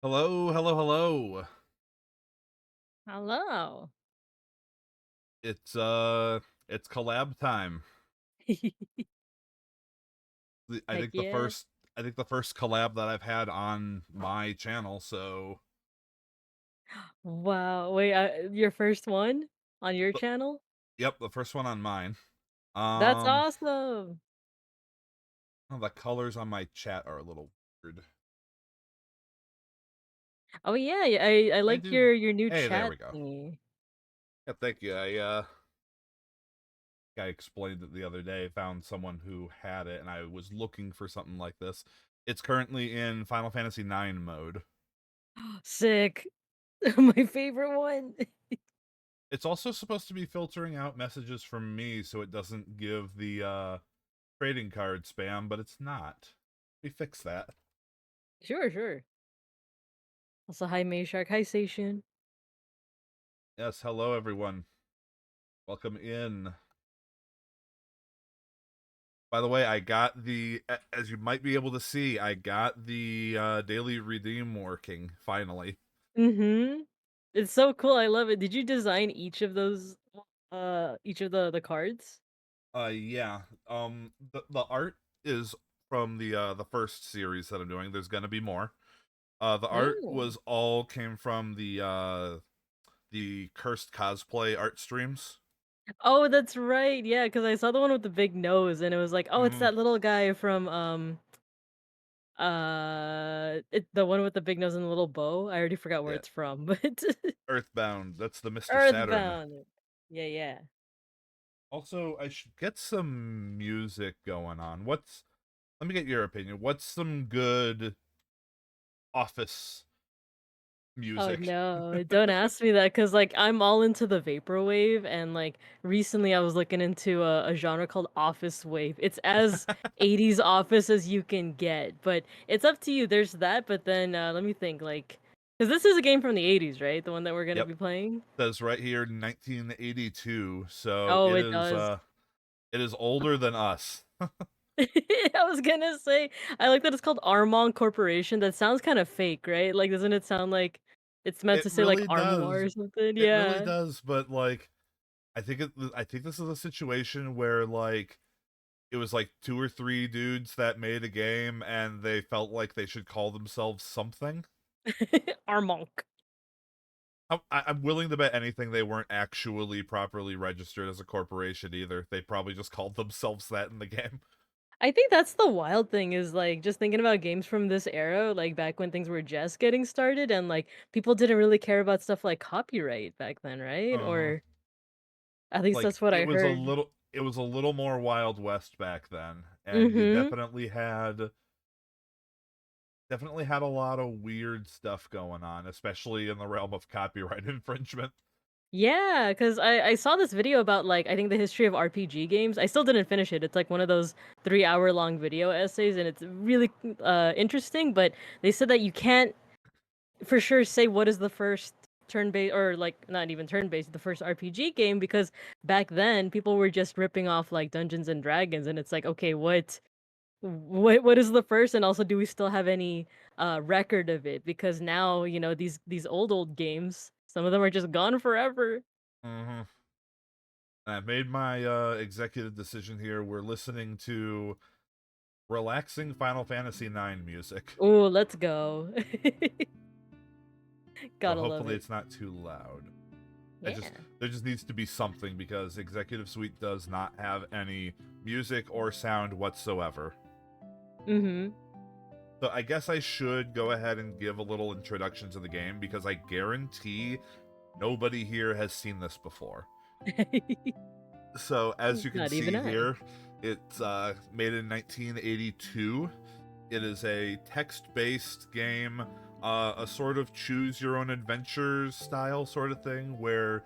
Hello, hello, hello. Hello. It's it's collab time. I Heck think the yeah. first I think the first collab that I've had on my channel, so Wow. Wait, your first one on your but, channel? yep, the first one on mine. That's Um awesome. oh, the colors on my chat are a little weird. Oh yeah, I I like do your new Hey, there chat we go. thingy. Yeah, thank you. I explained it the other day, found someone who had it and I was looking for something like this. It's currently in Final Fantasy 9 mode. Sick. My favorite one. It's also supposed to be filtering out messages from me so it doesn't give the trading card spam, but it's not. We fixed that. Sure, sure. Also, hi Mayshark. Hi Station. Yes, hello everyone. Welcome in. By the way, I got as you might be able to see, I got the daily redeem working finally. Mm-hmm. It's so cool. I love it. Did you design each of those each of the cards? Yeah. The art is from the first series that I'm doing. There's gonna be more. The art Oh. was all came from the cursed cosplay art streams. Oh, that's right. Yeah, because I saw the one with the big nose and it was like, oh, it's Mm-hmm. that little guy from the one with the big nose and the little bow. I already forgot where Yeah. it's from, but Earthbound. That's the Mr. Saturn. Earthbound. Yeah, yeah. Also, I should get some music going on. Let me get your opinion. What's some good office Oh music? no, don't ask me that because like I'm all into the vaporwave and like recently I was looking into a genre called office wave. It's as 80s office as you can get, but it's up to you. There's that, but then let me think like because this is a game from the 80s, right? The one that we're gonna Yep. be playing. Says right here 1982. So Oh, it does. it is older than us. I was gonna say, I like that it's called Armon Corporation. That sounds kind of fake, right? Like, doesn't it sound like it's meant It to say like really Armoire does. or something? It really Yeah. does, but like I think this is a situation where like it was like two or three dudes that made a game and they felt like they should call themselves something. Armonk. I'm willing to bet anything they weren't actually properly registered as a corporation either. They probably just called themselves that in the game. I think that's the wild thing is like just thinking about games from this era, like back when things were just getting started and like people didn't really care about stuff like copyright back then, right? Uh-huh. Or at least Like that's what I heard. it was a little more Wild West back then, and you Mm-hmm. definitely had a lot of weird stuff going on, especially in the realm of copyright infringement. Yeah, cause I saw this video about, like, I think the history of RPG games. I still didn't finish it. It's, like, one of those 3-hour-long video essays, and it's really, interesting, but they said that you can't for sure say what is the first turn-based or, like, not even turn-based, the first RPG game, because back then, people were just ripping off, like, Dungeons& and Dragons, and it's like, okay, what is the first, and also, do we still have any, record of it? Because now, these old games, some of them are just gone forever. Mm-hmm. I've made my executive decision here. We're listening to relaxing Final Fantasy IX music. Ooh, let's go. So Gotta love hopefully it. it's not too loud. Yeah. There just needs to be something because Executive Suite does not have any music or sound whatsoever. Mhm. So I guess I should go ahead and give a little introduction to the game because I guarantee nobody here has seen this before. So as you can Not even see I. here, it's made in 1982. It is a text-based game, a sort of choose your own adventure style sort of thing where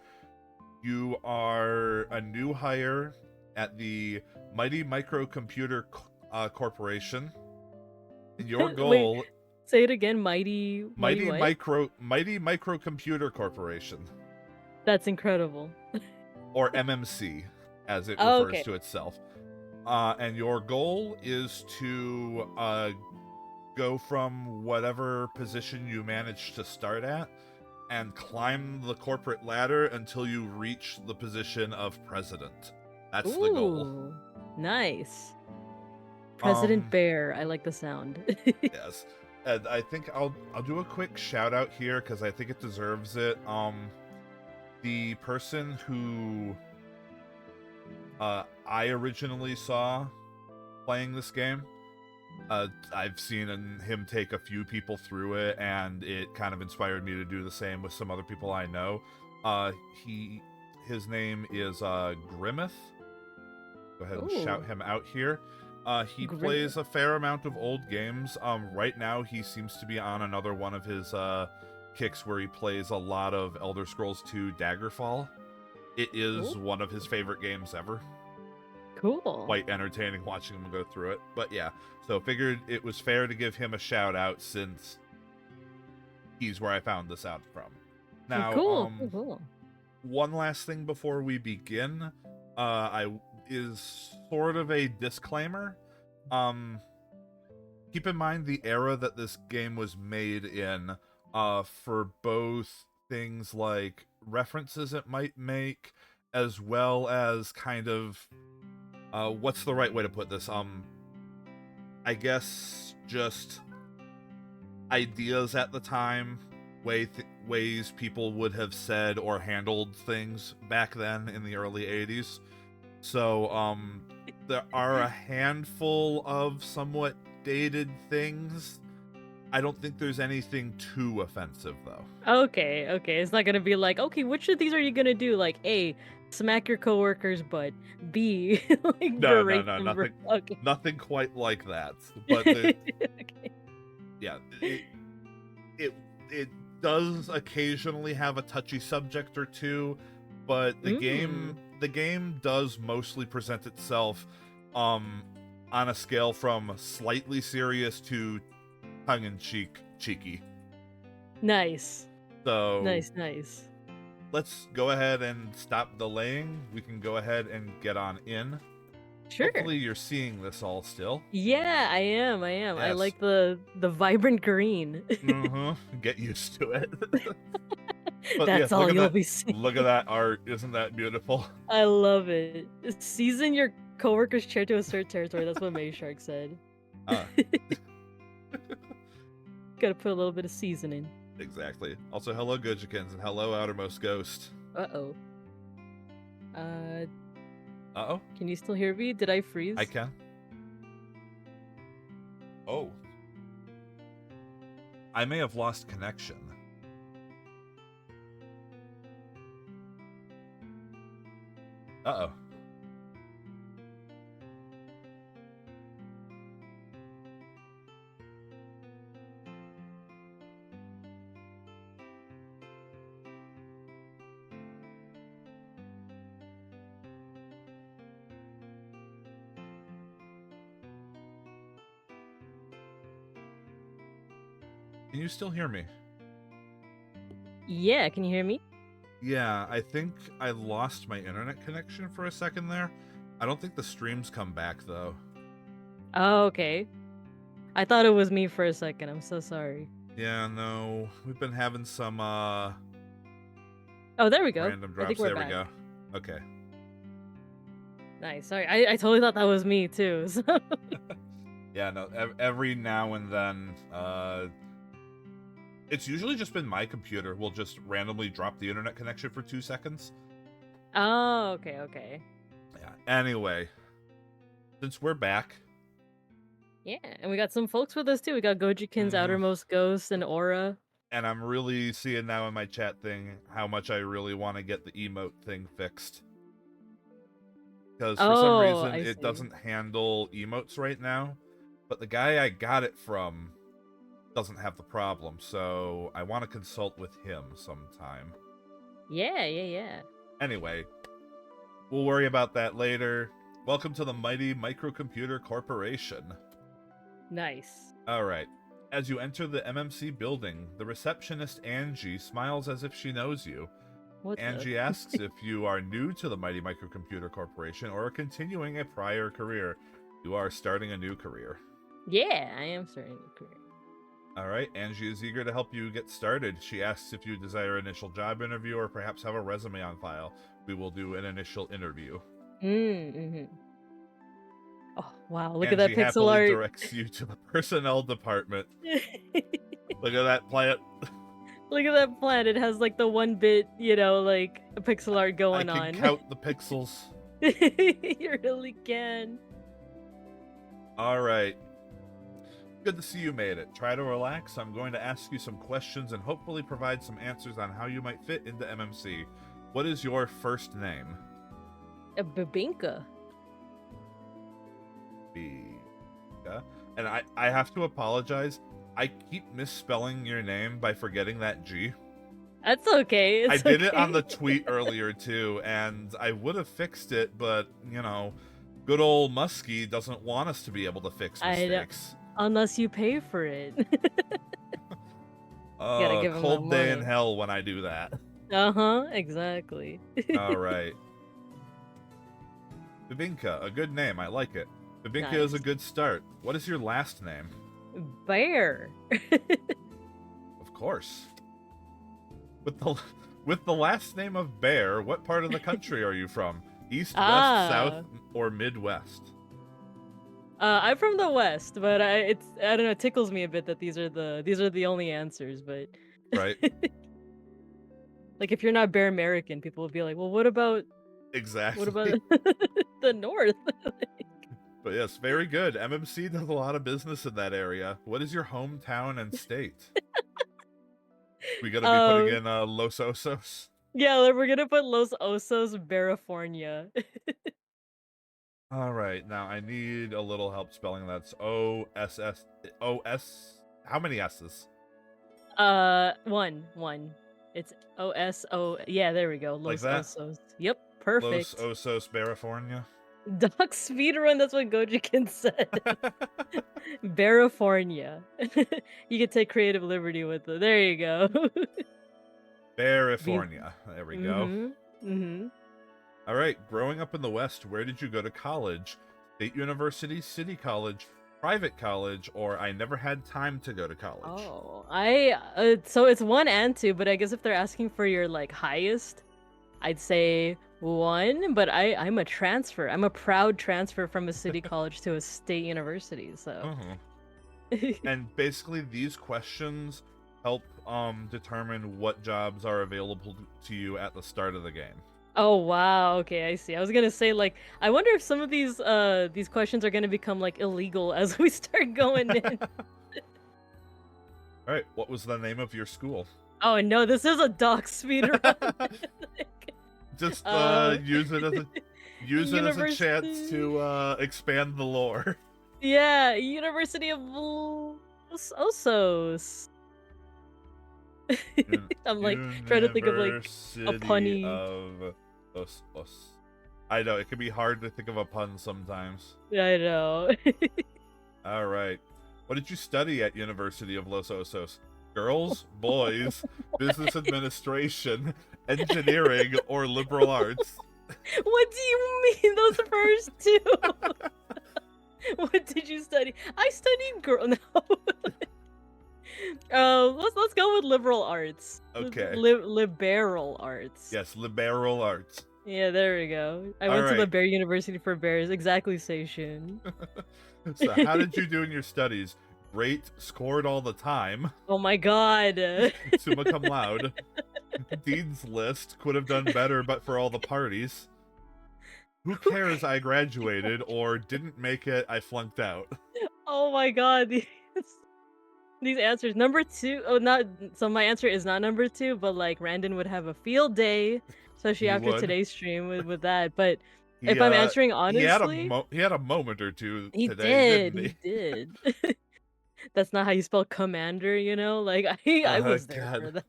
you are a new hire at the Mighty Microcomputer Corporation, and your Wait, goal say it again. Mighty what? Mighty Microcomputer Corporation, That's incredible. or MMC as it Oh, refers okay. to itself. And your goal is to go from whatever position you manage to start at and climb the corporate ladder until you reach the position of president. That's the goal. Ooh, nice. President Um, Bear. I like the sound. yes. And I think I'll do a quick shout out here because I think it deserves it. The person who I originally saw playing this game, I've seen him take a few people through it, and it kind of inspired me to do the same with some other people I know. His name is Grimmeth. Go ahead and shout him out here. He plays a fair amount of old games. Right now, he seems to be on another one of his kicks where he plays a lot of Elder Scrolls 2 Daggerfall. It is one of his favorite games ever. Cool. Quite entertaining watching him go through it. But yeah, so figured it was fair to give him a shout out since he's where I found this out from. Now, cool. One last thing before we begin, is sort of a disclaimer. Keep in mind the era that this game was made in, for both things like references it might make, as well as kind of, what's the right way to put this? I guess just ideas at the time, ways people would have said or handled things back then in the early 80s. So, there are a handful of somewhat dated things. I don't think there's anything too offensive, though. Okay. It's not gonna be like, okay, which of these are you gonna do? Like, A, smack your coworker's butt. B, like No, berate them. nothing. Okay. Nothing quite like that. But okay. Yeah, it does occasionally have a touchy subject or two, but the game does mostly present itself on a scale from slightly serious to tongue-in-cheeky. Nice. So Nice. let's go ahead and stop delaying. We can go ahead and get on in. Sure. Hopefully you're seeing this all still. Yeah, I am. Yes. I like the vibrant green. Get used to it. But That's all you'll be seeing. Look at that art. Isn't that beautiful? I love it. Season your coworker's chair to assert territory. That's what May Shark said. Gotta put a little bit of seasoning. Exactly. Also, hello, Gojikins, and hello, Outermost Ghost. Uh-oh. Uh-oh? Can you still hear me? Did I freeze? I can. Oh. I may have lost connection. Uh-oh. Can you still hear me? Yeah, can you hear me? Yeah, I think I lost my internet connection for a second there. I don't think the streams come back, though. Oh, okay. I thought it was me for a second. I'm so sorry. Yeah, no. We've been having some, Oh, there we go. random drops. I think we're There back. we go. Okay. Nice. Sorry, I totally thought that was me, too. So. Yeah, no, every now and then, it's usually just been my computer will just randomly drop the internet connection for 2 seconds. Oh, okay. Yeah, anyway, since we're back. Yeah, and we got some folks with us, too. We got Gojikins, Outermost Ghost, and Aura. And I'm really seeing now in my chat thing how much I really want to get the emote thing fixed. Because for some reason it doesn't handle emotes right now. But the guy I got it from doesn't have the problem, so I want to consult with him sometime. Yeah. Anyway, we'll worry about that later. Welcome to the Mighty Microcomputer Corporation. Nice. Alright. As you enter the MMC building, the receptionist Angie smiles as if she knows you. Angie asks if you are new to the Mighty Microcomputer Corporation or are continuing a prior career. You are starting a new career. Yeah, I am starting a career. All right, Angie is eager to help you get started. She asks if you desire an initial job interview or perhaps have a resume on file. We will do an initial interview. Mm-hmm. Oh wow, look at that Angie pixel happily art. directs you to the personnel department. Look at that plant. Look at that plant. It has like the 1-bit, like a pixel art I going can on. count the pixels. You really can. All right. Good to see you made it. Try to relax. I'm going to ask you some questions and hopefully provide some answers on how you might fit into MMC. What is your first name? A Bibinka. Bibingka. And I have to apologize. I keep misspelling your name by forgetting that G. That's okay. I It's did it on the okay. tweet earlier too, and I would have fixed it, but good old Muskie doesn't want us to be able to fix I don't, mistakes. unless you pay for it. Gotta give him that Cold day in money. hell when I do that. Exactly. All right. Bibinka, a good name. I like it. Bibinka is a Nice. good start. What is your last name? Bear. Of course. With the last name of Bear, what part of the country are you from? East, west, south, or Midwest? I'm from the West, but I don't know, it tickles me a bit that these are the only answers, but Right. like if you're not Bear American, people will be like, well, what about Exactly. the North? But yes, very good. MMC does a lot of business in that area. What is your hometown and state? We gotta be putting in Los Osos. Yeah, we're gonna put Los Osos, California. All right, now I need a little help spelling that. It's O-S-S-O-S. How many S's? One. It's O-S-O. Yeah, there we go. Like Los that? Osos. Yep, Los perfect. Osos, California. Doc speedrun, that's what Gojikin said. California. You could take creative liberty with it. There you go. Beans. California. There we go. Mm-hmm. All right, growing up in the West, where did you go to college? State University, City College, private college, or I never had time to go to college? Oh, so it's 1 and 2, but I guess if they're asking for your like highest, I'd say 1, but I'm a transfer. I'm a proud transfer from a city college to a state university, so. And basically, these questions help determine what jobs are available to you at the start of the game. Oh wow, okay, I see. I was gonna say like I wonder if some of these questions are gonna become like illegal as we start going in. All right, what was the name of your school? Oh no, this is a doc speedrun. Just uh, use it as a chance University. to expand the lore. Yeah, University of Los Osos. I'm like trying to think of like a University punny. of Os. I know it can be hard to think of a pun sometimes. I know. All right, what did you study at University of Los Osos? Girls, boys, business administration, engineering, or liberal arts? What do you mean those first two? What did you study? I studied girl. No. Let's go with liberal arts. Okay. Liberal arts. Yes, liberal arts. Yeah, there we go. I All went to the right. Bear University for Bears. Exactly, Seishun. So, how did you do in your studies? Great, scored all the time. Oh my god. Summa cum laude. Dean's list, could have done better but for all the parties. Who cares I graduated, or didn't make it, I flunked out. Oh my god. These answers. Number 2. Oh, not. So my answer is not number 2, but like Randon would have a field day, especially He after would. today's stream with that. But He if I'm answering he had honestly, he had a moment or two he today, did. didn't He he? did. That's not how you spell commander, Like I was there God. for that.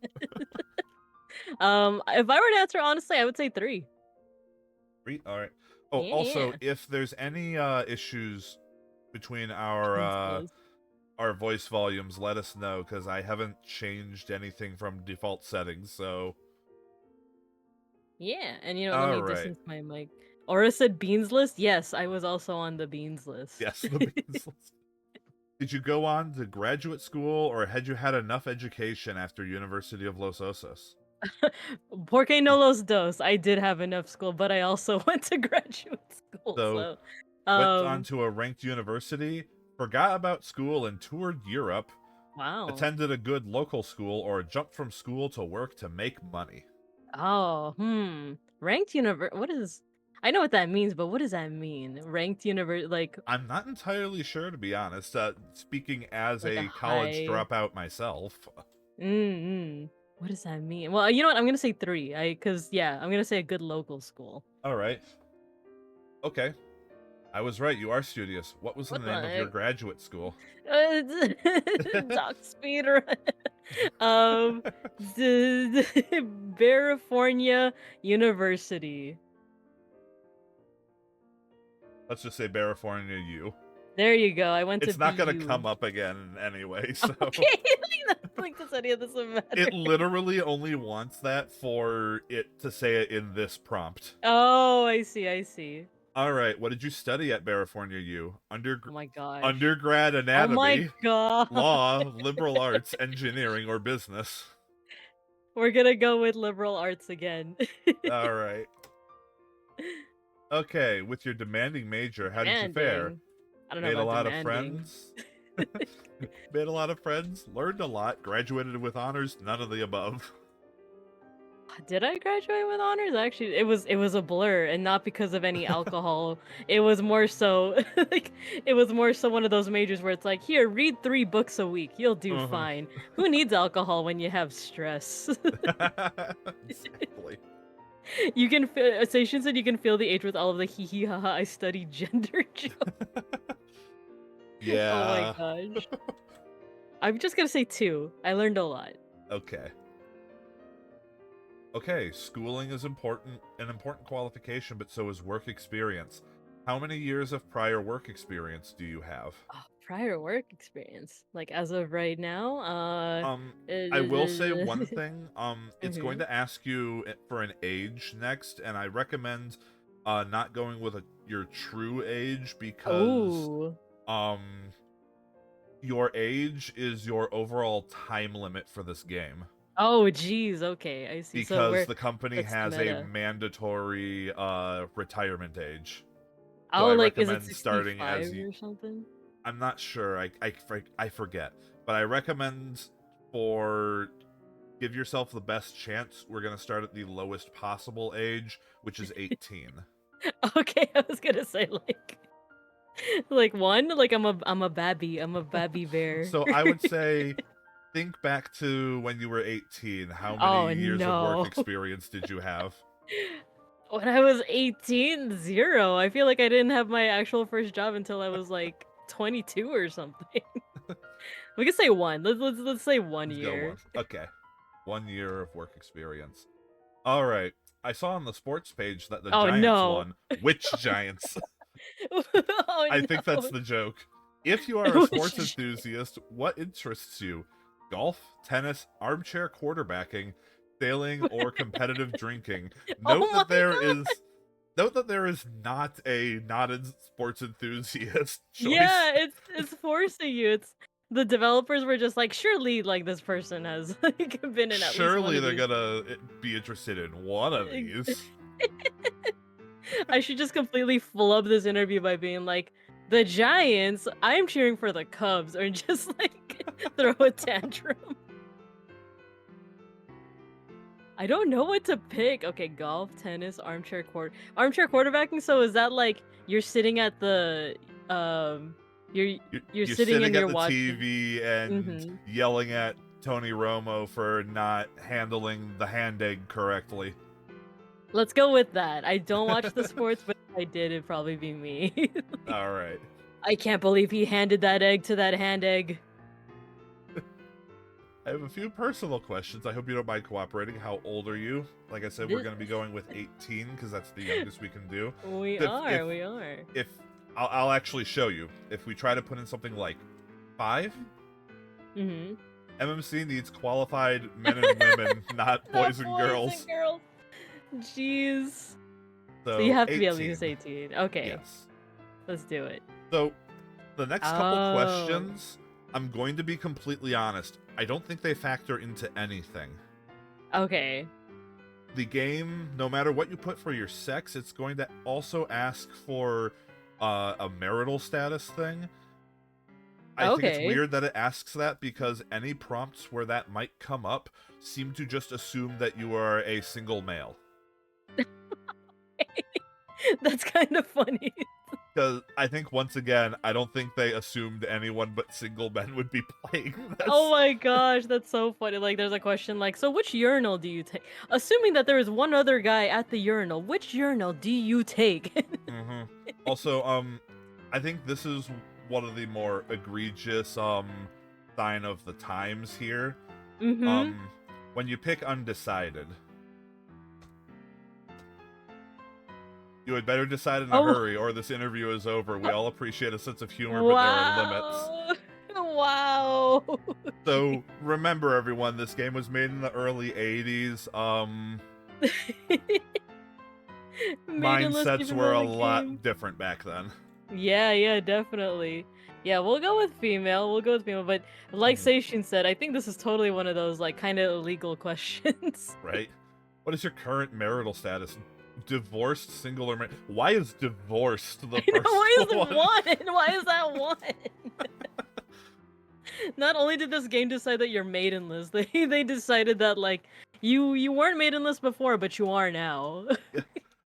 If I were to answer honestly, I would say 3. All right. Oh, also, Yeah. if there's any issues between Pencils. our voice volumes, let us know, because I haven't changed anything from default settings. So Yeah, and let all me right. distance my mic. Aura said beans list. Yes, I was also on the beans list. Yes, the beans list. Did you go on to graduate school, or had you had enough education after University of Los Osos? Porque no los dos. I did have enough school, but I also went to graduate school. So, So, went on um, to a ranked university, forgot about school and toured Europe, wow. attended a good local school, or jumped from school to work to make money. Oh, ranked universe. What is? I know what that means, but what does that mean? Ranked universe, I'm not entirely sure, to be honest. Speaking as like a a college high. dropout myself. Mm. What does that mean? Well, you know what? I'm gonna say three. Cause yeah, I'm gonna say a good local school. All right. Okay. I was right. You are studious. What was the What the name of your heck? graduate school? Doc speeder. um, California University. Let's just say California U. There you go. I went to It's not going to come BU. up again anyway, so... Okay, like does any of this matter? It literally only wants that for it to say it in this prompt. Oh, I see, I see. All right, what did you study at California U? Oh my gosh. Undergrad Oh my anatomy, god. law, liberal arts, engineering, or business? We're gonna go with liberal arts again. All right. Okay, with your demanding major, how did you fare? Demanding. I don't know Made a about lot of demanding. friends? Made a lot of friends, learned a lot, graduated with honors, none of the above. Did I graduate with honors? Actually, it was a blur, and not because of any alcohol. It was more so like it was more so one of those majors where it's like, here, read 3 books a week, you'll do Uh-huh. fine. Who needs alcohol when you have stress? Exactly. You can feel. Station said you can feel the age with all of the hee hee ha ha. I studied gender jokes. Oh my Yeah. gosh. I'm just gonna say 2. I learned a lot. Okay. Okay, schooling is important, an important qualification, but so is work experience. How many years of prior work experience do you have? Oh, prior work experience, like as of right now. Um, I will say one thing. It's going Mhm. to ask you for an age next, and I recommend not going with your true age because Oh. um your age is your overall time limit for this game. Oh, geez. Okay, I see. So Because we're the company that's the has a meta. mandatory retirement age. So Oh, I like, is it recommend starting 65 as or something? I'm not sure. I forget. But I recommend for give yourself the best chance. We're going to start at the lowest possible age, which is 18. Okay, I was gonna say like 1. Like I'm a babby. I'm a babby bear. So I would say think back to when you were 18. How many Oh years of work no. experience did you have? When I was 18, 0. I feel like I didn't have my actual first job until I was like 22 or something. We can say 1. Let's say 1 Let's go year. one. Okay. 1 year of work experience. All right. I saw on the sports page that the Oh Giants no. won. Which Giants? Oh I think that's no. the joke. If you are a sports Which- enthusiast, what interests you? Golf, tennis, armchair quarterbacking, sailing, or competitive drinking? Oh Note my that there god. is note that there is not a not a sports enthusiast choice. Yeah, it's forcing you. It's the developers were just like, surely like this person has like been in at least one Surely of they're these. gonna be interested in one of these. I should just completely flub this interview by being like, the Giants, I'm cheering for the Cubs, or just like throw a tantrum. I don't know what to pick. Okay, golf, tennis, armchair quarterbacking. So is that like you're sitting at the you're you're You're sitting sitting and at you're the watching. TV and Mm-hmm. yelling at Tony Romo for not handling the hand egg correctly. Let's go with that. I don't watch the sports, but if I did, it'd probably be me. All right. I can't believe he handed that egg to that hand egg. I have a few personal questions. I hope you don't mind cooperating. How old are you? Like I said, we're This, going to be going with 18 because that's the youngest we can do. we If, are, if, we are. if I'll actually show you. If we try to put in something like 5, Mm-hmm. MMC needs qualified men and women, not boys and girls. girls. Jeez. So you So have to be at 18. least 18. Okay, Yes. let's do it. So The next couple Oh. questions, I'm going to be completely honest. I don't think they factor into anything. Okay. The game, no matter what you put for your sex, it's going to also ask for a marital status thing. I think it's Okay. weird that it asks that because any prompts where that might come up seem to just assume that you are a single male. That's kind of funny. Because I think, once again, I don't think they assumed anyone but single men would be playing Oh this. my gosh, that's so funny. Like, there's a question like, so which urinal do you take? Assuming that there is one other guy at the urinal, which urinal do you take? Mm-hmm. Also, I think this is one of the more egregious sign of the times here. Mm-hmm. When you pick undecided, you had better decide in a Oh, hurry, or this interview is over. We all appreciate a sense of humor, but there are limits. wow. Wow. So remember, everyone, this game was made in the early '80s. Maidenless Mindsets even were though a the game. lot different back then. Yeah, yeah, definitely. Yeah, we'll go with female. We'll go with female. But like Mhm. Seishun said, I think this is totally one of those like kind of illegal questions. Right? What is your current marital status? Divorced, single, or married? Why is divorced the first Why is one? one? Why is that one? Not only did this game decide that you're maidenless, they decided that like you weren't maidenless before, but you are now.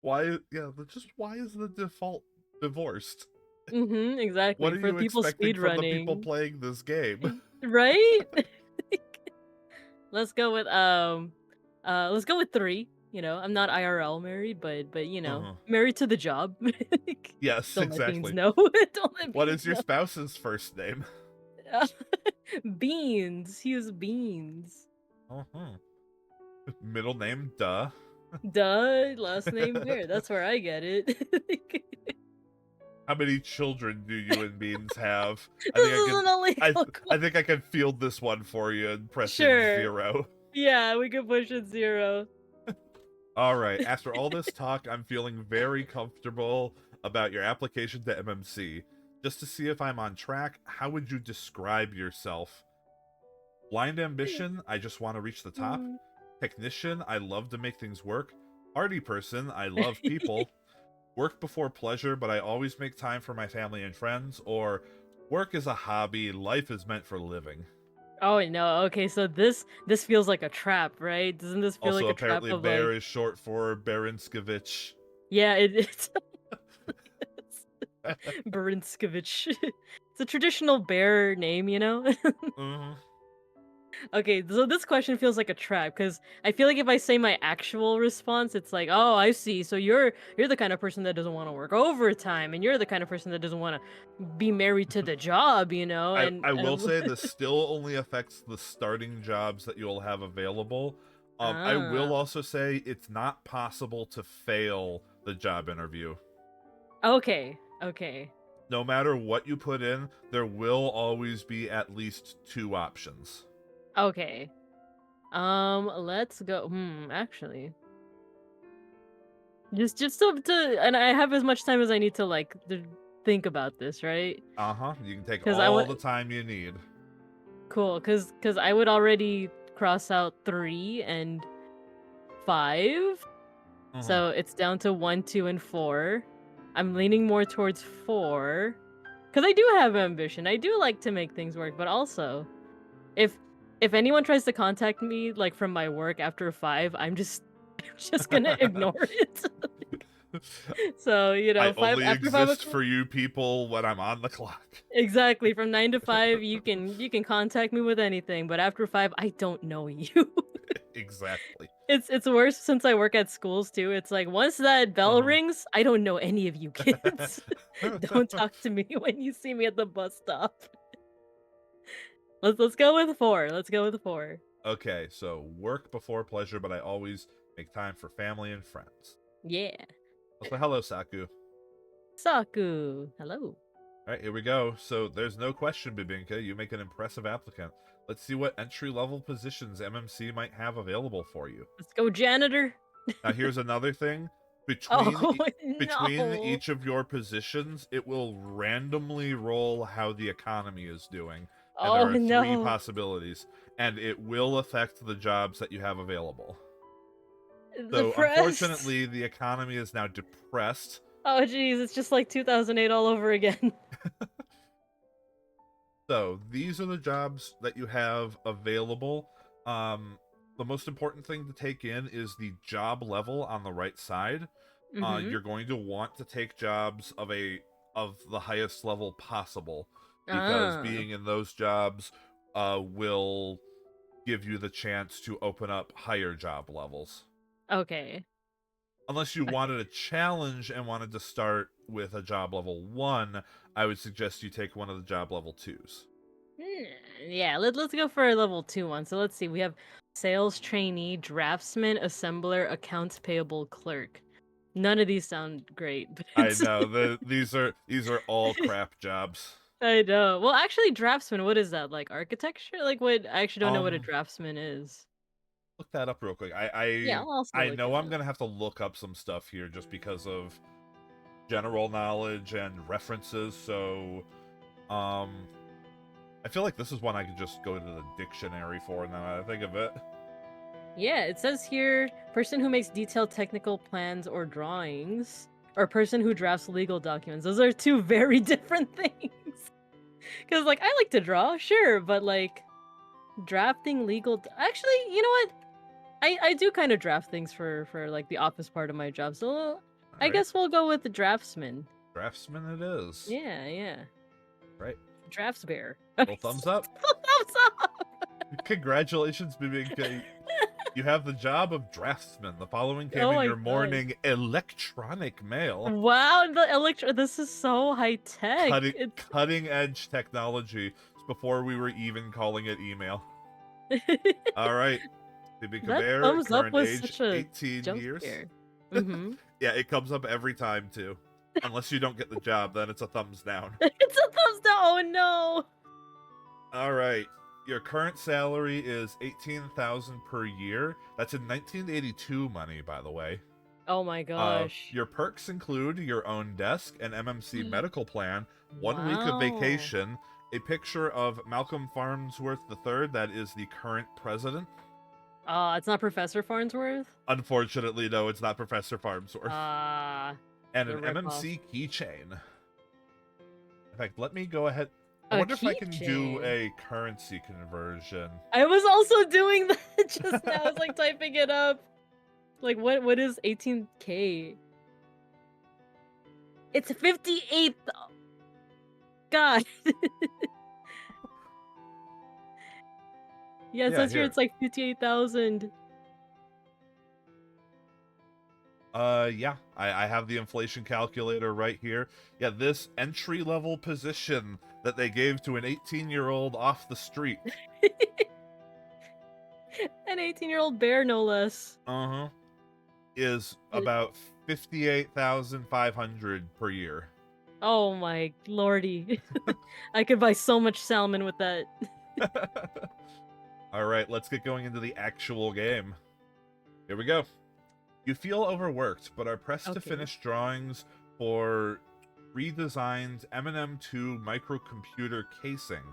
Why? Yeah, just why is the default divorced? What Exactly. are For you people expecting from the people speedrunning. playing this game? Right? Let's go with let's go with 3. You know, I'm not IRL married, but you know, Uh-huh. married to the job. Yes, Don't let Beans exactly. know. Don't let What Beans is your know. spouse's first name? Beans. He was Beans. Uh-huh. Middle name, duh. Duh. Last name Bear. That's where I get it. How many children do you and Beans have? I This think I is could. an illegal I think I can field this one for you and press in Sure. 0. Yeah, we could push it 0. All right. After all this talk, I'm feeling very comfortable about your application to MMC. Just to see if I'm on track, how would you describe yourself? Blind ambition, I just want to reach the top. Mm. Technician, I love to make things work. Party person, I love people. Work before pleasure, but I always make time for my family and friends. Or work is a hobby, life is meant for living. Oh no, okay, so this feels like a trap, right? Doesn't this feel Also, like a trap apparently, of bear like is short for Barinskevich. yeah, it's Berinskevich. It's a traditional bear name, you know? Mhm. Okay, so this question feels like a trap because I feel like if I say my actual response, it's like, "Oh, I see. So you're the kind of person that doesn't want to work overtime, and you're the kind of person that doesn't want to be married to the job, you know?" I will say this still only affects the starting jobs that you'll have available. I will ah, also say it's not possible to fail the job interview. okay, okay, No matter what you put in, there will always be at least 2 options. okay. Let's go. Actually, just to, and I have as much time as I need to like think about this, right? Uh-huh, you can take Because I all want the time you need. cool, because I would already cross out 3 and 5. Mhm. So it's down to 1, 2, and 4. I'm leaning more towards 4 because I do have ambition. I do like to make things work, but also if if anyone tries to contact me like from my work after 5, I'm just I'm just gonna ignore it. So, you I know, 5 only after 5 exist o'clock. for you people when I'm on the clock. Exactly, from 9 to 5 you can contact me with anything, but after 5 I don't know you. Exactly. It's worse since I work at schools too. It's like once that bell Mhm. rings, I don't know any of you kids. Don't talk to me when you see me at the bus stop. Let's go with 4. Let's go with 4. Okay, so work before pleasure, but I always make time for family and friends. Yeah. Also, hello, Saku. Saku. Hello. All right, here we go. So there's no question, Bibinka. You make an impressive applicant. Let's see what entry-level positions MMC might have available for you. Let's go janitor. Now, here's another thing. Between Oh between no. each of your positions, it will randomly roll how the economy is doing, and there Oh are three no. possibilities, and it will affect the jobs that you have available. So Depressed. unfortunately, the economy is now depressed. Oh geez, it's just like 2008 all over again. So these are the jobs that you have available. Um, the most important thing to take in is the job level on the right side. Mm-hmm. You're going to want to take jobs of the highest level possible, because Ah, being in those jobs will give you the chance to open up higher job levels. okay. Unless you Okay. wanted a challenge and wanted to start with a job level 1, I would suggest you take one of the job level 2s. Hmm, yeah, let's go for a level 2 one. So let's see. We have sales trainee, draftsman, assembler, accounts payable clerk. None of these sound great, but I it's know these are all crap jobs. I know. Well, actually, draftsman, what is that? Like architecture? Like what? I actually don't know what a Um, draftsman is. Look that up real quick. Yeah, I'll also I look know it I'm up. gonna have to look up some stuff here just because of general knowledge and references. So, um, I feel like this is one I could just go to the dictionary for. Now that I think of it. Yeah, it says here, person who makes detailed technical plans or drawings, or person who drafts legal documents. Those are two very different things. Because, like, I like to draw, sure, but, like, drafting actually, you know what? I do kind of draft things for, like, the office part of my job, so All I right, guess we'll go with the draftsman. draftsman it is. Yeah, yeah. Right, Drafts bear. little thumbs up. Thumbs up! Congratulations, Bibingka. You have the job of draftsman. The following came Oh in my your god. morning electronic mail. Wow, this is so high tech. It's Cutting edge technology before we were even calling it email. All right, that Bibingkabear, thumbs up current was age such a 18 jump years. scare. Mm-hmm. Yeah, it comes up every time too. Unless you don't get the job, then it's a thumbs down. It's a thumbs down. Oh no. All right. Your current salary is 18,000 per year. That's in 1982 money, by the way. Oh my gosh. Your perks include your own desk, an MMC medical plan, 1 week of Wow. vacation, a picture of Malcolm Farnsworth III, that is the current president. It's not Professor Farnsworth? Unfortunately, no, it's not Professor Farnsworth. Ah, And the an ripoff. MMC keychain. In fact, let me go ahead. I A wonder if I can do keychain. a currency conversion. I was also doing that just now. I was like typing it up. Like what is 18K? It's 58. God. Yeah, it Yeah, says here here. it's like 58,000. Yeah, I have the inflation calculator right here. Yeah, this entry level position that they gave to an 18-year-old off the street. An 18-year-old bear, no less. Uh huh. Is about 58,500 per year. Oh my lordy. I could buy so much salmon with that. All right, let's get going into the actual game. Here we go. You feel overworked, but are pressed to Okay. finish drawings for redesigned M&M2 microcomputer casing.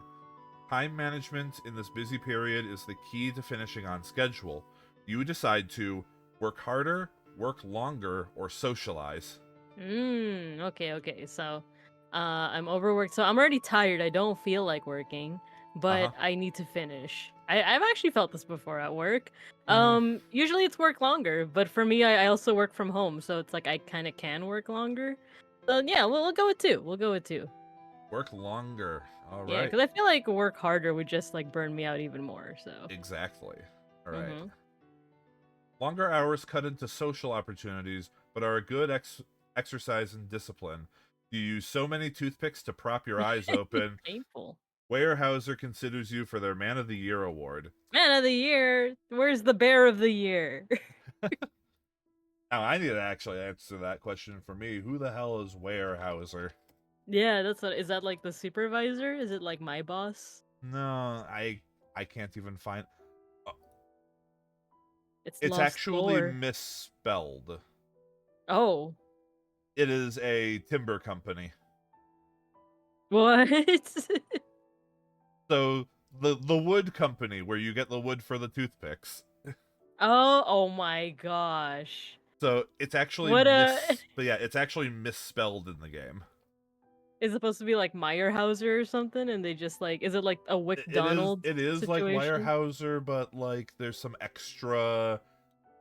Time management in this busy period is the key to finishing on schedule. You decide to work harder, work longer, or socialize. Okay. So, I'm overworked. So I'm already tired. I don't feel like working, but Uh-huh. I need to finish. I've actually felt this before at work. Mm-hmm. Usually it's work longer, but for me, I also work from home, so it's like I kind of can work longer. So yeah, we'll go with two. We'll go with two. Work longer. All Yeah, right. because I feel like work harder would just like burn me out even more. So. Exactly. All right. Mm-hmm. Longer hours cut into social opportunities, but are a good exercise in discipline. You use so many toothpicks to prop your eyes open. Painful. Weyerhaeuser considers you for their Man of the Year award. Man of the year. Where's the bear of the year? Now, I need to actually answer that question for me. Who the hell is Weyerhaeuser? Yeah, that's what. Is that like the supervisor? Is it like my boss? No, I can't even find. uh, It's It's lost actually lore. misspelled. Oh. It is a timber company. What? So the wood company where you get the wood for the toothpicks. Oh my gosh. So it's actually What a but yeah, it's actually misspelled in the game. is it supposed to be like Meyerhauser or something and they just like is it like a McDonald's It is like situation? Weyerhaeuser, but like there's some extra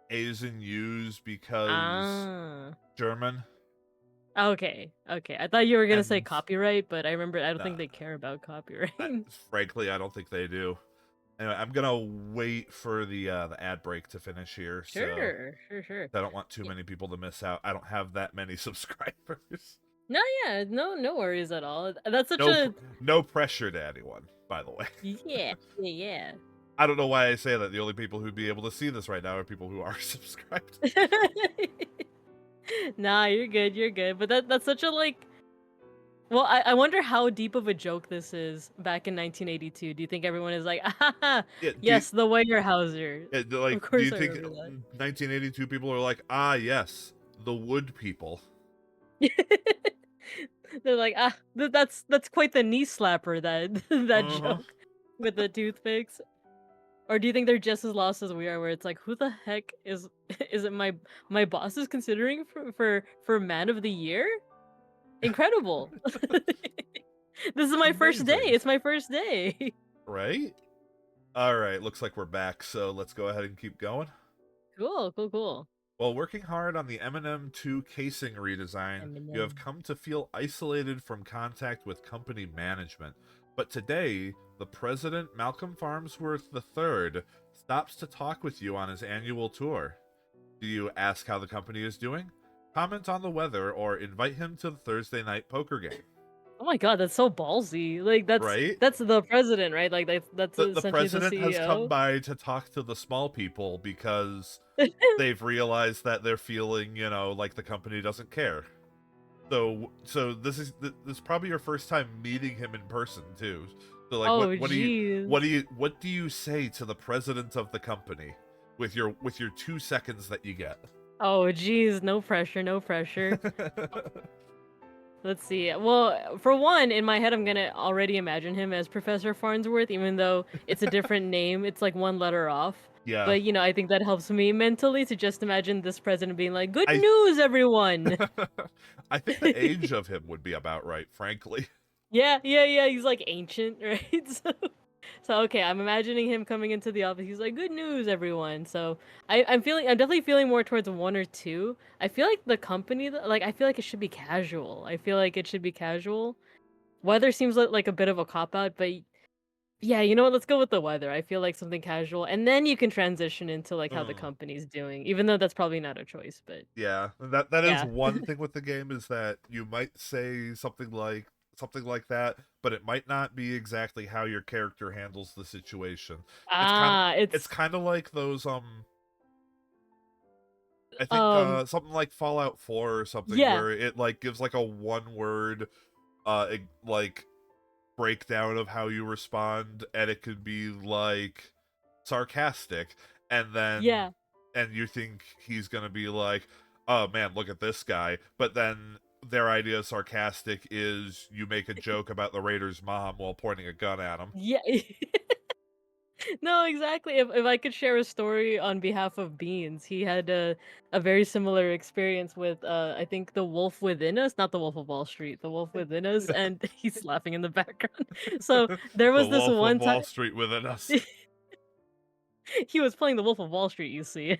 A's and U's because Ah. German. Okay. Okay. I thought you were gonna say And copyright, but I remember I don't think uh, they care about copyright. frankly, I don't think they do. Anyway, I'm gonna wait for the ad break to finish here, so Sure, sure, sure. I don't want too Y- many people to miss out. I don't have that many subscribers. No, yeah, no worries at all. That's such No, a no pressure to anyone, by the way. yeah, yeah, I don't know why I say that. The only people who'd be able to see this right now are people who are subscribed. yeah. Nah, you're good. But that's such a like. Well, I wonder how deep of a joke this is back in 1982. Do you think everyone is like, ah, Yeah, yes, the Weyerhaeuser? Of do you course, I think remember that. 1982 people are like, ah, yes, the wood people? They're like, ah, that's quite the knee slapper that that Uh huh. joke with the toothpicks. Or do you think they're just as lost as we are, where it's like, who the heck is is it my boss is considering for man of the year? Incredible. This is my first day. Amazing, It's my first day. right? All right, looks like we're back, so let's go ahead and keep going. Cool, cool, cool. While working hard on the M&M2 casing redesign, you have Eminem. come to feel isolated from contact with company management. But today, the president, Malcolm Farnsworth III, stops to talk with you on his annual tour. Do you ask how the company is doing? Comment on the weather or invite him to the Thursday night poker game. Oh my god, that's so ballsy. Like Right? that's the president, right? Like that's The essentially the president has come CEO. by to talk to the small people because they've realized that they're feeling, like the company doesn't care. So this is probably your first time meeting him in person too. So like Oh jeez. what do you say to the president of the company with your 2 seconds that you get? Oh jeez, no pressure, no pressure. Let's see. Well, for one, in my head, I'm gonna already imagine him as Professor Farnsworth, even though it's a different name. It's like one letter off. Yeah. But I think that helps me mentally to just imagine this president being like, "Good I news, everyone." I think the age of him would be about right, frankly. Yeah, yeah, yeah. He's like ancient, right? So okay, I'm imagining him coming into the office. He's like, "Good news, everyone." So I'm definitely feeling more towards one or two. I feel like the company, like, I feel like it should be casual. I feel like it should be casual. Weather seems like a bit of a cop out, but yeah, you know what? Let's go with the weather. I feel like something casual, and then you can transition into like how the Mm. company's doing, even though that's probably not a choice. But Yeah, that is yeah, one thing with the game is that you might say something like that, but it might not be exactly how your character handles the situation. It's it's kind of like those I think something like Fallout 4 or something yeah, where it like gives like a one word like breakdown of how you respond, and it could be like sarcastic, and then yeah. and you think he's gonna be like, oh man, look at this guy, but then their idea of sarcastic is you make a joke about the Raider's mom while pointing a gun at him. Yeah. No, exactly. If I could share a story on behalf of Beans, he had a very similar experience with I think The Wolf Within Us, not The Wolf of Wall Street, The Wolf Within Us, and he's laughing in the background. So there The was this Wolf of one Wall time Street within us. he was playing The Wolf of Wall Street, you see.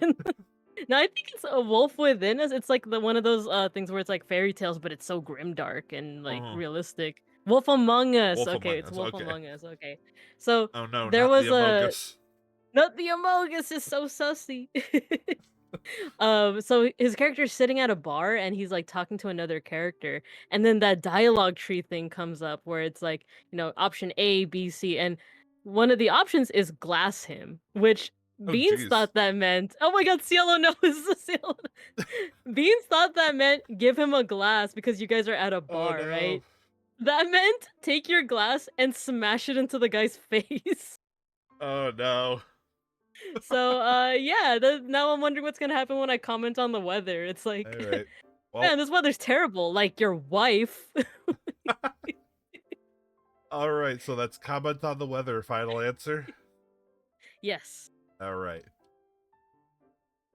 No, I think it's a Wolf Within Us. It's like the one of those things where it's like fairy tales, but it's so grimdark and like uh realistic. Wolf Among Us. Wolf Okay, Among it's Us. Wolf Okay. Among Us. Okay. So Oh no, there not the was a Amogus. not the Among Us is so sussy. So his character's sitting at a bar and he's like talking to another character, and then that dialogue tree thing comes up where it's like, option A, B, C, and one of the options is glass him, which Oh Beans jeez. thought that meant, oh my god, Cielo knows Cielo. Beans thought that meant give him a glass because you guys are at a Oh bar, no. right? That meant take your glass and smash it into the guy's face. Oh no. So, yeah, now I'm wondering what's gonna happen when I comment on the weather. It's All like, right. Well, man, this weather's terrible. Like your wife. all right. So that's comment on the weather. Final answer. Yes. All right.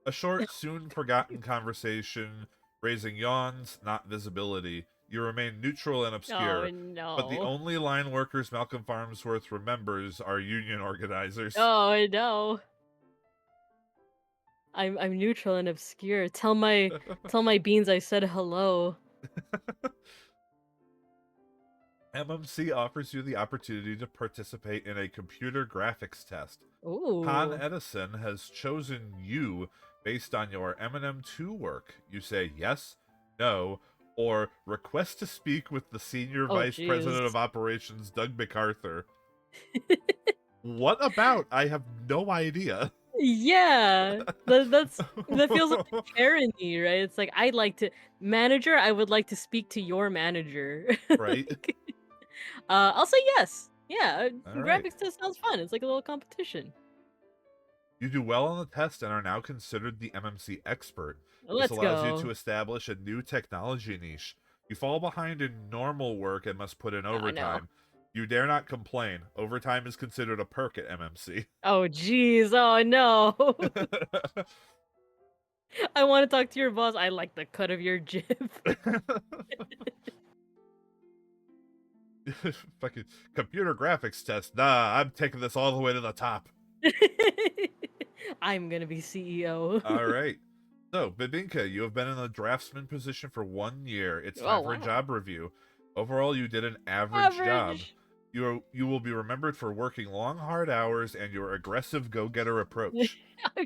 A short, soon forgotten conversation, raising yawns, not visibility. You remain neutral and Oh obscure, but the no. only line workers Malcolm Farnsworth remembers are union organizers. Oh no. I'm neutral and obscure. Tell my beans I said hello. MMC offers you the opportunity to participate in a computer graphics test. Con Ooh. Edison has chosen you based on your M&M2 work. You say yes, no, or request to speak with the Senior Oh Vice jeez. President of Operations, Doug MacArthur. What about? I have no idea. Yeah. That feels like tyranny, right? It's like I would like to speak to your manager. Right? Like, I'll say yes. Yeah, All right. graphics test sounds fun. It's like a little competition. You do well on the test and are now considered the MMC expert. This Let's allows you to go. establish a new technology niche. You fall behind in normal work and must put in Oh no. overtime. You dare not complain. Overtime is considered a perk at MMC. Oh jeez. Oh no. I want to talk to your boss. I like the cut of your jib. Fucking computer graphics test. Nah, I'm taking this all the way to the top. I'm gonna be CEO. All right. So, Bibinka, you have been in the draftsman position for 1 year. It's Oh time for a wow. job review. Overall, you did an average job. Average. You will be remembered for working long, hard hours and your aggressive go-getter approach.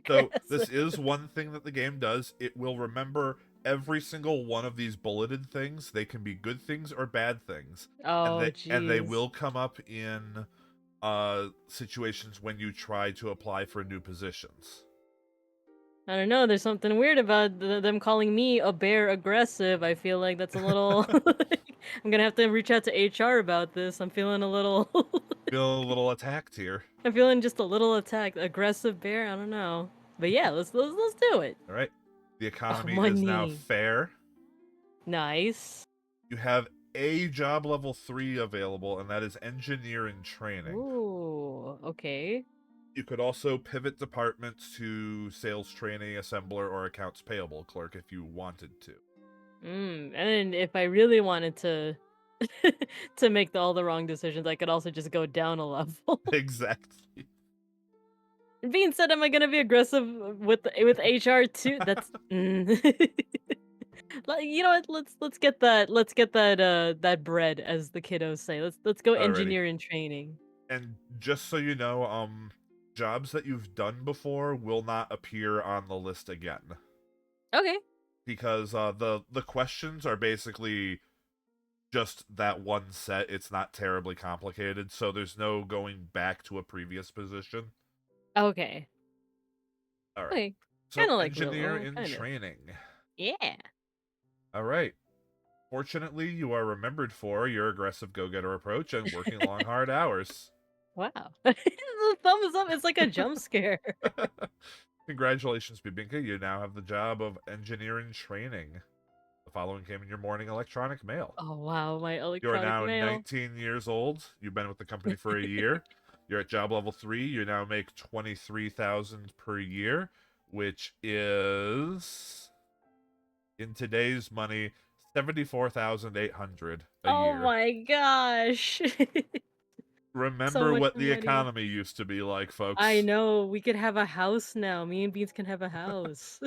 So, this Aggressive. is one thing that the game does. It will remember every single one of these bulleted things. They can be good things or bad things. Oh And they jeez. will come up in situations when you try to apply for new positions. I don't know. There's something weird about them calling me a bear aggressive. I feel like that's a little. I'm gonna have to reach out to HR about this. I'm feeling a little. Feel a little attacked here. I'm feeling just a little attacked. Aggressive bear. I don't know. But yeah, let's do it. All right. The Oh, economy is now money. fair. Nice. You have a job level 3 available, and that is engineer in training. Ooh. Okay. You could also pivot departments to sales training, assembler, or accounts payable clerk if you wanted to. And if I really wanted to to make all the wrong decisions, I could also just go down a level. Exactly. Being said, am I gonna be aggressive with HR too? That's you know what? Let's get that that bread, as the kiddos say. Let's go Alrighty. engineer in training. And just so you know, jobs that you've done before will not appear on the list again. Okay. Because the questions are basically just that one set. It's not terribly complicated, so there's no going back to a previous position. Okay. All right. Okay. Kind So, of like real engineer world, in kind of. training. Yeah. All right. Fortunately, you are remembered for your aggressive go-getter approach and working long, hard hours. Wow. The thumbs up. It's like a jump scare. Congratulations, Bibinka. You now have the job of engineer in training. The following came in your morning electronic mail. Oh wow, my You are electronic now mail. 19 years old. You've been with the company for a year. You're at job level 3. You now make 23,000 per year, which is in today's money 74,800 a Oh year. my gosh. So Remember much what the money. economy used to be like, I folks. know. We could have a house now. Me and Beans can have a house.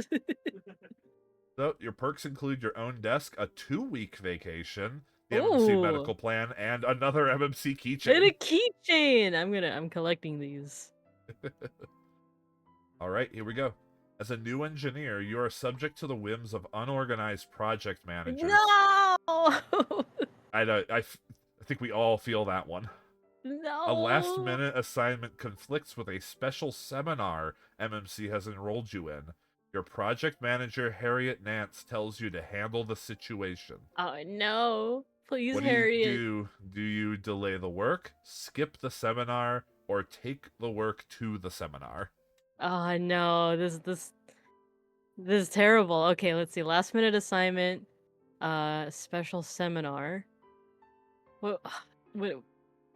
So, your perks include your own desk, a 2-week vacation, the MMC Ooh. medical plan, and another MMC And a keychain. keychain. I'm collecting these. All right, here we go. As a new engineer, you are subject to the whims of unorganized project managers. No. I think we all feel that one. A last No. minute assignment conflicts with a special seminar MMC has enrolled you in. Your project manager, Harriet Nance, tells you to handle the situation. Oh no. Please, What do you Harriet. do? Do you delay the work, skip the seminar, or take the work to the seminar? Oh no, this is terrible. Okay, let's see. Last minute assignment, special seminar. What, what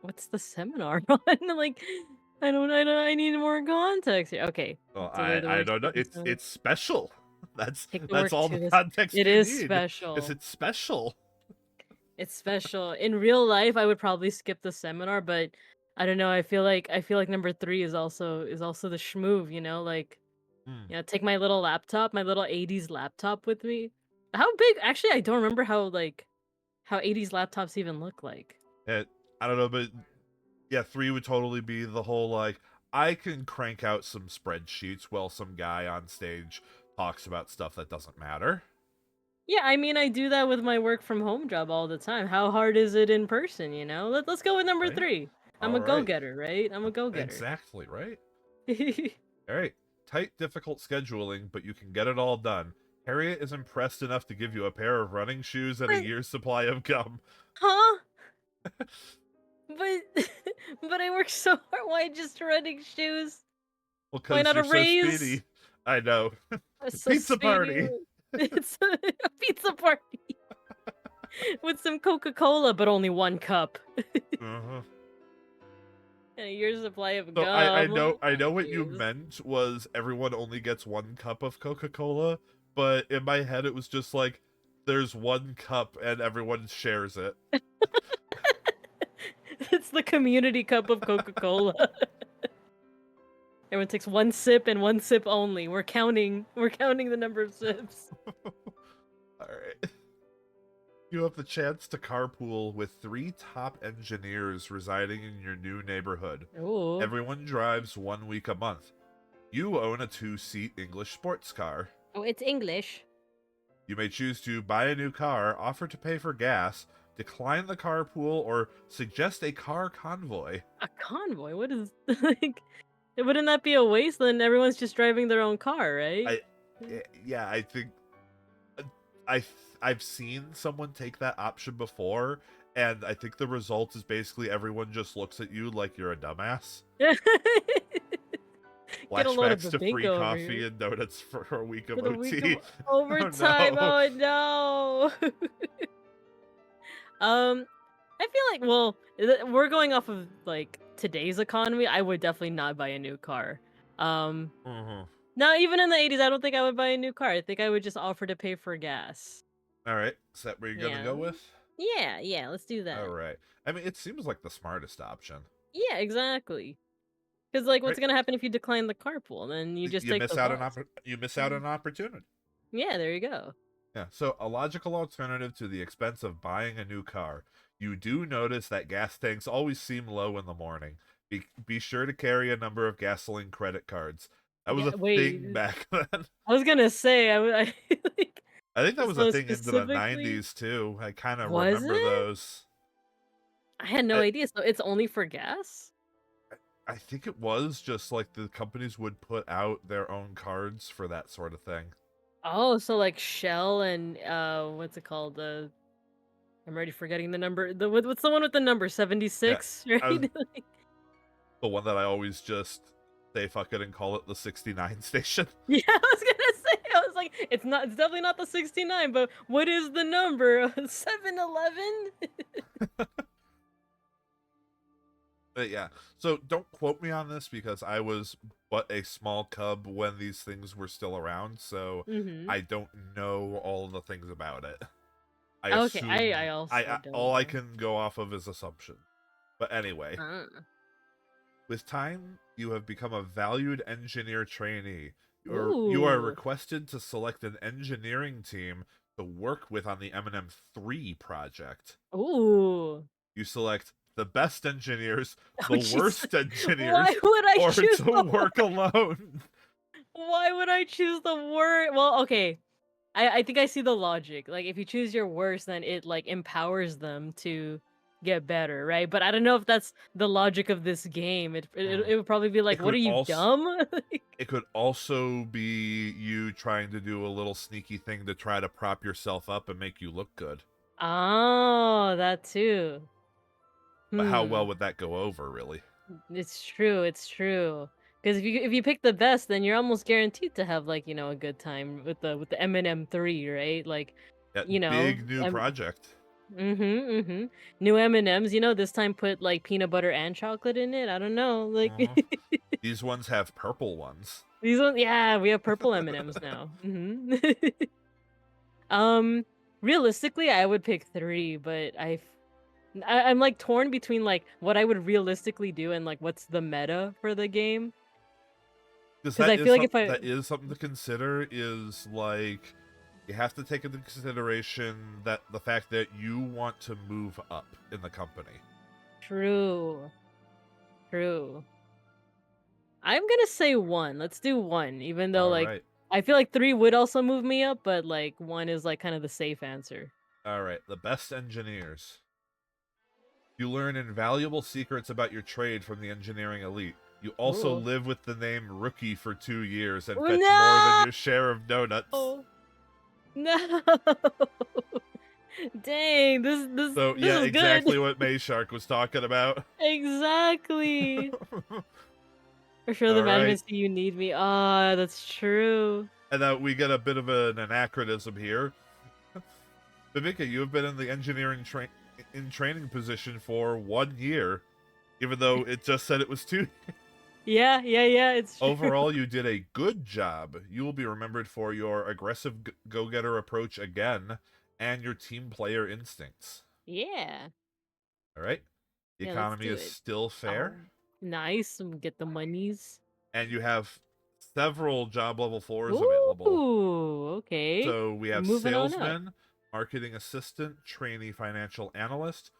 what's the seminar on? Like, I need more context here. Okay, Well, delay the I work don't know. to the seminar. It's special. Take the That's work all to the this. context It you is need. Is special. it's special? It's special. In real life, I would probably skip the seminar, but I don't know. I feel like number three is also the schmoove. You know, like Hmm. take my little laptop, my little '80s laptop with me. How big? Actually, I don't remember how '80s laptops even look like. It, I don't know, but yeah, 3 would totally be the whole like I can crank out some spreadsheets while some guy on stage talks about stuff that doesn't matter. Yeah, I mean, I do that with my work from home job all the time. How hard is it in person, you know? Let's go with number Right? three. I'm All a right. go-getter, right? I'm a go-getter. Exactly, right? All right. Tight, difficult scheduling, but you can get it all done. Harriet is impressed enough to give you a pair of running shoes and a But, year's supply of gum. huh? But, but I work so hard. Why just running shoes? Well, Why because not you're a so raise? speedy. I know. That's so Pizza speedy. party. It's a pizza party with some Coca-Cola, but only one cup. Uh-huh. And a year's supply of So gum. I Oh, know what you jeez. meant was everyone only gets 1 cup of Coca-Cola, but in my head it was just like there's 1 cup and everyone shares it. It's the community cup of Coca-Cola. Everyone takes one sip and one sip only. We're counting the number of sips. All right. You have the chance to carpool with 3 top engineers residing in your new neighborhood. Ooh. Everyone drives 1 week a month. You own a 2-seat English sports car. Oh, it's English. You may choose to buy a new car, offer to pay for gas, decline the carpool, or suggest a car convoy. A convoy? What is like wouldn't that be a waste? Then everyone's just driving their own car, right? I, yeah, I think uh, I I've seen someone take that option before, and I think the result is basically everyone just looks at you like you're a dumbass. Get a load of Flashbacks to free Bibinka over coffee here. and donuts for a week of For the week of OT. Oh overtime. no. Oh no. Um, I feel like, well, we're going off of like today's economy. I would definitely not buy a new car. Um, Mhm. no, even in the '80s, I don't think I would buy a new car. I think I would just offer to pay for gas. All right, is that where you're gonna Yeah, go with? yeah. Let's do All that. right. I mean, it seems like the smartest option. Yeah, exactly. Because like, what's Right? gonna happen if you decline the carpool? Then you just You take miss the out bus. you miss out Mm. on an opportunity. Yeah, there you go. Yeah. So a logical alternative to the expense of buying a new car. You do notice that gas tanks always seem low in the morning. Be sure to carry a number of gasoline credit cards. That was Yeah, a wait. thing back then. I was gonna say, I like, I think that was a so thing into the specifically, 90s too. I kind of was remember it? those. I had no I, idea. So it's only for gas? I think it was just like the companies would put out their own cards for that sort of thing. Oh, so like Shell and what's it called? I'm already forgetting the number. What's the one with the number Yeah. 76, I was right? Like, the one that I always just say fuck it and call it the 69 station. yeah, I was gonna say. I was like, it's definitely not the 69, but what is the number? 7-Eleven? But yeah, so don't quote me on this because I was but a small cub when these things were still around, so Mm-hmm. I don't know all the things about it. I Okay, I assume also all don't I know. can go off of is assumption. But anyway, Uh, with time, you have become a valued engineer trainee. You are ooh, requested to select an engineering team to work with on the M&M3 project. ooh. You select the best engineers, Oh, the jeez. worst Why engineers, would I or choose to the work alone. Why would I choose the word? Well, okay. I think I see the logic. Like if you choose your worst, then it like empowers them to get better, right? But I don't know if that's the logic of this game. Hmm. It would probably be It like, "What could are you also dumb?" Like, it could also be you trying to do a little sneaky thing to try to prop yourself up and make you look good. oh, that too. But how well Hmm. would that go over, really? It's true. It's true. Because if you pick the best, then you're almost guaranteed to have like a good time with the M&M 3, right? Like, Yeah, you know, big new project. mm-hmm. New M&Ms. This time put like peanut butter and chocolate in it. I don't know, like Uh-huh. These ones have purple ones. these ones. Yeah, we have purple M&Ms now. Um, realistically, I would pick 3, but I'm like torn between like what I would realistically do and like what's the meta for the game. Because Because I feel like if I that is something to consider. Is like you have to take into consideration that the fact that you want to move up in the company. true, true. I'm gonna say 1. Let's do 1, even though All like right. I feel like 3 would also move me up, but like 1 is like kind of the safe answer. All right. The best engineers. You learn invaluable secrets about your trade from the engineering elite. You also Ooh. live with the name Rookie for 2 years and Oh, fetch more than your share of donuts. no! No! Dang, So, this yeah, is good. exactly what Mayshark was talking about. Exactly. For sure the All right. management see you need me. Ah, that's true. And we get a bit of an anachronism here. Bibinka, you have been in the in training position for 1 year, even though it just said it was 2. Yeah, it's true. Overall, you did a good job. You will be remembered for your aggressive go-getter approach again, and your team player instincts. Yeah. All right. The Yeah, let's economy do is it. still fair, Oh, nice. Get the monies. and you have several job level floors available. Ooh, okay. So we We're have moving on up. salesman, marketing assistant, trainee financial analyst,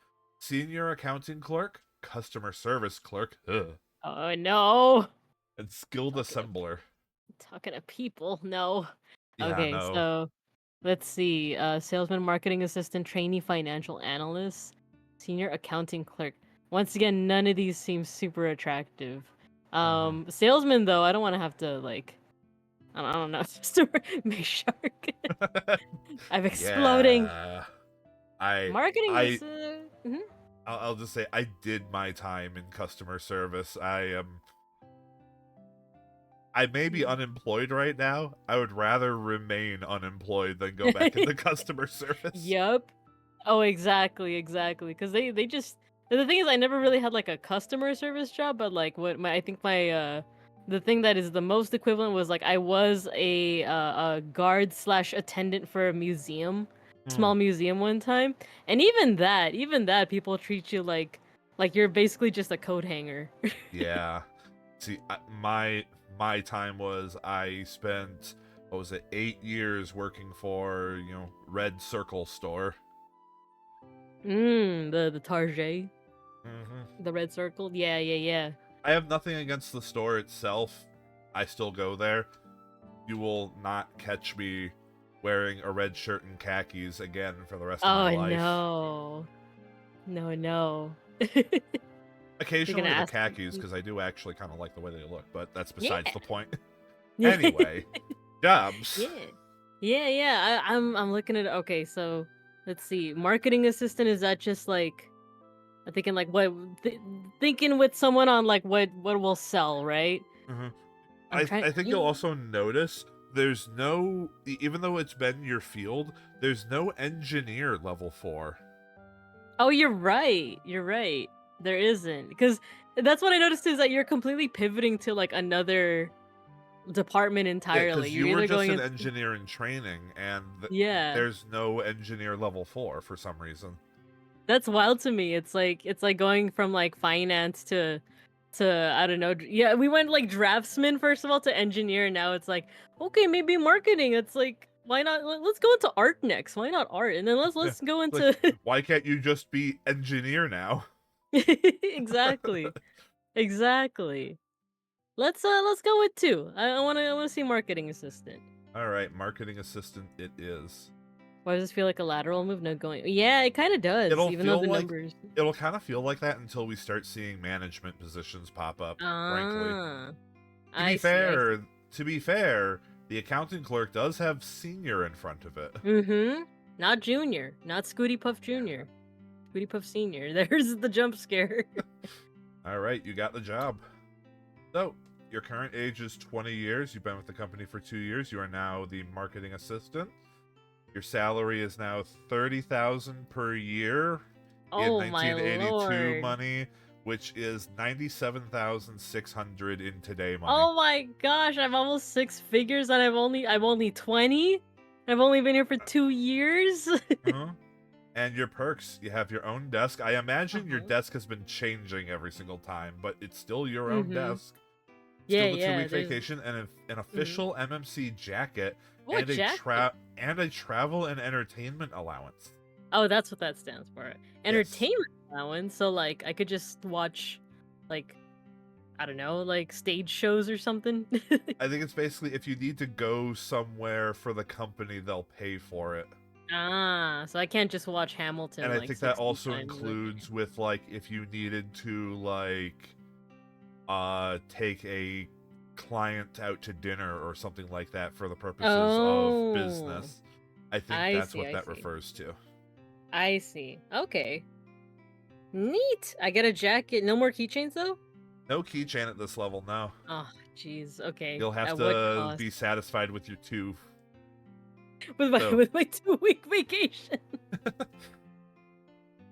senior accounting clerk, customer service clerk, Oh no. and skilled Talking to assembler. talking to people. No. Yeah, Okay, no. so let's see. Salesman, marketing assistant, trainee financial analyst, senior accounting clerk. Once again, none of these seem super attractive. Salesman though, I don't want to have to like I don't know. Super make shark. I'm exploding. Yeah. I Marketing I is mhm. I'll just say I did my time in customer service. I may be unemployed right now. I would rather remain unemployed than go back into customer service. Yup. Oh, exactly. Because they just the thing is, I never really had like a customer service job, but like what my I think my the thing that is the most equivalent was like I was a guard slash attendant for a museum, Hmm. small museum one time, and even that people treat you like you're basically just a coat hanger. Yeah. See, my time was I spent what was it 8 years working for Red Circle store. The Target, Hmm. the red circle. Yeah. I have nothing against the store itself. I still go there. You will not catch me wearing a red shirt and khakis again for the rest of my Oh life. no. No. You're gonna Occasionally the ask. khakis, because I do actually kind of like the way they look, but that's Yeah. besides the point. Yeah. Anyway, jobs. Yeah. Yeah. I'm looking at okay, so let's see. Marketing assistant, is that just like I'm thinking like thinking with someone on like what will sell, right? Hmm. I'm trying I think you'll you also notice there's no, even though it's been your field, there's no engineer level 4. Oh, you're right. You're right. There isn't. Because that's what I noticed is that you're completely pivoting to like another department Yeah, entirely. because You're you were either just going an into engineer in training, and yeah. there's no engineer level 4 for some reason. That's wild to me. It's like going from like finance to I don't know. Yeah, we went like draftsman first of all to engineer, and now it's like okay, maybe marketing. It's like why not? Let's go into art next. Why not art? And then Yeah, let's go like, into why can't you just be engineer now? exactly, exactly. Let's go with 2. I wanna see marketing assistant. All right, marketing assistant it is. Why does this feel like a lateral move? No going. Yeah, it kind of does. It'll Even though feel the like numbers. it'll kind of feel like that until we start seeing management positions pop up, frankly. Ah, To be I see. fair, to be fair, the accounting clerk does have senior in front of it. Mm-hmm. Not Junior. Not Scooty Puff Junior. Scooty Puff Senior. There's the jump scare. All right, you got the job. So, Your current age is 20 years. You've been with the company for 2 years. You are now the marketing assistant. Your salary is now 30,000 per year in Oh my 1982 lord. money, which is 97,600 in today money. Oh my gosh, I'm almost 6 figures and I'm only 20? I've only been here for 2 years? Uh-huh. And your perks, you have your own desk. I imagine your Uh-huh. desk has been changing every single time, but it's still your own Mm-hmm. desk. Yeah, Still the yeah, 2 week there's vacation and an mhm. official MMC jacket What and jacket? a travel and entertainment allowance. Oh, that's what that stands for. Yes. Entertainment allowance, so, like, I could just watch, like, I don't know, like, stage shows or something? I think it's basically if you need to go somewhere for the company, they'll pay for it. Ah, so I can't just watch And Hamilton, I like, think that 60 also times, okay. includes with like if you needed to like take a client out to dinner or something like that for the purposes of Oh, business. I think I that's see, what I that see. refers to. I see. Okay. Neat! I get a jacket. No more keychains, though? No keychain at this level, no. Oh, jeez, okay. You'll have At what to cost? be satisfied with your two. With my So, with my 2 week vacation.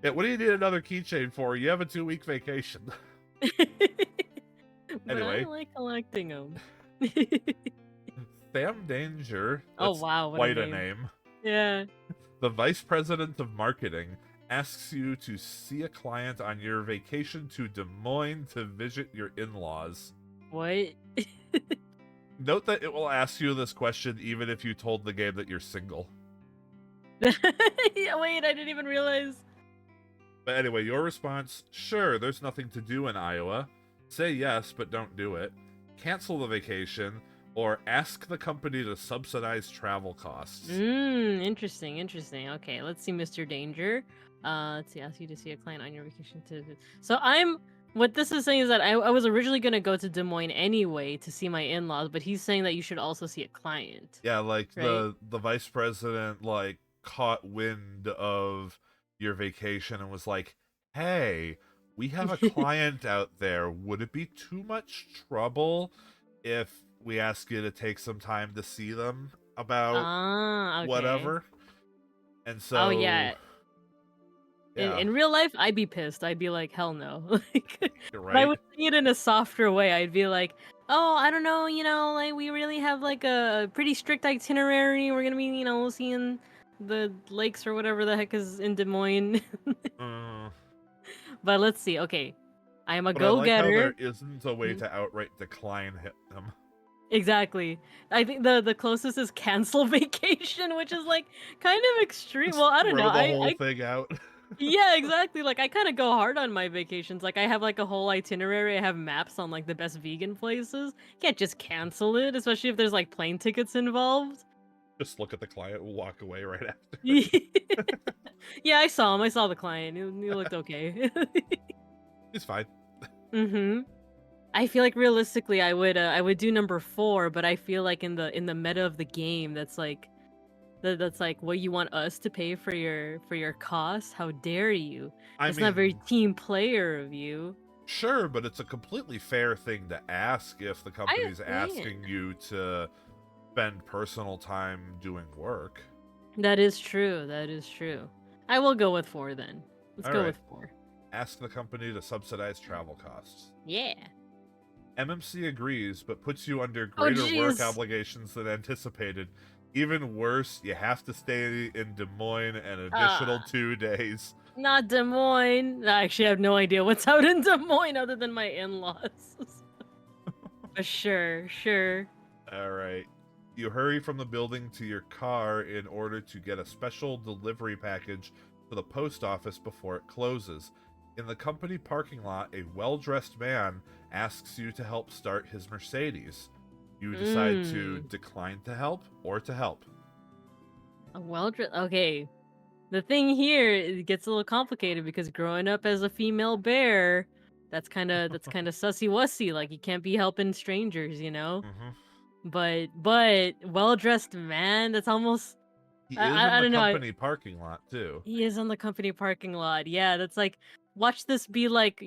yeah, what do you need another keychain for? You have a 2 week vacation. But I Anyway, like collecting them. Sam Danger, Oh that's wow, what a quite a name. name. Yeah. The vice president of marketing asks you to see a client on your vacation to Des Moines to visit your in laws. What? Note that it will ask you this question even if you told the game that you're single. Yeah, wait, I didn't even realize. But anyway, your response: sure, there's nothing to do in Iowa. Say yes, but don't do it. Cancel the vacation, or ask the company to subsidize travel costs. Interesting, interesting. Okay, let's see, Mr. Danger. Let's see, ask you to see a client on your vacation to. So what this is saying is that I was originally gonna go to Des Moines anyway to see my in-laws, but he's saying that you should also see a client, Yeah, like right? the vice president like caught wind of your vacation and was like, "Hey, we have a client out there. Would it be too much trouble if we ask you to take some time to see them about Ah, okay. whatever?" And Oh so, yeah. yeah, In real life, I'd be pissed. I'd be like, hell no. Like, you're but I right. would say it in a softer way. I'd be like, oh, I don't know, like we really have like a pretty strict itinerary. We're gonna be, seeing the lakes or whatever the heck is in Des Moines. Uh, But let's see. Okay, I am a but I like how there go-getter. isn't a way Mhm. to outright decline him. Exactly. I think the closest is cancel vacation, which is like kind of extreme. Just Well, I don't know. throw the whole I thing out. Yeah, exactly. Like I kind of go hard on my vacations. Like I have like a whole itinerary. I have maps on like the best vegan places. Can't just cancel it, especially if there's like plane tickets involved. Just look at the client and walk away right after. Yeah, I saw him. I saw the client. He looked okay. He's fine. Mhm. I feel like realistically I would do number 4, but I feel like in the meta of the game that's like what you want us to pay for your costs. How dare you? I It's not very mean, team player of you. sure, but it's a completely fair thing to ask if the I company's understand. asking you to spend personal time doing work. That is true. That is true. I will go with 4 then. Let's All go right. with 4. Ask the company to subsidize travel costs. Yeah. MMC agrees, but puts you under Oh greater work jeez. obligations than anticipated. Even worse, you have to stay in Des Moines an additional Uh, 2 days. not Des Moines. I actually have no idea what's out in Des Moines other than my in-laws. But sure, sure. All right. You hurry from the building to your car in order to get a special delivery package to the post office before it closes. In the company parking lot, a well dressed man asks you to help start his Mercedes. You decide to Mmm. decline to help or to help. A well-dressed. Okay. The thing here, it gets a little complicated because growing up as a female bear, that's kind of sussy wussy. Like you can't be helping strangers, you know. Hmm. But well-dressed man, that's almost He is in I the don't know. company parking lot, too. He is on the company parking lot. Yeah, that's like, watch this be like,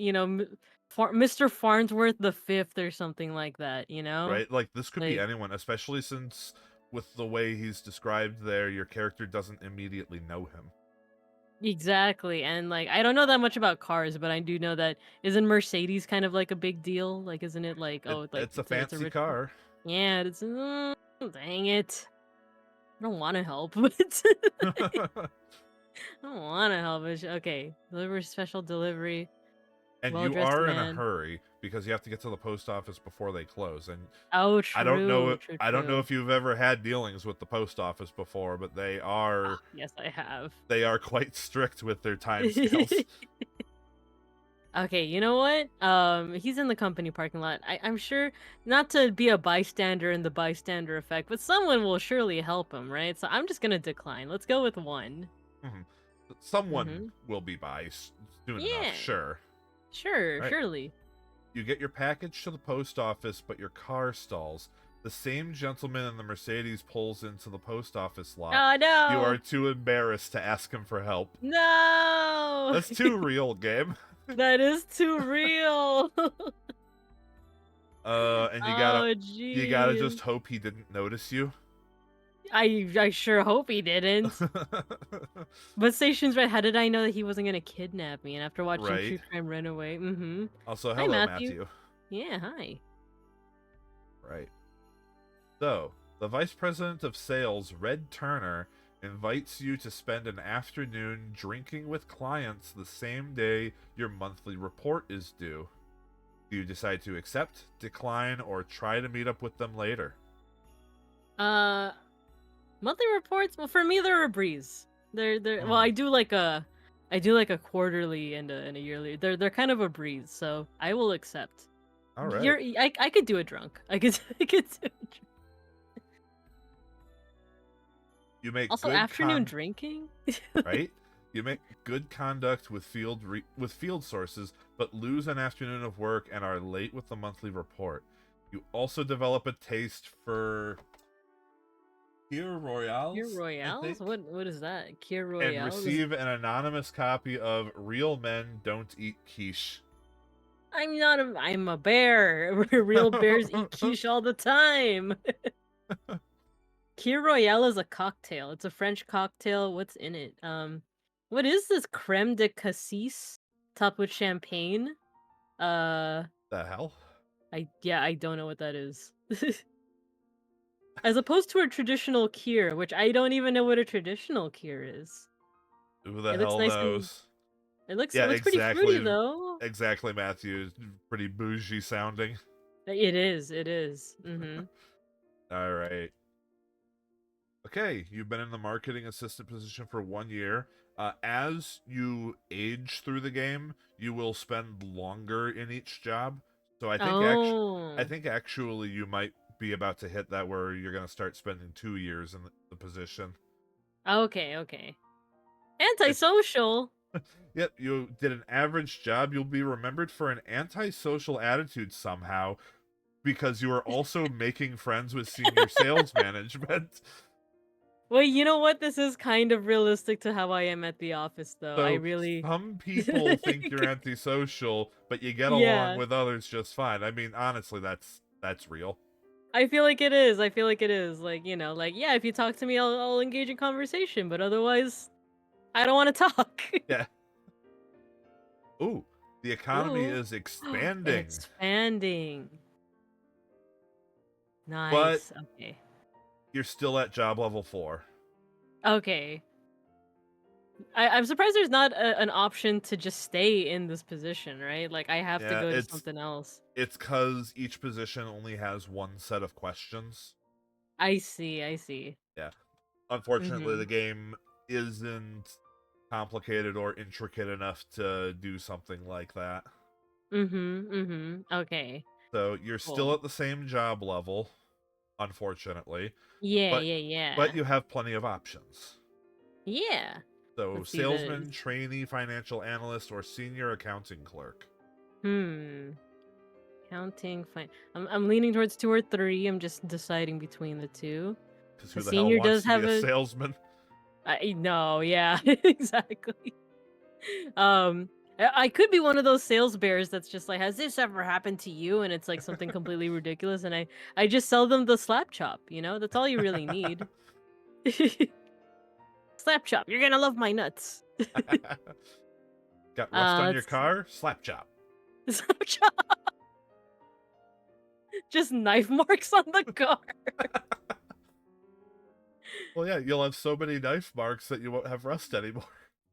Mr. Farnsworth the Fifth or something like that, you know? right? Like this could be Like anyone, especially since with the way he's described there, your character doesn't immediately know him. exactly, and like I don't know that much about cars, but I do know that isn't Mercedes kind of like a big deal? Like, isn't it like like It's a it's a fancy rich? car. Yeah, it's dang it. I don't want to help, but I don't want to help. Okay, deliver special delivery. And Well you dressed are in a man. hurry because you have to get to the post office before they close. And Oh, I don't know true, true, I don't know true. if you've ever had dealings with the post office before, but Ah, yes, I have. they are quite strict with their timescales. Okay, you know what? He's in the company parking lot. I'm sure not to be a bystander in the bystander effect, but someone will surely help him, right? So I'm just gonna decline. Let's go with one. Mhm. Someone Mm-hmm. will be by soon enough, Yeah, sure. sure, Right. surely. You get your package to the post office, but your car stalls. The same gentleman in the Mercedes pulls into the post office lot. Oh You are no! too embarrassed to ask him for help. No! That's too real, game. That is too real. And Oh you gotta jeez. just hope he didn't notice you. I sure hope he didn't. But Station's right. How did I know that he wasn't gonna kidnap me? And after watching Right. True Crime Runaway, mm-hmm. Also, Hi, hello, Matthew. Matthew. Yeah, hi. Right. So, the vice president of sales, Red Turner, invites you to spend an afternoon drinking with clients the same day your monthly report is due. Do you decide to accept, decline, or try to meet up with them later? Uh, Monthly reports. Well, for me, they're a breeze. They're. Well, Hmm. I do like a quarterly and a yearly. They're kind of a breeze. So I will accept. All right. I could do it drunk. I could I could do it. You make Also, good afternoon con drinking. right? You make good conduct with field sources, but lose an afternoon of work and are late with the monthly report. You also develop a taste for Kir Kir Royales, I Royales? think, What is that? Kir and Royale? receive an anonymous copy of Real Men Don't Eat Quiche. I'm not a. I'm a bear. Real bears eat quiche all the time. Kir Royale is a cocktail. It's a French cocktail. What's in it? What is this creme de cassis topped with champagne? Uh, The hell? I don't know what that is. As opposed to a traditional kir, which I don't even know what a traditional kir is. Who the It looks hell nice and knows? it Yeah, looks pretty fruity exactly. though. Exactly, Matthew. Pretty bougie sounding. It is. It is. Mm-hmm. All right. Okay, you've been in the marketing assistant position for 1 year. As you age through the game, you will spend longer in each job. So I Oh. think actually you might be about to hit that where you're going to start spending 2 years in the position. Okay. Okay. If Antisocial. Yep, you did an average job, you'll be remembered for an antisocial attitude somehow because you are also making friends with senior sales management. Well, you know what? This is kind of realistic to how I am at the office, though. I So really. some people think you're antisocial, but you get along Yeah. with others just fine. I mean, honestly, that's real. I feel like it is. I feel like it is. Like, like, yeah, if you talk to me, I'll engage in conversation, but otherwise, I don't want to talk. Yeah. Ooh, the economy Ooh. is expanding, Expanding. but Nice. Okay. you're still at job level 4. Okay. I'm surprised there's not an option to just stay in this position, right? Like, I have to Yeah, go to something else. it's cuz each position only has one set of questions. I see. I see. Yeah. Unfortunately, Mm-hmm. the game isn't complicated or intricate enough to do something like that. Mm-hmm. Mm-hmm. Okay. So you're still Cool. at the same job level, unfortunately, Yeah, but yeah, but yeah. you have plenty of options. Yeah. So Let's see this. salesman, trainee, financial analyst, or senior accounting clerk. Hmm. Counting fine. I'm leaning towards 2 or 3. I'm just deciding between the two. Because who The the hell senior wants does to be have a a salesman? I no, yeah, exactly. Um I could be one of those sales bears that's just like, has this ever happened to you? And it's like something completely ridiculous, and I just sell them the slap chop. You know, that's all you really need. Slap chop, you're gonna love my nuts. Got rust on your Let's car? Slap chop. slap chop, just knife marks on the car. Well, yeah, you'll have so many knife marks that you won't have rust anymore.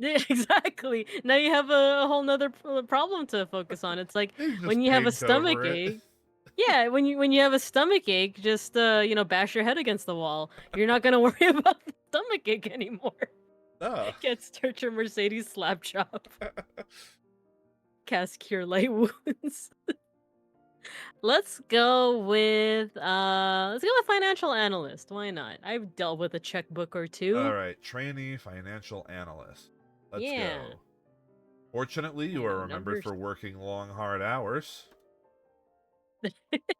Yeah, exactly. Now you have a whole nother problem to focus on. It's like You when just you have a paint stomach over it. ache. Yeah, when you have a stomach ache, just bash your head against the wall. You're not gonna worry about the stomach ache anymore. Ah. Get start your Mercedes slap chop. Cast cure light wounds. Let's go with financial analyst. Why not? I've dealt with a checkbook or two. All right, trainee financial analyst. Let's Yeah. go. Fortunately, you Any are remembered numbers? for working long, hard hours.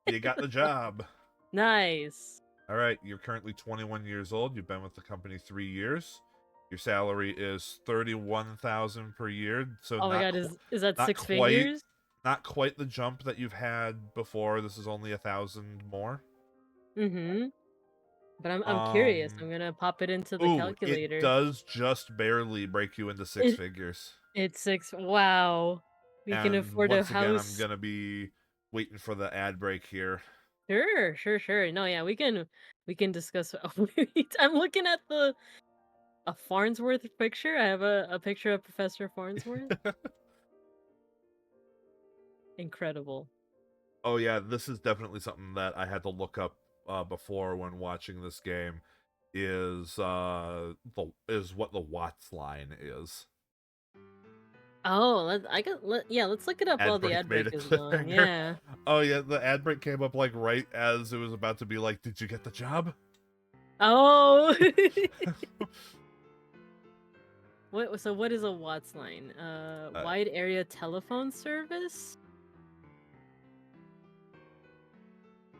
You got the job. Nice. All right, you're currently 21 years old. You've been with the company 3 years. Your salary is 31,000 per year, so Oh my god, is that not six quite figures? not quite the jump that you've had before. This is only 1,000 more. Mm-hmm. But I'm curious. Um, I'm gonna pop it into the ooh, it calculator. does just barely break you into six It figures. it's six. Wow. We can And afford a once again, I'm house. gonna be waiting for the ad break here. Sure, sure, sure. No, yeah, we can discuss. Wait, I'm looking at the a Farnsworth picture. I have a picture of Professor Farnsworth. Incredible. Oh yeah, this is definitely something that I had to look up before when watching this game. Is what the Watts line is. Oh, yeah, let's look it up Ad while the break ad made break a is going. cliffhanger. Yeah. Oh yeah, the ad break came up like right as it was about to be like, "Did you get the job?" Oh. What is a Watts line? Uh, Wide area telephone service?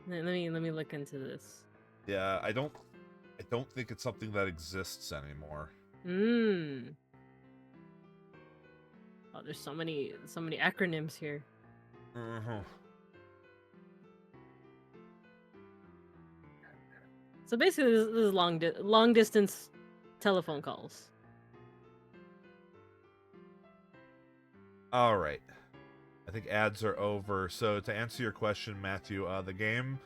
Let me look into this. yeah, I don't think it's something that exists anymore. Hmm. Oh, there's so many acronyms here. Mhm. So basically, this is long distance telephone calls. All right. I think ads are over. So to answer your question, Matthew, the game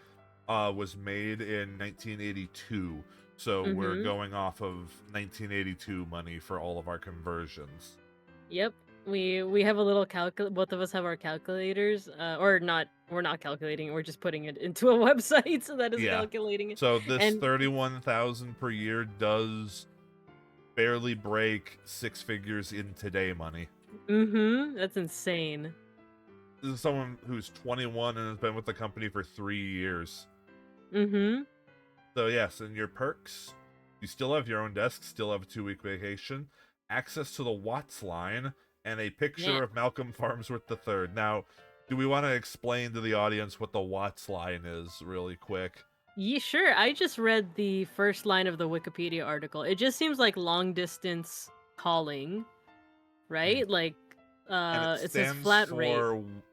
was made in 1982. So we're Mm-hmm. going off of 1982 money for all of our conversions. Yep. We have a little both of us have our calculators. Or not. We're not calculating it. We're just putting it into a website so that is Yeah. calculating it. So this And 31,000 per year does barely break six figures in today money. mm-hmm. That's insane. This is someone who's 21 and has been with the company for 3 years. Mm-hmm. So yes, and your perks, you still have your own desk, still have a 2-week vacation, access to the Watts line, and a Yeah. picture of Malcolm Farnsworth III. Now, do we want to explain to the audience what the Watts line is really quick? Yeah, sure. I just read the first line of the Wikipedia article. It just seems like long distance calling, Mm. right? Like And it says flat rate.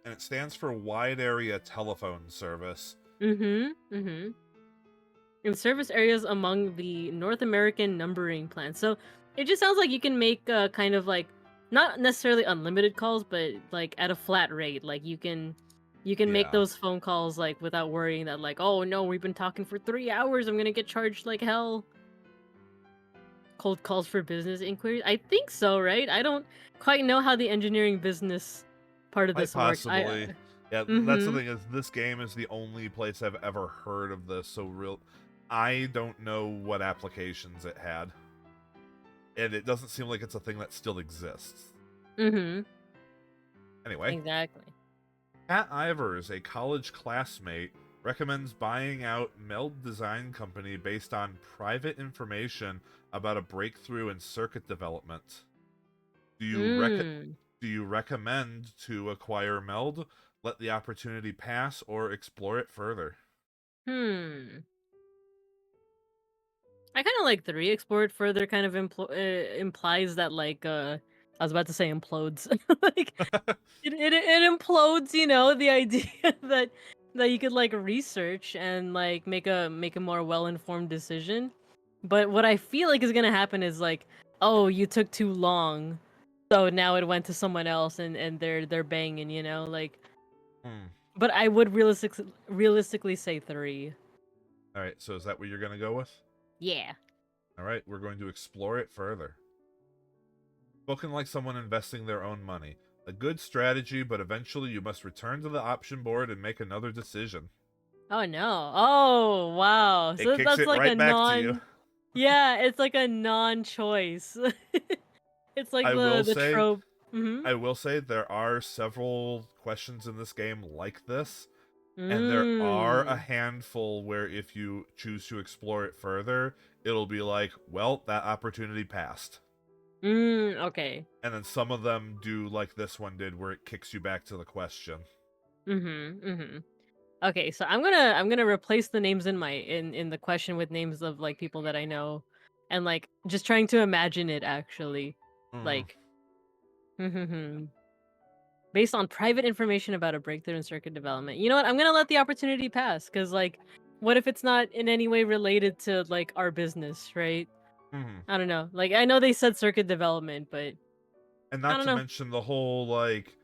it stands for wide area telephone service. Mm-hmm. Mm-hmm. In service areas among the North American numbering plan. So it just sounds like you can make kind of like not necessarily unlimited calls, but like at a flat rate. Like you can make Yeah. those phone calls like without worrying that like, oh no, we've been talking for 3 hours. I'm gonna get charged like hell. Cold calls for business inquiries. I think so, right? I don't quite know how the engineering business part of Quite this works. possibly. Yeah, that's the Mm-hmm. thing is this game is the only place I've ever heard of this, so I don't know what applications it had. And it doesn't seem like it's a thing that still exists. Mm-hmm. Anyway, Exactly. Pat Ivers, a college classmate, recommends buying out Meld Design Company based on private information about a breakthrough in circuit development. Do you Mm. do you recommend to acquire Meld, let the opportunity pass, or explore it further? Hmm. I kind of like three. Explore it further kind of implies that like I was about to say implodes. Like it implodes, the idea that you could like research and like make a more well-informed decision. But what I feel like is gonna happen is like, oh, you took too long, so now it went to someone else and they're banging, like. Hmm. But I would realistically say three. All right, so is that what you're gonna go with? Yeah. All right, we're going to explore it further. Spoken like someone investing their own money. A good strategy, but eventually you must return to the option board and make another decision. Oh no. Oh wow. It So kicks that's it like a right back to you. non. Yeah, it's like a non-choice. It's like I the will the say, trope. Mm-hmm. there are several questions in this game like this, and there are a Mm. handful where if you choose to explore it further, it'll be like, well, that opportunity passed. Okay. And then some of them do like this one did, where it kicks you back to the question. Mm-hmm. Mm-hmm. Okay, so I'm gonna replace the names in the question with names of like people that I know, and like just trying to imagine it actually, Mm, like, based on private information about a breakthrough in circuit development. You know what? I'm gonna let the opportunity pass because like, what if it's not in any way related to like our business, right? mm. I don't know. Like I know they said circuit development, but And I not don't to know. mention the whole like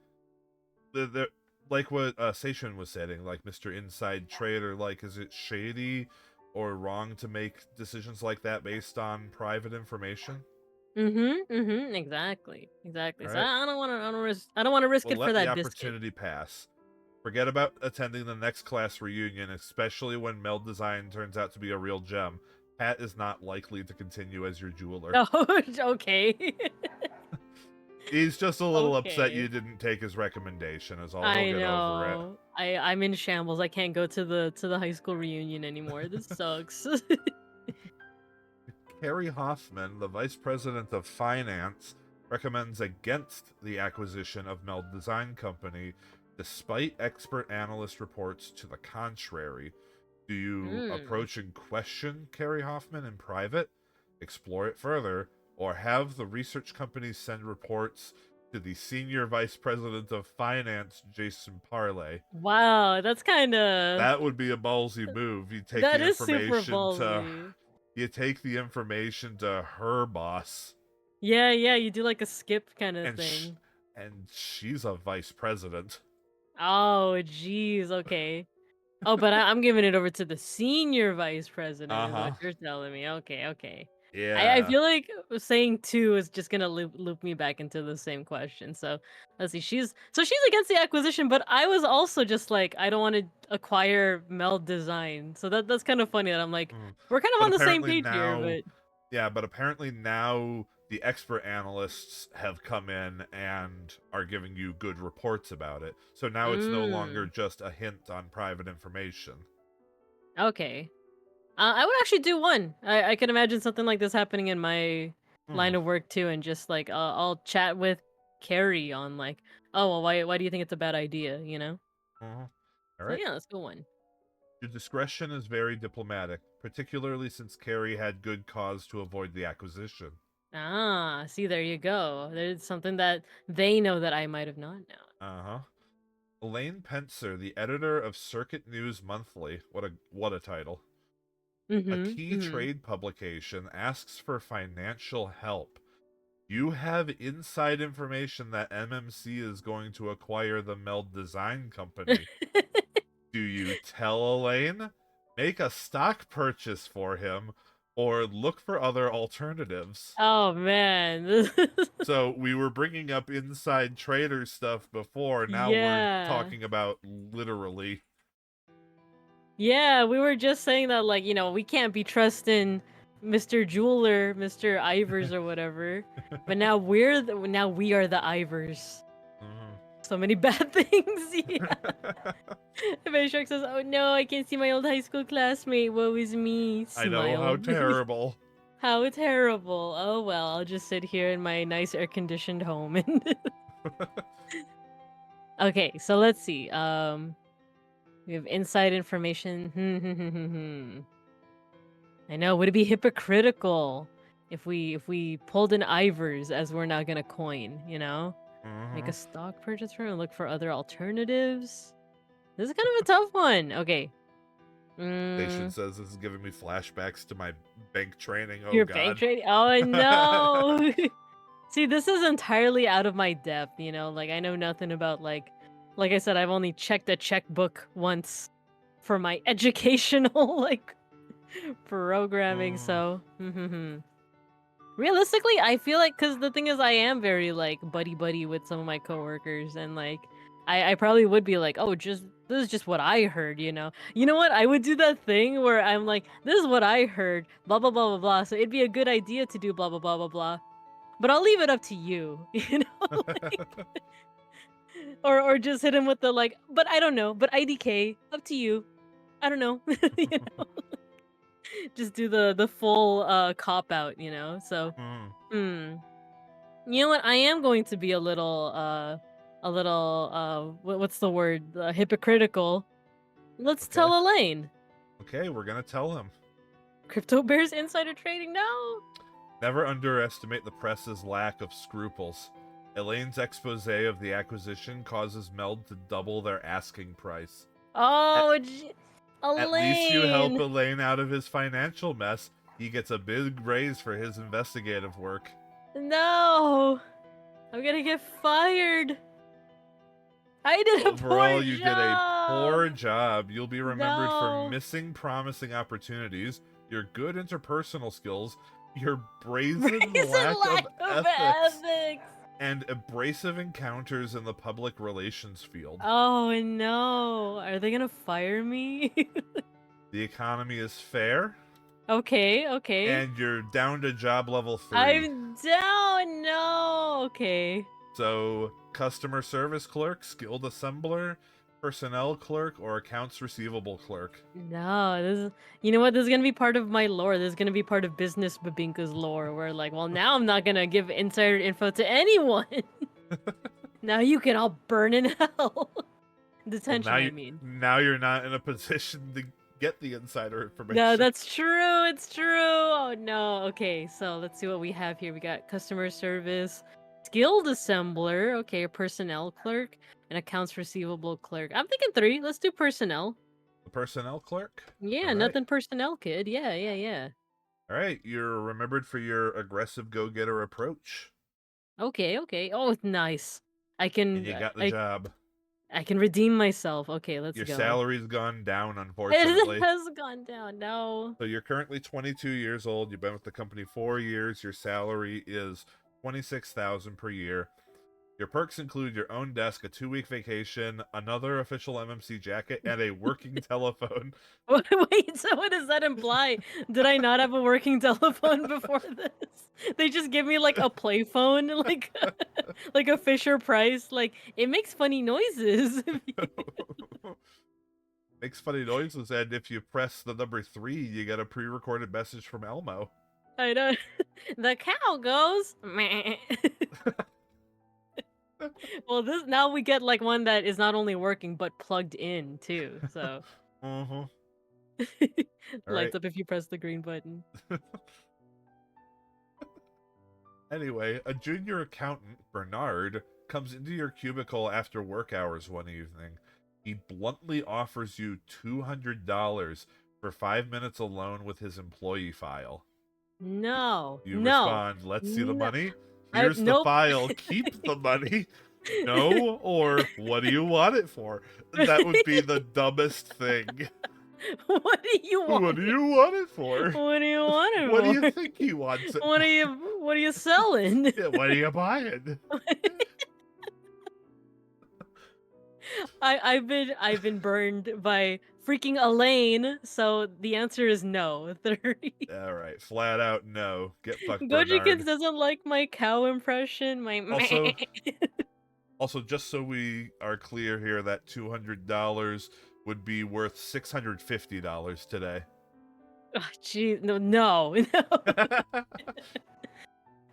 the like what Seishun was saying, like Mr. Inside Trader, like is it shady or wrong to make decisions like that based on private information? Exactly, exactly. All So right. I don't want to risk Well, it for let the that biscuit. opportunity pass. Forget about attending the next class reunion, especially when Meld Design turns out to be a real gem. Pat is not likely to continue as your jeweler. Oh, okay. He's just a little upset Okay. you didn't take his recommendation, is all. He'll I get over it. know. I'm in shambles. I can't go to the high school reunion anymore. This sucks. Carrie Hoffman, the vice president of finance, recommends against the acquisition of Meld Design Company, despite expert analyst reports to the contrary. Do you Hmm. approach and question Carrie Hoffman in private, explore it further, or have the research company send reports to the senior vice president of finance, Jason Parley? Wow, that's kind of That would be a ballsy move. that is super ballsy. You take the information to her boss, Yeah, yeah, you do like a skip kind of and thing. she's a vice president. Oh, jeez. Okay. Oh, but I'm giving it over to the senior vice president, is Uh-huh. what you're telling me. Okay, okay. I Yeah. feel like saying two is just gonna loop me back into the same question. So let's see. She's against the acquisition, but I was also just like, I don't want to acquire Meld Design. So that's kind of funny that I'm like, Mm. we're kind of But on the same apparently page here, now, but yeah, but apparently now the expert analysts have come in and are giving you good reports about it. So now it's no longer mm, just a hint on private information. okay. I would actually do one. I can imagine something like this happening in my line Hmm. of work too, and just like I'll chat with Carrie on like, oh well, why do you think it's a bad idea? You know? Uh-huh. All So right. yeah, let's go one. Your discretion is very diplomatic, particularly since Carrie had good cause to avoid the acquisition. Ah, see, there you go. There's something that they know that I might have not known. Uh-huh. Elaine Pencer, the editor of Circuit News Monthly, what a title. A Mm-hmm. key Mm-hmm. trade publication, asks for financial help. You have inside information that MMC is going to acquire the Meld Design Company. Do you tell Elaine? Make a stock purchase for him, or look for other alternatives? Oh man. So we were bringing up inside trader stuff before. Now we're Yeah. talking about literally. Yeah, we were just saying that like, we can't be trusting Mr. Jeweler, Mr. Ivers or whatever. But now now we are the Ivers. Mhm. So many bad things. Yeah. Shark says, "Oh no, I can't see my old high school classmate. Woe is me." I know, how Smile. terrible. How terrible. Oh well, I'll just sit here in my nice air-conditioned home and Okay, so let's see. We have inside information. I know, would it be hypocritical if we pulled in Ivers as we're not gonna coin, you know? Make Mm-hmm. a stock purchase firm and look for other alternatives. This is kind of a tough one. Okay. Station Mm, says this is giving me flashbacks to my bank training. Oh your bank god. trading? Oh no! See, this is entirely out of my depth, you know? Like, I know nothing about, like I said, I've only checked a checkbook once for my educational, like, programming, Mm, so. Realistically, I feel like, because the thing is, I am very, like, buddy-buddy with some of my coworkers, and, like, I probably would be like, oh, this is just what I heard, you know? You know what? I would do that thing where I'm like, this is what I heard, blah, blah, blah, blah, blah, so it'd be a good idea to do blah, blah, blah, blah, blah. But I'll leave it up to you, you know? Or just hit him with the, like, but I don't know, but IDK, up to you. I don't know. You know? Just do the full cop out, you know? So, mm. hmm. You know what? I am going to be a little what's the word? Hypocritical. Let's Okay. tell Elaine. Okay, we're gonna tell him. Crypto Bears insider trading now. Never underestimate the press's lack of scruples. Elaine's expose of the acquisition causes Meld to double their asking price. At, Oh, at least you help Elaine. Elaine out of his financial mess. He gets a big raise for his investigative work. No. I'm gonna get fired. I did a poor Overall, you did a poor job. job. You'll be remembered for No. missing promising opportunities, your good interpersonal skills, your brazen Brazen lack of ethics, ethics. and abrasive encounters in the public relations field. Oh no. Are they gonna fire me? The economy is fair, Okay, okay. and you're down to job level 3. I'm down. No. Okay. So, customer service clerk, skilled assembler, personnel clerk, or accounts receivable clerk. No, you know what? This is gonna be part of my lore. This is gonna be part of business Babinka's lore. Where like, well, now I'm not gonna give insider info to anyone. Now you can all burn in hell. Well, Detention, I mean. now you're not in a position to get the insider No, information. that's true. It's true. Oh no. Okay, so let's see what we have here. We got customer service, skilled assembler. Okay, a personnel clerk, and accounts receivable clerk. I'm thinking 3. Let's do personnel. The personnel clerk. Yeah, All right. nothing personnel, kid. Yeah, yeah, yeah. All right. You're remembered for your aggressive go-getter approach, Okay, okay. Oh, nice. I and can you got the I job. I can redeem myself. Okay, let's Your go. salary's gone down, It unfortunately. has gone down. No. So you're currently 22 years old. You've been with the company 4 years. Your salary is 26,000 per year. Your perks include your own desk, a 2-week vacation, another official MMC jacket, and a working telephone. Wait, so what does that imply? Did I not have a working telephone before this? They just give me like a play phone, like like a Fisher Price. Like it makes funny noises. Makes funny noises, and if you press the number 3, you get a pre-recorded message from Elmo. I know. The cow goes. Meh. Well, this now we get like one that is not only working but plugged in too. So All right. lights up if you press the green button. Anyway, a junior accountant, Bernard, comes into your cubicle after work hours one evening. He bluntly offers you $200 for 5 minutes alone with his employee file. No, You no, respond, let's see the no. money. Here's the Nope. file. Keep the money. No, or what do you want it for? That would be the dumbest thing. What do you want? What do you want it for? What do you want it What do for? you think he wants it What for? are you selling? Yeah, what are you buying? I've been burned by freaking Elaine, so the answer is no. 30. All right, flat out no. Get fucked, Goji Kids Bernard. doesn't like my cow impression. My Also, also, just so we are clear here, that $200 would be worth $650 today. oh, jeez, no.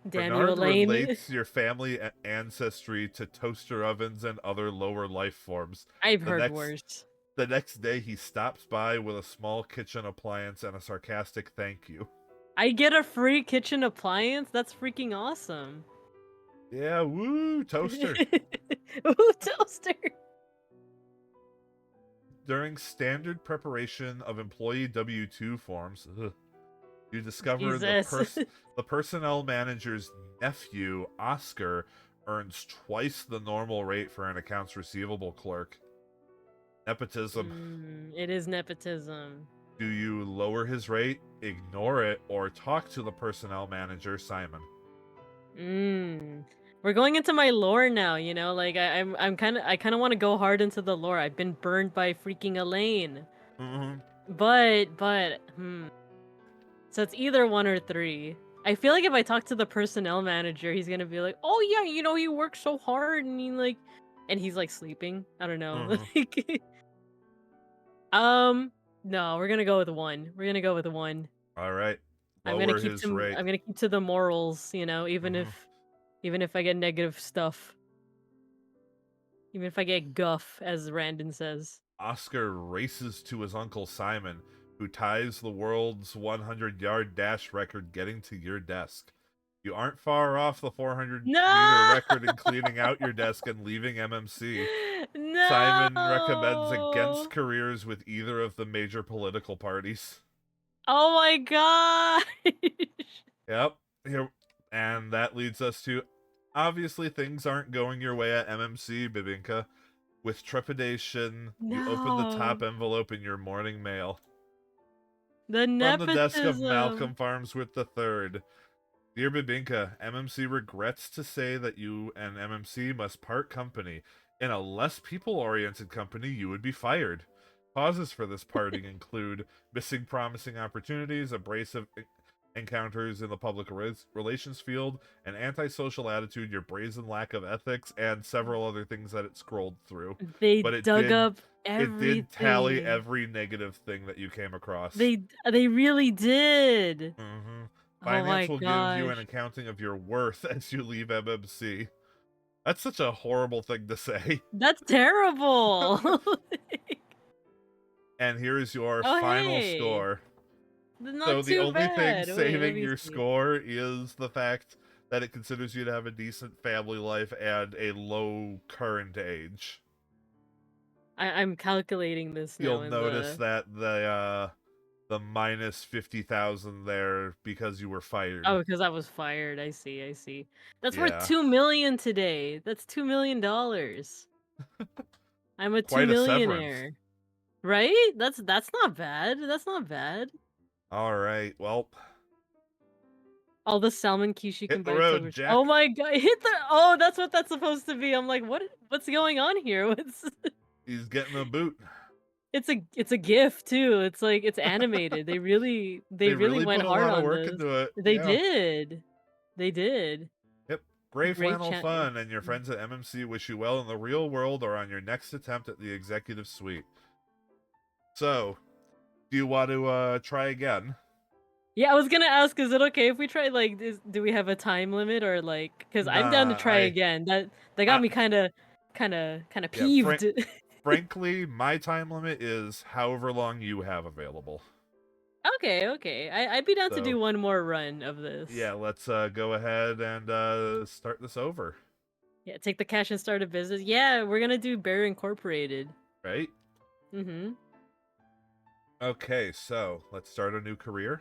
Damn you, Bernard Elaine. relates your family ancestry to toaster ovens and other lower life forms. I've heard worse. The next day, he stops by with a small kitchen appliance and a sarcastic thank you. I get a free kitchen appliance? That's freaking awesome. Yeah, woo, toaster. Ooh, toaster. During standard preparation of employee W-2 forms, you discover Jesus. the personnel manager's nephew, Oscar, earns twice the normal rate for an accounts receivable clerk. Nepotism. It is nepotism. Do you lower his rate, ignore it, or talk to the personnel manager, Simon? We're going into my lore now, you know, like I kind of want to go hard into the lore. I've been burned by freaking Elaine. Mm-hmm. But so it's either one or three. I feel like if I talk to the personnel manager, he's gonna be like, "Oh yeah, you know, he works so hard and and he's like sleeping. I don't know." Mm-hmm. Like, um, no, we're gonna go with one. We're gonna go with one. All right. Lower his rate. I'm gonna keep to the morals, you know, Mm-hmm. even if I get negative stuff, even if I get guff, as Randon says. Oscar races to his uncle Simon, who ties the world's 100-yard dash record getting to your desk. You aren't far off the 400-meter No! record in cleaning out your desk and leaving MMC. Simon recommends against No! careers with either of the major political parties. Oh my gosh! Yep. Here, and that leads us to obviously things aren't going your way at MMC, Bibinka. With trepidation, you open the top No! envelope in your morning mail. The From the desk of nepotism! Malcolm Farnsworth III. Dear Bibinka, MMC regrets to say that you and MMC must part company. In a less people-oriented company, you would be fired. Causes for this parting include missing promising opportunities, abrasive encounters in the public relations field, an antisocial attitude, your brazen lack of ethics, and several other things that it scrolled through. They But dug up it did tally everything. every negative thing that you came across. They really did. Mm-hmm. Oh Finance my will give you an gosh. accounting of your worth as you leave MMC. That's such a horrible thing to say. That's terrible. And here is your Oh final hey. score. So Not the too only thing bad. Wait, let saving me your see. score is the fact that it considers you to have a decent family life and a low current age. I'm calculating this You'll now in notice the that the minus 50,000 there because you were fired. Oh, because I was fired. I see, I see. That's worth Yeah. 2 million today. That's $2 million. I'm a two Quite a severance. millionaire. Right? That's not bad. That's not bad. All right. Well, All the salmon quiche you can hit the buy till road, rich. Oh Jack. my god, hit the Oh, that's what that's supposed to be. I'm like, what's going on here? What's He's getting a boot. It's a GIF too. It's like it's animated. They They really really went put a hard lot of on work this. into it. They Yeah. did. They did. Yep. Gray Great flannel chat. fun, and your friends at MMC wish you well in the real world or on your next attempt at the executive suite. So, do you want to try again? Yeah, I was gonna ask, is it okay if we try do we have a time limit or like because I'm down to Nah, try again. That got I me kind of yeah, peeved. frankly, my time limit is however long you have available. Okay, okay. I'd be down to So, do one more run of this. yeah, let's go ahead and start this over, Yeah, take the cash and start a business. Yeah, we're gonna do Bear Incorporated. right? Mm-hmm. Okay, so let's start a new career.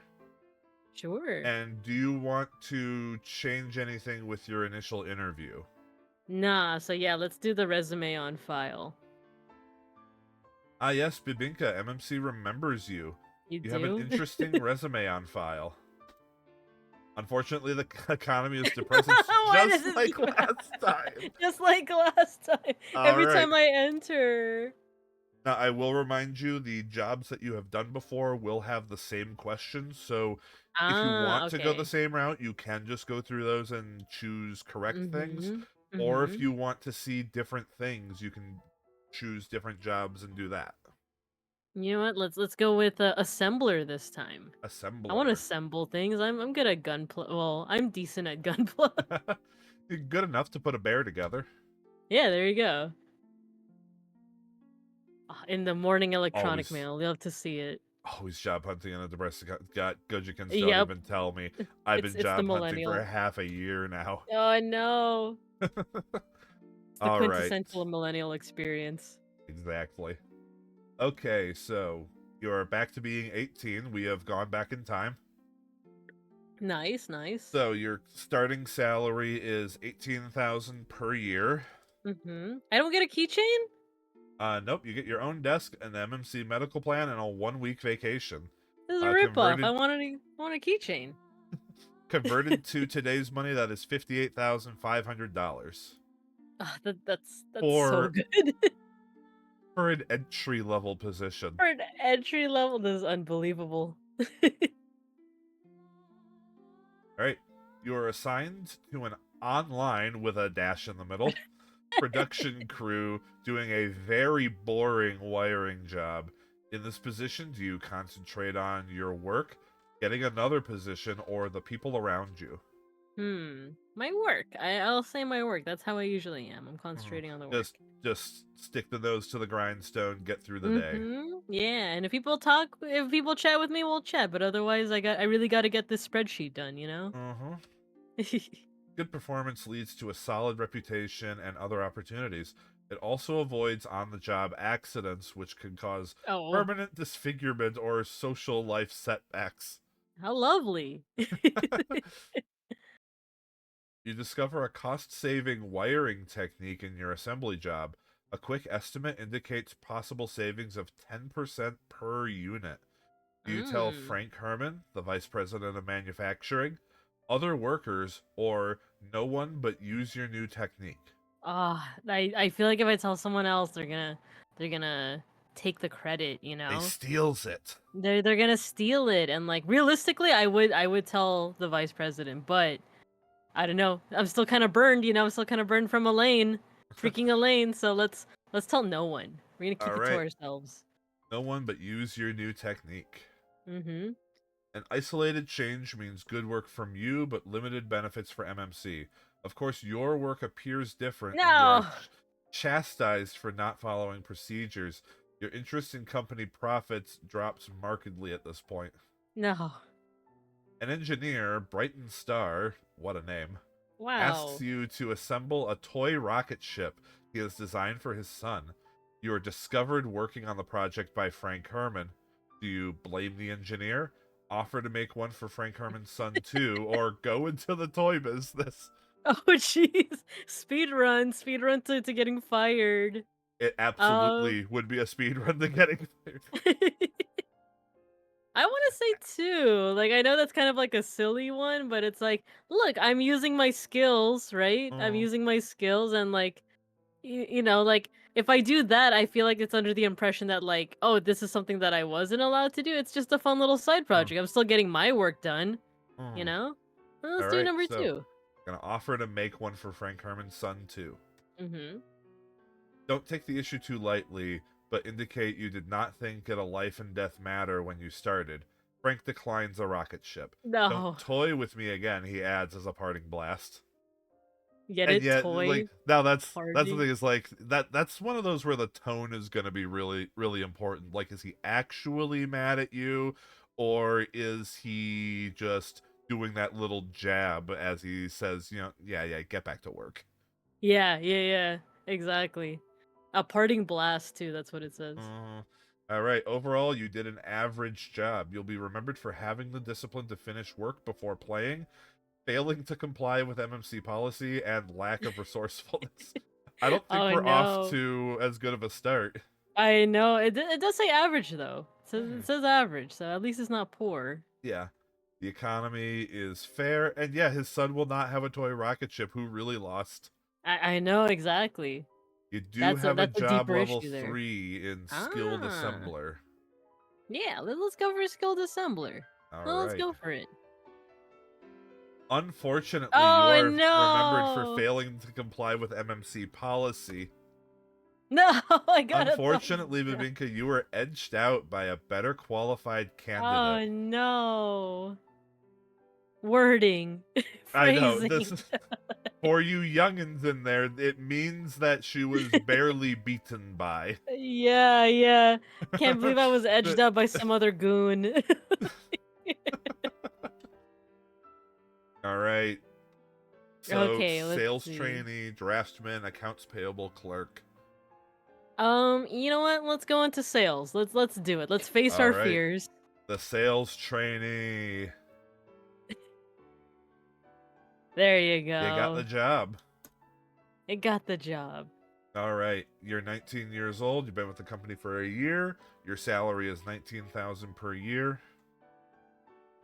Sure. And do you want to change anything with your initial interview? Nah, so yeah, let's do the resume on file. Ah, yes, Bibinka, MMC remembers you. You You have an do? interesting resume on file. Unfortunately, the economy is depressing Why does just it like keep last happening? time. Just like last time. All Every right. time I enter. Now, I will remind you the jobs that you have done before will have the same questions. So if you Ah, want to go the okay. same route, you can just go through those and choose correct things. Mm-hmm. Or if Mm-hmm. you want to see different things, you can choose different jobs and do that. You know what? Let's go with assembler this time. I want to Assembler. assemble things. I'm good at gunplay. Well, I'm decent at gunplay. You're good enough to put a bear together. Yeah, there you go. Ah, in the morning electronic Always. mail, you'll have to see it. Always job hunting in a depressing. God, Gojikins, don't Yep, even tell me. I've been it's the job hunting for millennial. half a year now. Oh no, it's the All right. quintessential millennial experience. Exactly. Okay, so you're back to being 18. We have gone back in time. Nice, nice. So your starting salary is 18,000 per year. I don't get a keychain? Nope, you get your own desk, an MMC medical plan, and a 1 week vacation. This is a ripoff. Converted I want a keychain. converted to today's money, that is $58,500 Ah, that's so for good. for an entry level position. For an entry level, this is unbelievable. All right, you are assigned to an online with a dash in the middle production crew doing a very boring wiring job. In this position, do you concentrate on your work, getting another position, or the people around you? My work. I'll say my work. That's how I usually am. I'm Mhm. concentrating on the work. Just stick the nose to the grindstone, get through the day. Yeah, and if people chat with me, we'll chat. But otherwise, I really got to get this spreadsheet done. You know. Uh-huh. Good performance leads to a solid reputation and other opportunities. It also avoids on-the-job accidents, which can cause Oh, permanent disfigurement or social life setbacks. how lovely. You discover a cost-saving wiring technique in your assembly job. A quick estimate indicates possible savings of 10% per unit. Do you tell mm. Frank Herman, the vice president of manufacturing, other workers, or no one but use your new technique? I feel like if I tell someone else, they're gonna take the credit. You They know. steals it. They're gonna steal it, and like realistically, I would tell the vice president, but I don't know. I'm still kind of burned, I'm still kind of burned from Elaine, freaking Elaine. So let's tell no one. We're gonna All keep it to right. ourselves. No one but use your new technique. Mm-hmm. An isolated change means good work from you, but limited benefits for MMC. Of course, your work appears different, and you are No, chastised for not following procedures. Your interest in company profits drops markedly at this point. no. An engineer, Brighton Star, what a name, asks Wow. you to assemble a toy rocket ship he has designed for his son. You are discovered working on the project by Frank Herman. Do you blame the engineer, offer to make one for Frank Herman's son too, or go into the toy business? Oh jeez. Speed run to getting fired. It Um. absolutely would be a speed run to getting fired. I want to say too. Like I know that's kind of like a silly one, but it's like, look, I'm using my skills, right? I'm Oh, using my skills, and like like if I do that, I feel like it's under the impression that like, oh, this is something that I wasn't allowed to do. It's just a fun little side oh, project. I'm still getting my work done, you oh. know? Well, let's All do right, number so 2. gonna offer to make one for Frank Herman's son too. Mhm. Don't take the issue too lightly, but indicate you did not think it a life and death matter when you started. Frank declines a rocket ship. Don't No. toy with me again, he adds as a parting blast. Get And it? yet, like, Toy now that's the party. thing, is like that's one of those where the tone is gonna be really, really important. Like, is he actually mad at you, or is he just doing that little jab as he says, yeah, yeah, get back to work. Yeah, yeah, yeah. Exactly. A parting blast too, that's what it says. All right. Overall, you did an average job. You'll be remembered for having the discipline to finish work before playing, failing to comply with MMC policy, and lack of resourcefulness. I don't think Oh we're off no. to as good of a start. I know. It does say average though. Hmm. It says average, so at least it's not poor. Yeah. The economy is fair, and yeah, his son will not have a toy rocket ship. Who really lost? I know exactly. You do have a That's a job deeper level issue there. 3 in skilled Ah. assembler. Yeah, let's go for a skilled assembler. All Well, let's right. go for it. Unfortunately, you Oh are remembered for no! failing to comply with MMC policy. No, I got a thumbs Unfortunately, down. Bibinka, you were edged out by a better qualified candidate. Oh no. Wording. I know phrasing. this is for you youngins in there. It means that she was barely beaten by. Yeah, yeah. Can't believe I was edged The- up by some other goon. All right. So Okay, let's sales see. trainee, draftsman, accounts payable clerk. You know what? Let's go into sales. Let's do it. Let's face All our right. fears. The sales trainee. There you You got the go. job. It got the job. All right. You're 19 years old. You've been with the company for a year. Your salary is 19,000 per year.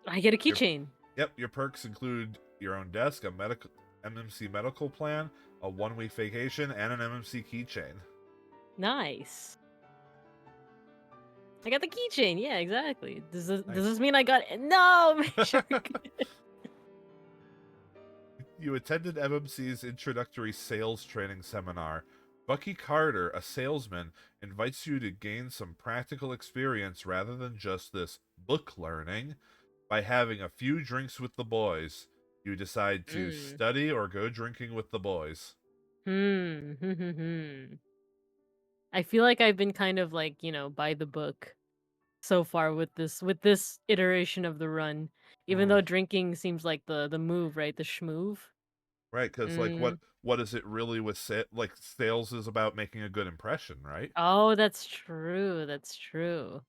I get a Your keychain. Yep, your perks include your own desk, a medical MMC medical plan, a 1-week vacation, and an MMC keychain. Nice. I got the keychain. Yeah, exactly. Does Nice. this mean I got no? Make sure. You attended MMC's introductory sales training seminar. Bucky Carter, a salesman, invites you to gain some practical experience rather than just this book learning. By having a few drinks with the boys, you decide to Mm. study or go drinking with the boys. Hmm. I feel like I've been kind of like, by the book so far with this iteration of the run. Even Mm, though drinking seems like the move, right? The schmoove. right, because like Mm. what is it really with like sales is about making a good impression, right? Oh, that's true. That's true.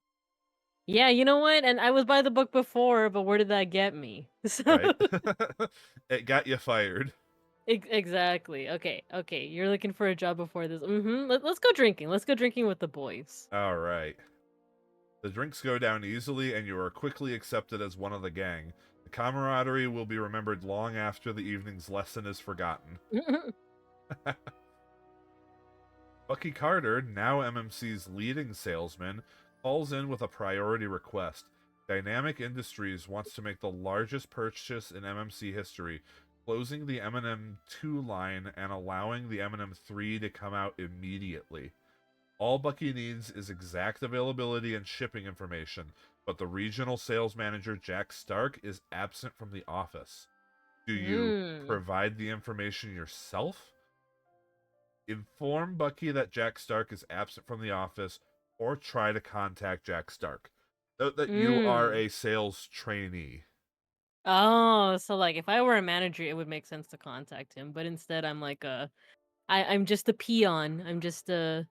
Yeah, you know what? And I was by the book before, but where did that get me? So Right. It got you fired. exactly. Okay, okay. You're looking for a job before this. Let's go drinking. Let's go drinking with the boys. All right. The drinks go down easily, and you are quickly accepted as one of the gang. The camaraderie will be remembered long after the evening's lesson is forgotten. Bucky Carter, now MMC's leading salesman, calls in with a priority request. Dynamic Industries wants to make the largest purchase in MMC history, closing the M&M 2 line and allowing the M&M 3 to come out immediately. All Bucky needs is exact availability and shipping information, but the regional sales manager, Jack Stark, is absent from the office. Do you Mm. provide the information yourself? Inform Bucky that Jack Stark is absent from the office, or try to contact Jack Stark. Note that you are Mm. a sales trainee. Oh, so like if I were a manager, it would make sense to contact him, but instead I'm like I'm just a peon. I'm just a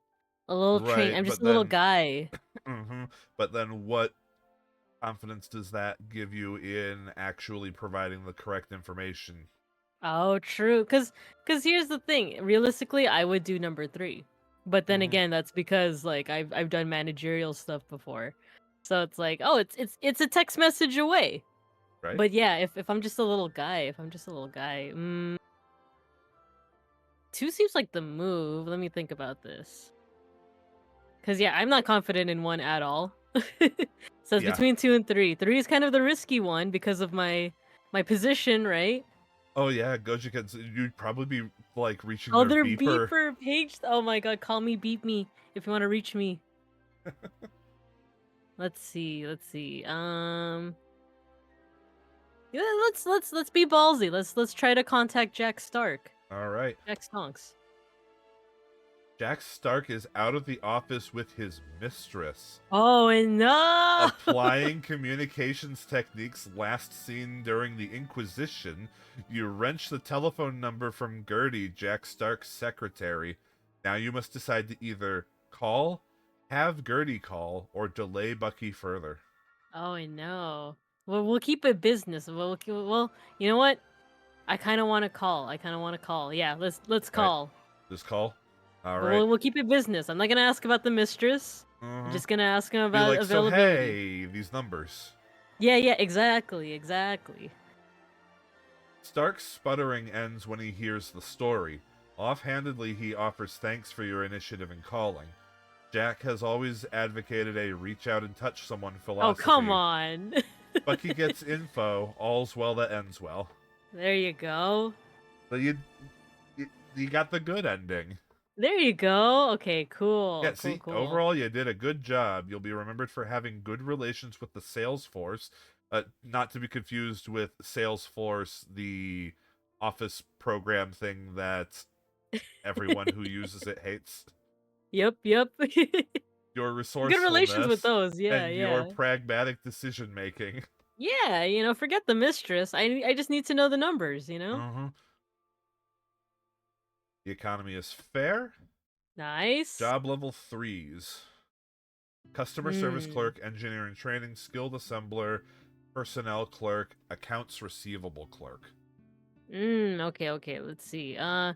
little train. Right, I'm just but a little then, guy. but then what confidence does that give you in actually providing the correct information? Oh, true. Cause here's the thing. Realistically, I would do number 3. But then Hmm. again, that's because like I've done managerial stuff before. So it's like, oh, it's a text message away. Right? But yeah, if I'm just a little guy, if I'm just a little guy, 2 seems like the move. Let me think about this. Cause yeah, I'm not confident in 1 at all. So it's Yeah. between 2 and 3. 3 is kind of the risky one because of my position, right? Oh yeah, Goji kids, you'd probably be like reaching their Other beeper. beeper page. Oh my god, call me, beep me if you want to reach me. Let's see. Let's see. Yeah, let's be ballsy. Let's try to contact Jack Stark. All right. Jack Stonks. Jack Stark is out of the office with his mistress. Oh and no! Applying communications techniques last seen during the Inquisition, you wrench the telephone number from Gertie, Jack Stark's secretary. Now you must decide to either call, have Gertie call, or delay Bucky further. Oh and no. Well, we'll keep it business. Well, you know what? I kind of want to call. I kind of want to call. Yeah, let's Right? call. Just call. All But right. we'll keep it business. I'm not gonna ask about the mistress. I'm Uh-huh. just gonna ask him Be about like, so availability. hey, these numbers. Yeah, yeah, exactly, exactly. Stark's sputtering ends when he hears the story. Offhandedly, he offers thanks for your initiative in calling. Jack has always advocated a reach out and touch someone Oh, come philosophy. on. Bucky gets info, all's well that ends well. There you go. So you got the good ending. There you go. Okay, Yeah, cool, cool, see, cool. overall you did a good job. You'll be remembered for having good relations with the sales force, Not to be confused with Salesforce, the office program thing that everyone who uses it hates. Yep, yep. Your Good relations with resourcefulness those. Yeah, and your yeah. pragmatic decision making. Yeah, forget the mistress. I just need to know the numbers. Uh-huh. The economy is fair. Nice. Job level 3s. Customer service Hmm. clerk, engineering training, skilled assembler, personnel clerk, accounts receivable clerk. Okay, okay. Let's see. And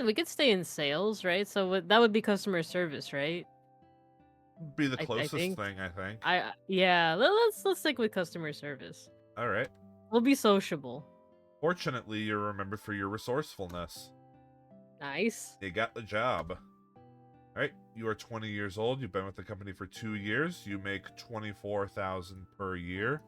we could stay in sales, right? So that would be customer service, right? Be the I closest think. thing, I think. Yeah. Let's stick with customer service. All right. We'll be sociable. Fortunately, you're remembered for your resourcefulness. Nice. You got the job. All right. You are 20 years old. You've been with the company for 2 years. You make 24,000 per year,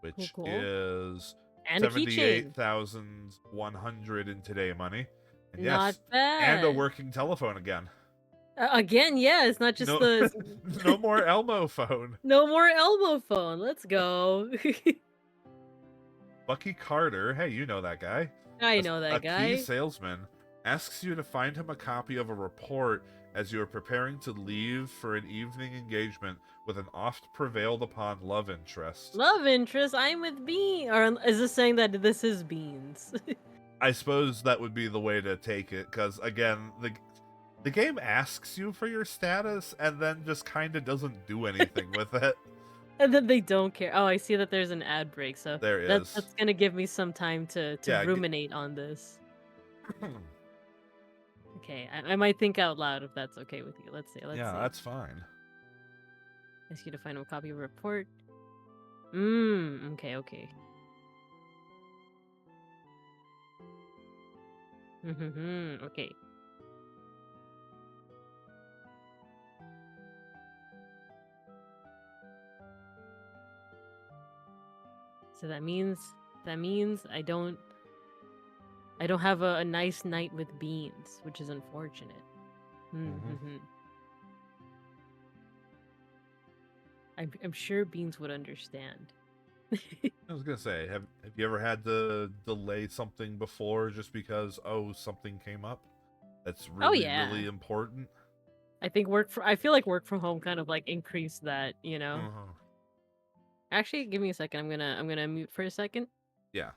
Cool, which cool. is And a keychain. 78,100 in today money. And Not yes, and a bad. working telephone again. Again, yeah. It's not just No, the. no more Elmo phone. No more elbow phone. Let's go. Bucky Carter, hey, you know that guy. I know A that key guy. salesman asks you to find him a copy of a report as you are preparing to leave for an evening engagement with an oft prevailed upon love interest. Love interest. I'm with Bean. Or is this saying that this is Beans? I suppose that would be the way to take it, because again, the game asks you for your status and then just kind of doesn't do anything with it. And then they don't care. Oh, I see that there's an ad break, so There is. that's gonna give me some time to Yeah. ruminate on this. Okay, I might think out loud if that's okay with you. Let's see. Let's Yeah, see. that's fine. Ask you to find a copy of a report. Okay, okay. Okay. So that means I don't have a nice night with Beans, which is unfortunate. Hmm. I'm sure Beans would understand. I was gonna say, have you ever had to delay something before just because something came up that's Oh really yeah. really important? I feel like work from home kind of like increased that. Uh-huh. Actually, give me a second. I'm gonna mute for a second. Yeah.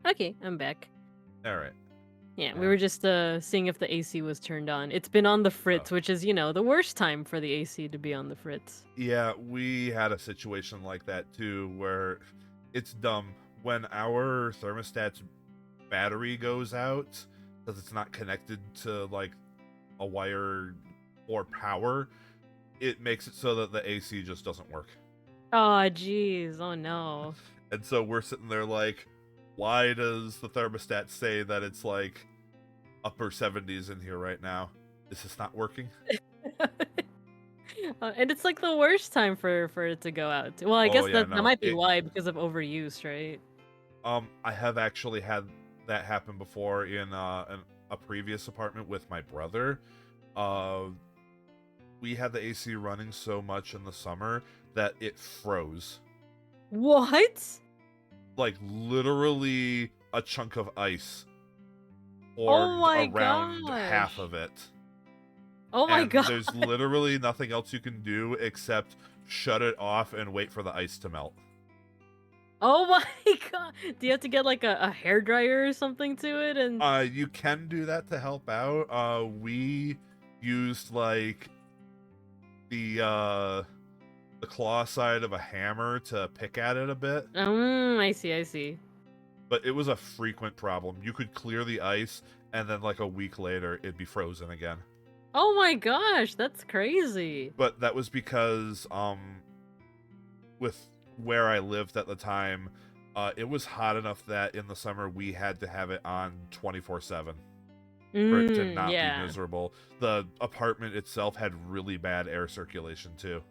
Okay, I'm back. All right. Yeah, we Yeah. were just seeing if the AC was turned on. It's been on the Oh. fritz, which is, the worst time for the AC to be on the fritz. Yeah, we had a situation like that too, where it's dumb when our thermostat's battery goes out because it's not connected to like a wire or power. It makes it so that the AC just doesn't work. Oh, jeez. Oh no. And so we're sitting there like, why does the thermostat say that it's like upper 70s in here right now? Is this not working? And it's like the worst time for it to go out. Well, I Oh guess yeah, that no. might be why, because of overuse, right? I have actually had that happen before in a previous apartment with my brother. Uh we had the AC running so much in the summer that it froze. What? Like literally a chunk of ice Oh formed my around half gosh. of it. Oh my And god. there's literally nothing else you can do except shut it off and wait for the ice to melt. Oh my god. Do you have to get like a hair dryer or something to it and You can do that to help out. We used like the the claw side of a hammer to pick at it a bit, I see, I see. but it was a frequent problem. You could clear the ice and then like a week later it'd be frozen again. Oh my gosh, that's crazy. But that was because with where I lived at the time, it was hot enough that in the summer we had to have it on 24/7 for it to not be Yeah. miserable. The apartment itself had really bad air circulation too.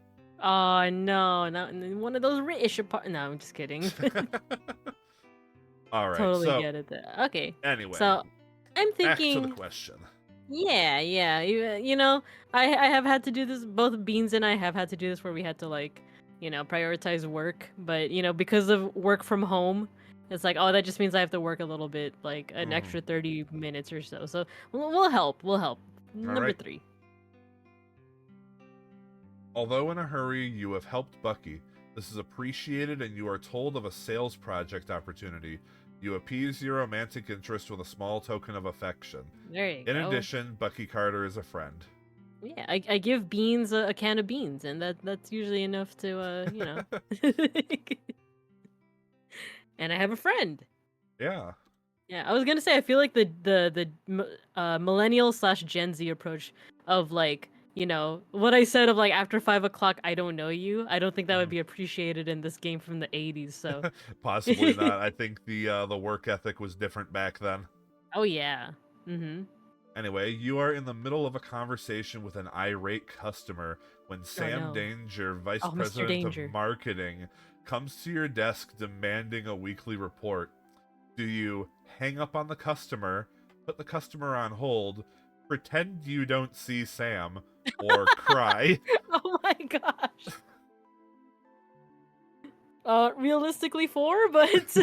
Oh no, not one of those rich apart. No, I'm just kidding. All right. Totally So get it there. Okay, anyway, so I'm Back to the thinking, question. yeah. You know, I have had to do this. Both Beans and I have had to do this where we had to like, prioritize work. But because of work from home, it's like, oh, that just means I have to work a little bit, like an Mhm. extra 30 minutes or so. So we'll help. We'll help. All Number right. 3. Although in a hurry, you have helped Bucky. This is appreciated, and you are told of a sales project opportunity. You appease your romantic interest with a small token of affection. There you In go. addition, Bucky Carter is a friend. Yeah, I give Beans a can of beans, and that's usually enough to. And I have a friend. Yeah. Yeah, I was gonna say I feel like the millennial slash Gen Z approach of like what I said of like after 5 o'clock I don't know you. I don't think that would Mhm. be appreciated in this game from the 80s. So. Possibly not. I think the work ethic was different back then. Oh yeah. Mm-hmm. Anyway, you are in the middle of a conversation with an irate customer when Oh Sam no. Danger, Vice Oh, Mr. President of Danger. Marketing, comes to your desk demanding a weekly report. Do you hang up on the customer, put the customer on hold, pretend you don't see Sam, or cry? Oh my gosh. Realistically 4, but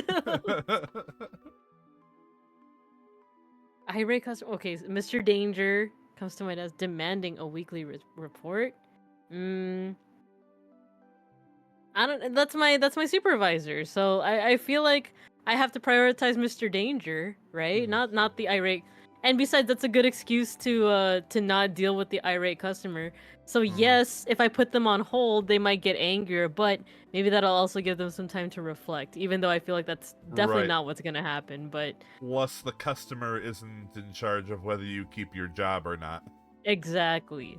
irate customer. Okay, so Mr. Danger comes to my desk demanding a weekly report. Mm, I don't. That's my supervisor. So I feel like I have to prioritize Mr. Danger, right? Hmm. Not the irate. And besides, that's a good excuse to not deal with the irate customer. So Hmm. yes, if I put them on hold, they might get angrier, but maybe that'll also give them some time to reflect. Even though I feel like that's definitely Right. not what's gonna happen. But Plus, the customer isn't in charge of whether you keep your job or not. exactly,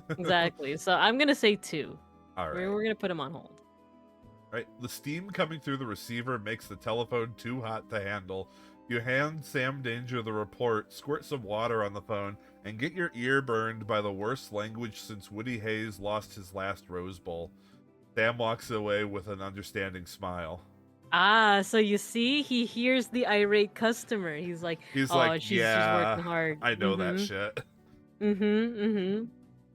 exactly. So I'm gonna say 2. All We're right. we're gonna put him on hold. Right. The steam coming through the receiver makes the telephone too hot to handle. You hand Sam Danger the report, squirt some water on the phone, and get your ear burned by the worst language since Woody Hayes lost his last Rose Bowl. Sam walks away with an understanding smile. Ah, so you see, he hears the irate customer. He's like, He's like, "Oh, she's yeah, working hard." I know that Mm-hmm. shit. Mm-hmm. Mm-hmm.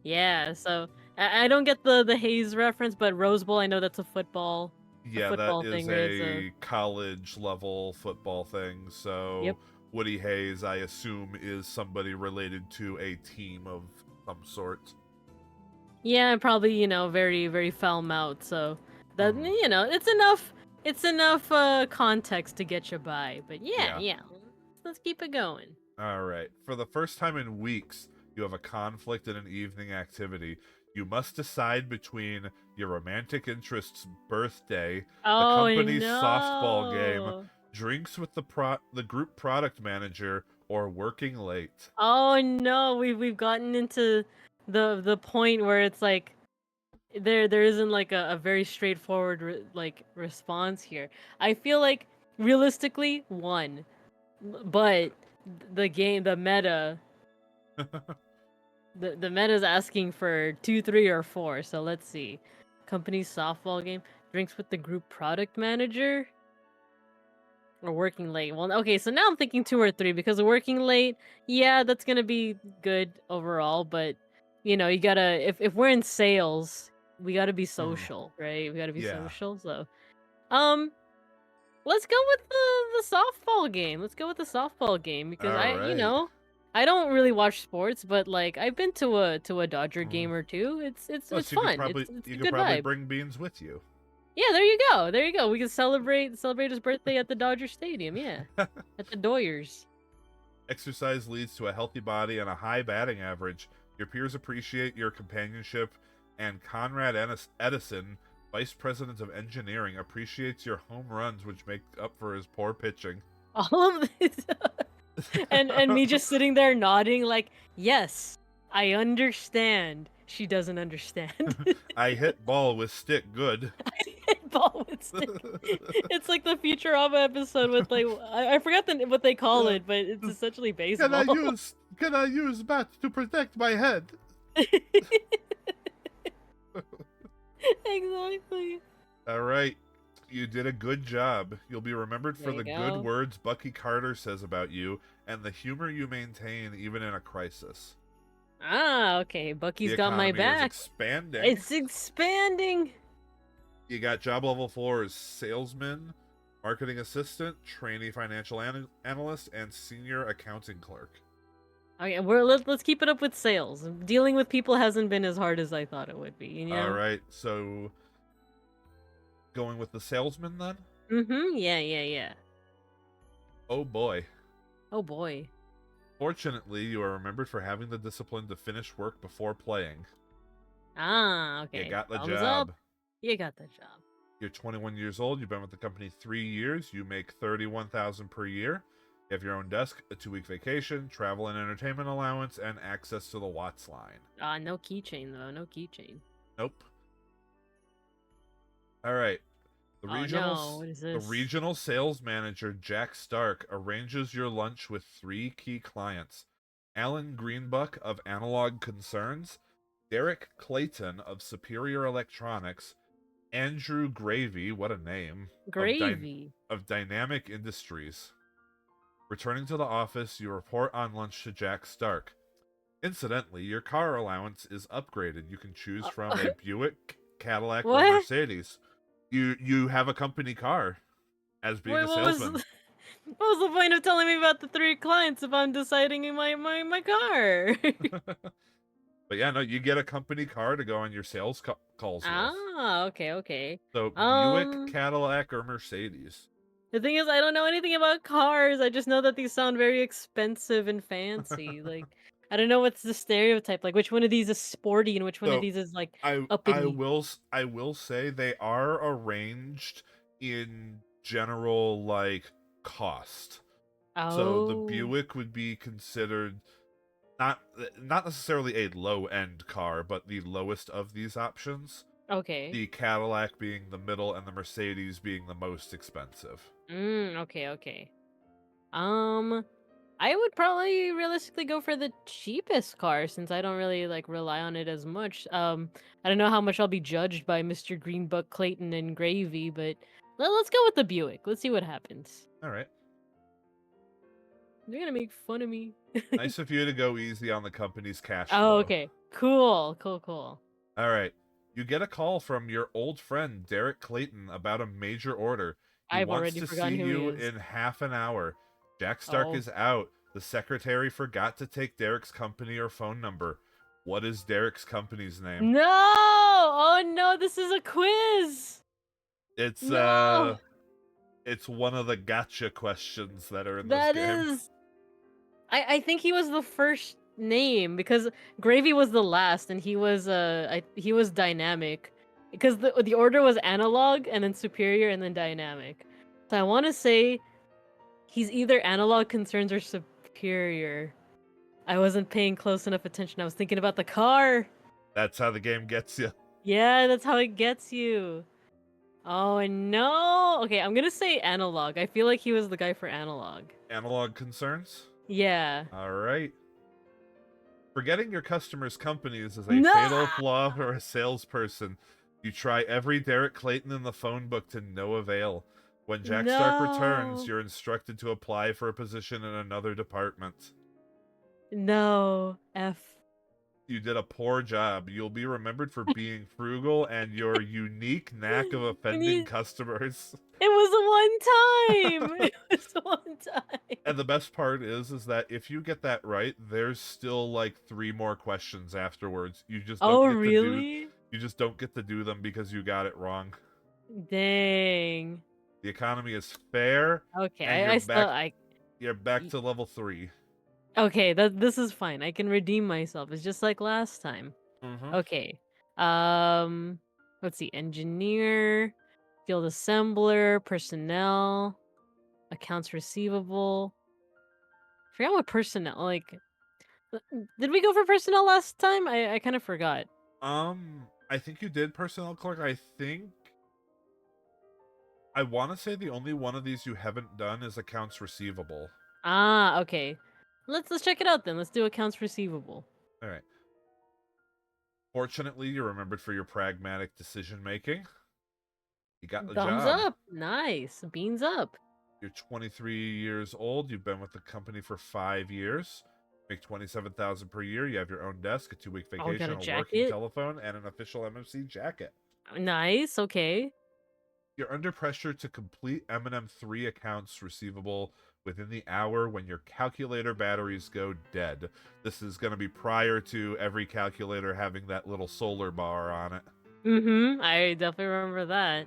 Yeah. So I don't get the Hayes reference, but Rose Bowl, I know that's a Yeah, that football is thing, right? So a college level football thing. yep. So Woody Hayes, I assume, is somebody related to a team of some sort. Yeah, probably very very foul mouth. So that Mhm. it's enough. It's enough context to get you by. But yeah, Yeah. yeah. Let's keep it going. All right. For the first time in weeks, you have a conflict in an evening activity. You must decide between your romantic interest's birthday, the Oh company's softball game, no. drinks with the group product manager, or working late. Oh no, we've gotten into the point where it's like there isn't like a very straightforward like response here. I feel like realistically 1, but the meta the meta is asking for 2, 3, or 4. So let's see. Company softball game, drinks with the group product manager. Or working late. Well, okay, so now I'm thinking 2 or 3 because working late, yeah, that's gonna be good overall. But you gotta if we're in sales, we gotta be Mhm. social, right? We gotta be Yeah. social. So, um, let's go with the softball game. Let's go with the softball game because All right. I don't really watch sports, but like I've been to a Dodger Mhm. game or two. It's Plus, you could fun. probably It's a you could good probably vibe. bring Beans with you. Yeah, there you go. There you go. We can celebrate his birthday at the Dodger Stadium. Yeah, at the Doyers. Exercise leads to a healthy body and a high batting average. Your peers appreciate your companionship, and Conrad Edison, Vice President of Engineering, appreciates your home runs, which make up for his poor pitching. All of this, and me just sitting there nodding like, yes, I understand. She doesn't understand. I hit ball with stick good. Ball with stick. It's like the Futurama episode with like I forgot what they call Uh, it, but it's essentially can I baseball. use can I use bat to protect my head? Exactly. All right. You did a good job. You'll be remembered There for you the good go. words Bucky Carter says about you and the humor you maintain even in a crisis. Ah, okay. The Bucky's got my economy is back. expanding. It's expanding. You got job level 4 as salesman, marketing assistant, trainee financial analyst, and senior accounting clerk. Okay, let's keep it up with sales. Dealing with people hasn't been as hard as I thought it would be, you All know? right, so going with the salesman then? Mm-hmm. Yeah, yeah, yeah. Oh boy. Oh boy. Fortunately, you are remembered for having the discipline to finish work before playing. Ah, You okay. got the Thumbs up. job. You got the job. You're 21 years old. You've been with the company 3 years. You make 31,000 per year. You have your own desk, a 2-week vacation, travel and entertainment allowance, and access to the Watts line. Ah, no keychain though. No keychain. Nope. All right. The Oh regional no, what is the this? regional sales manager Jack Stark arranges your lunch with 3 key clients: Alan Greenbuck of Analog Concerns, Derek Clayton of Superior Electronics, Andrew Gravy, what a name, Gravy. of Dynamic Industries. Returning to the office, you report on lunch to Jack Stark. Incidentally, your car allowance is upgraded. You can choose from a Buick, Cadillac, or What? Mercedes. You have a company car as being Wait, a what was salesman. what was the point of telling me about the 3 clients if I'm deciding in my car? But yeah, no, you get a company car to go on your sales calls with. Ah, okay, okay. So Buick, Um, Cadillac, or Mercedes. the thing is, I don't know anything about cars. I just know that these sound very expensive and fancy. Like, I don't know what's the stereotype. Like, which one of these is sporty and which one of So these is like I I uppity? will I will say they are arranged in general like cost. So the Oh, Buick would be considered not necessarily a low end car, but the lowest of these options. okay. The Cadillac being the middle and the Mercedes being the most expensive. Okay, okay. Um, I would probably realistically go for the cheapest car since I don't really like rely on it as much. I don't know how much I'll be judged by Mr. Greenbuck, Clayton, and Gravy, but let's go with the Buick. Let's see what happens. All right. They're gonna make fun of me. Nice of you to go easy on the company's cash Oh, flow. okay. Cool, cool, cool. All right. You get a call from your old friend Derek Clayton about a major order. He I've wants already to see forgotten who he you is. in half an hour. Jack Stark Oh. is out. The secretary forgot to take Derek's company or phone number. What is Derek's company's name? No! Oh no, this is a quiz! It's No! it's one of the gotcha questions that are in this That game. is I think he was the first name because Gravy was the last and he was dynamic because the order was analog and then superior and then dynamic. So I want to say he's either analog concerns or superior. I wasn't paying close enough attention. I was thinking about the car. That's how the game gets you. Yeah, that's how it gets you. Oh no. Okay, I'm going to say analog. I feel like he was the guy for analog. Analog concerns? Yeah. All right. Forgetting your customers' companies is a No! fatal flaw for a salesperson. You try every Derek Clayton in the phone book to no avail. When Jack Stark returns, No. you're instructed to apply for a position in another department. No. F. You did a poor job. You'll be remembered for being frugal and your unique knack of And offending customers. it was a one time. It was a one And time. the best part is that if you get that right, there's still like 3 more questions afterwards. Oh, really? You just don't get to do them because you got it wrong. Dang. The economy is fair Okay, and I still I you're back y- to level 3. okay, this is fine. I can redeem myself. It's just like last time. Mhm. Okay. Um let's see. Engineer, field assembler, personnel, accounts receivable. Forgot what personnel like did we go for personnel last time? I kind of forgot. I think you did personnel clerk. I want to say the only one of these you haven't done is accounts receivable. Ah, okay. Let's check it out then. Let's do accounts receivable. All right. Fortunately, you're remembered for your pragmatic decision making. You got the Thumbs job. up. Nice. Beans up. You're 23 years old. You've been with the company for 5 years. Make 27,000 per year. You have your own desk, a 2-week Oh, we got vacation, a a working jacket. telephone, and an official MMC jacket. Nice. Okay. You're under pressure to complete M&M3 accounts receivable within the hour when your calculator batteries go dead. This is going to be prior to every calculator having that little solar bar on it. I definitely remember that.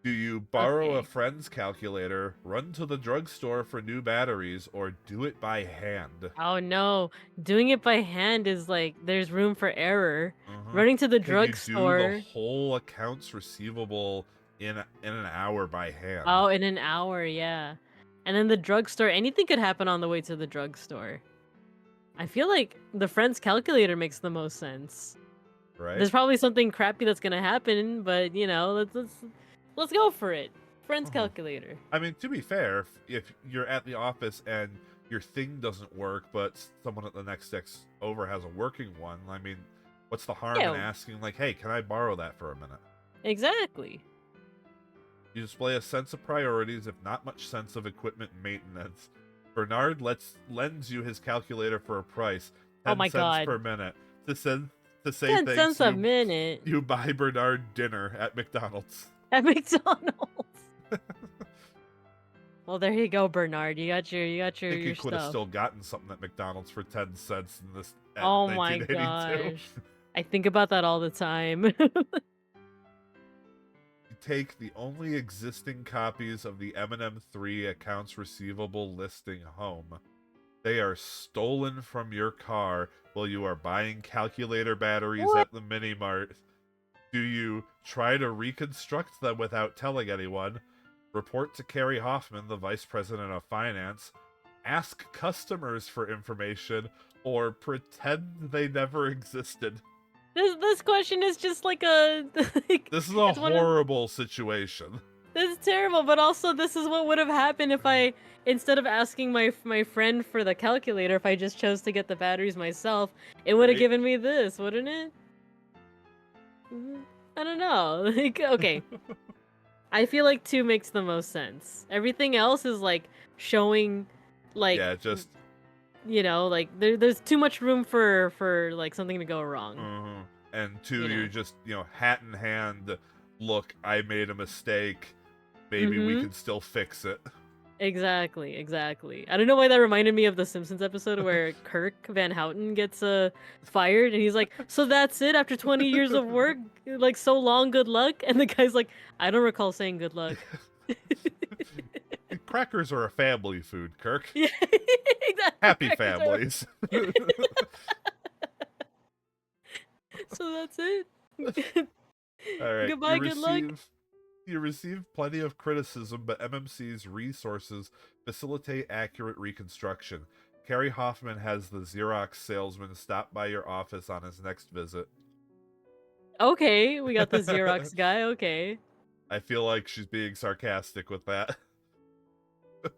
Do you borrow a Okay. friend's calculator, run to the drugstore for new batteries, or do it by hand? Oh no. Doing it by hand is like there's room for error. Uh-huh. Running to the Can you do the drugstore. whole accounts receivable in an hour by hand? Oh, in an hour, yeah. And then the drugstore, anything could happen on the way to the drugstore. I feel like the friend's calculator makes the most sense. Right? There's probably something crappy that's gonna happen, but you know, let's go for it. Friend's Uh-huh. calculator. I mean, to be fair, if you're at the office and your thing doesn't work, but someone at the next desk over has a working one, I mean, what's the harm in Yeah, asking, like, hey, can I borrow that for a minute? exactly. You display a sense of priorities, if not much sense of equipment maintenance. Bernard lends you his calculator for a price, Oh 10 my cents god. per minute. To say 10 thanks, cents a minute you buy Bernard dinner at McDonald's. at McDonald's. Well, there you go, Bernard. I think he Your could have stuff. still gotten something at McDonald's for 10 cents in this at Oh my 1982. gosh. I think about that all the time. You take the only existing copies of the M&M3 accounts receivable listing home. They are stolen from your car while you are buying calculator batteries What? at the mini mart. Do you try to reconstruct them without telling anyone? Report to Carrie Hoffman, the vice president of finance? Ask customers for information? Or pretend they never existed? This question is just like a like, This is a it's one of horrible situation. this is terrible, but also this is what would have happened if I instead of asking my friend for the calculator, if I just chose to get the batteries myself, it would have Right? given me this, wouldn't it? I don't know. Like okay, I feel like 2 makes the most sense. Everything else is like showing like Yeah, just you know, like there's too much room for like something to go wrong, and you 2, know. you just, hat in hand, look, I made a mistake. Maybe we Mhm. can still fix it. Exactly, exactly. I don't know why that reminded me of the Simpsons episode where Kirk Van Houten gets fired and he's like, "So that's it after 20 years of work? Like so long, good luck?" And the guy's like, "I don't recall saying good luck." Crackers are a family food, Kirk. Yeah, exactly. Happy Crackers are families. so that's it. All right, Goodbye, good luck. you receive plenty of criticism, but MMC's resources facilitate accurate reconstruction. Carrie Hoffman has the Xerox salesman stop by your office on his next visit. Okay, we got the Xerox guy. Okay. I feel like she's being sarcastic with that.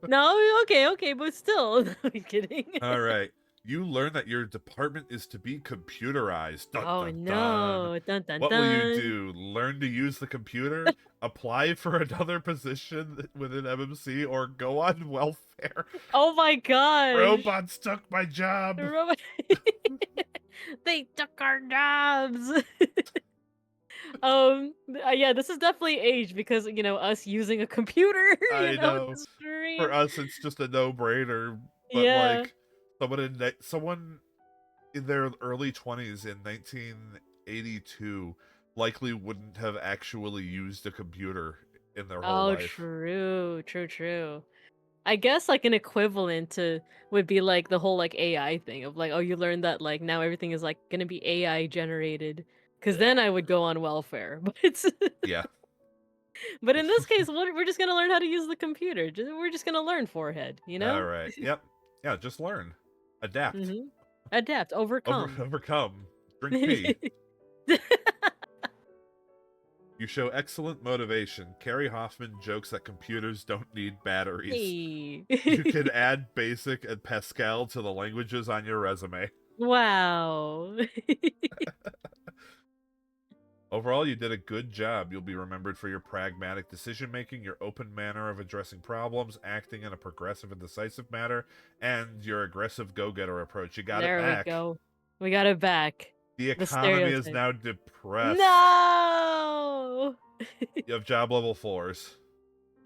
No, okay, but still. I'm kidding. All right. You learn that your department is to be computerized. Dun Oh dun dun. no. Dun dun What will you dun. do? Learn to use the computer? Apply for another position within MMC? Or go on welfare? Oh my gosh. Robots took my job! Ro- they took our jobs. Yeah, this is definitely age because you know us using a computer, you I know, know. to For stream. us, it's just a no-brainer. But, Yeah. like, someone in their early 20s in 1982 likely wouldn't have actually used a computer in their whole Oh, life. true. I guess like an equivalent to would be like the whole like AI thing of like, oh, you learned that like now everything is like gonna be AI generated. Cause then I would go on welfare. Yeah. But in this case, we're just gonna learn how to use the computer. We're just gonna learn forehead, you All know? right. Yep. Yeah, just learn. Adapt. Mm-hmm. Adapt, overcome. Overcome. Drink tea. You show excellent motivation. Carrie Hoffman jokes that computers don't need batteries. Hey. You can add BASIC and Pascal to the languages on your resume. Wow. Overall, you did a good job. You'll be remembered for your pragmatic decision making, your open manner of addressing problems, acting in a progressive and decisive manner, and your aggressive go-getter approach. You got it There we back. go. We got it back. The The economy is stereotype. now depressed. No! You have job level 4s.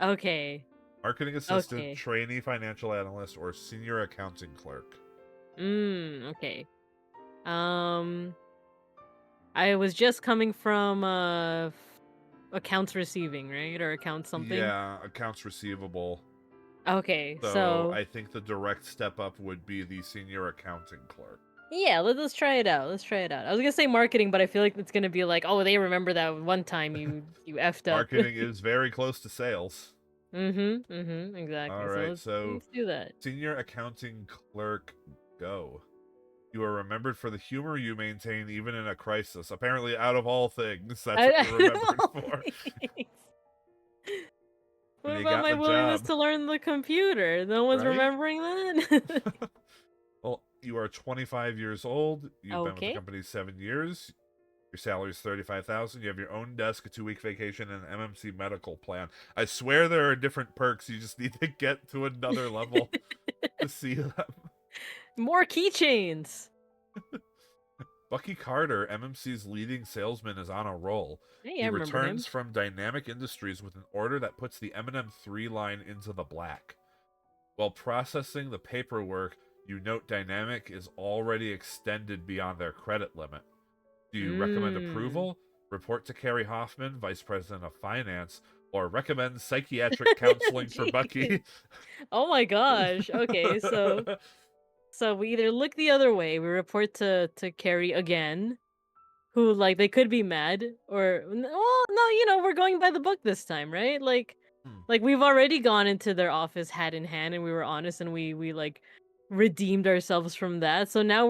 Okay. Marketing assistant, Okay. trainee financial analyst, or senior accounting clerk. Okay. Um, I was just coming from accounts receiving, right? Or account something. Yeah, accounts receivable. Okay, So so I think the direct step up would be the senior accounting clerk. yeah, let's try it out. Let's try it out. I was gonna say marketing, but I feel like it's gonna be like, oh, they remember that one time you effed up. Marketing is very close to sales. Exactly. All So right, so let's do that. senior accounting clerk, go. You are remembered for the humor you maintain even in a crisis. Apparently, out of all things, that's what you're remembered for. Thanks. And What you about got my the willingness job, to learn the computer? No one's right? remembering that? Well, you are 25 years old. You've been with the Okay. company 7 years. Your salary is 35,000. You have your own desk, a 2-week vacation, and an MMC medical plan. I swear there are different perks. You just need to get to another level to see them. More keychains. Bucky Carter, MMC's leading salesman, is on a roll. Hey, I He remember him. returns from Dynamic Industries with an order that puts the M&M3 line into the black. While processing the paperwork, you note Dynamic is already extended beyond their credit limit. Do you recommend Mmm. approval, report to Carrie Hoffman, Vice President of Finance, or recommend psychiatric counseling for Jeez. Bucky? Oh my gosh. Okay, so we either look the other way, we report to Carrie again, who like they could be mad, or well, no, we're going by the book this time, right? Hmm, Like we've already gone into their office hat in hand, and we were honest, and we like redeemed ourselves from that. So now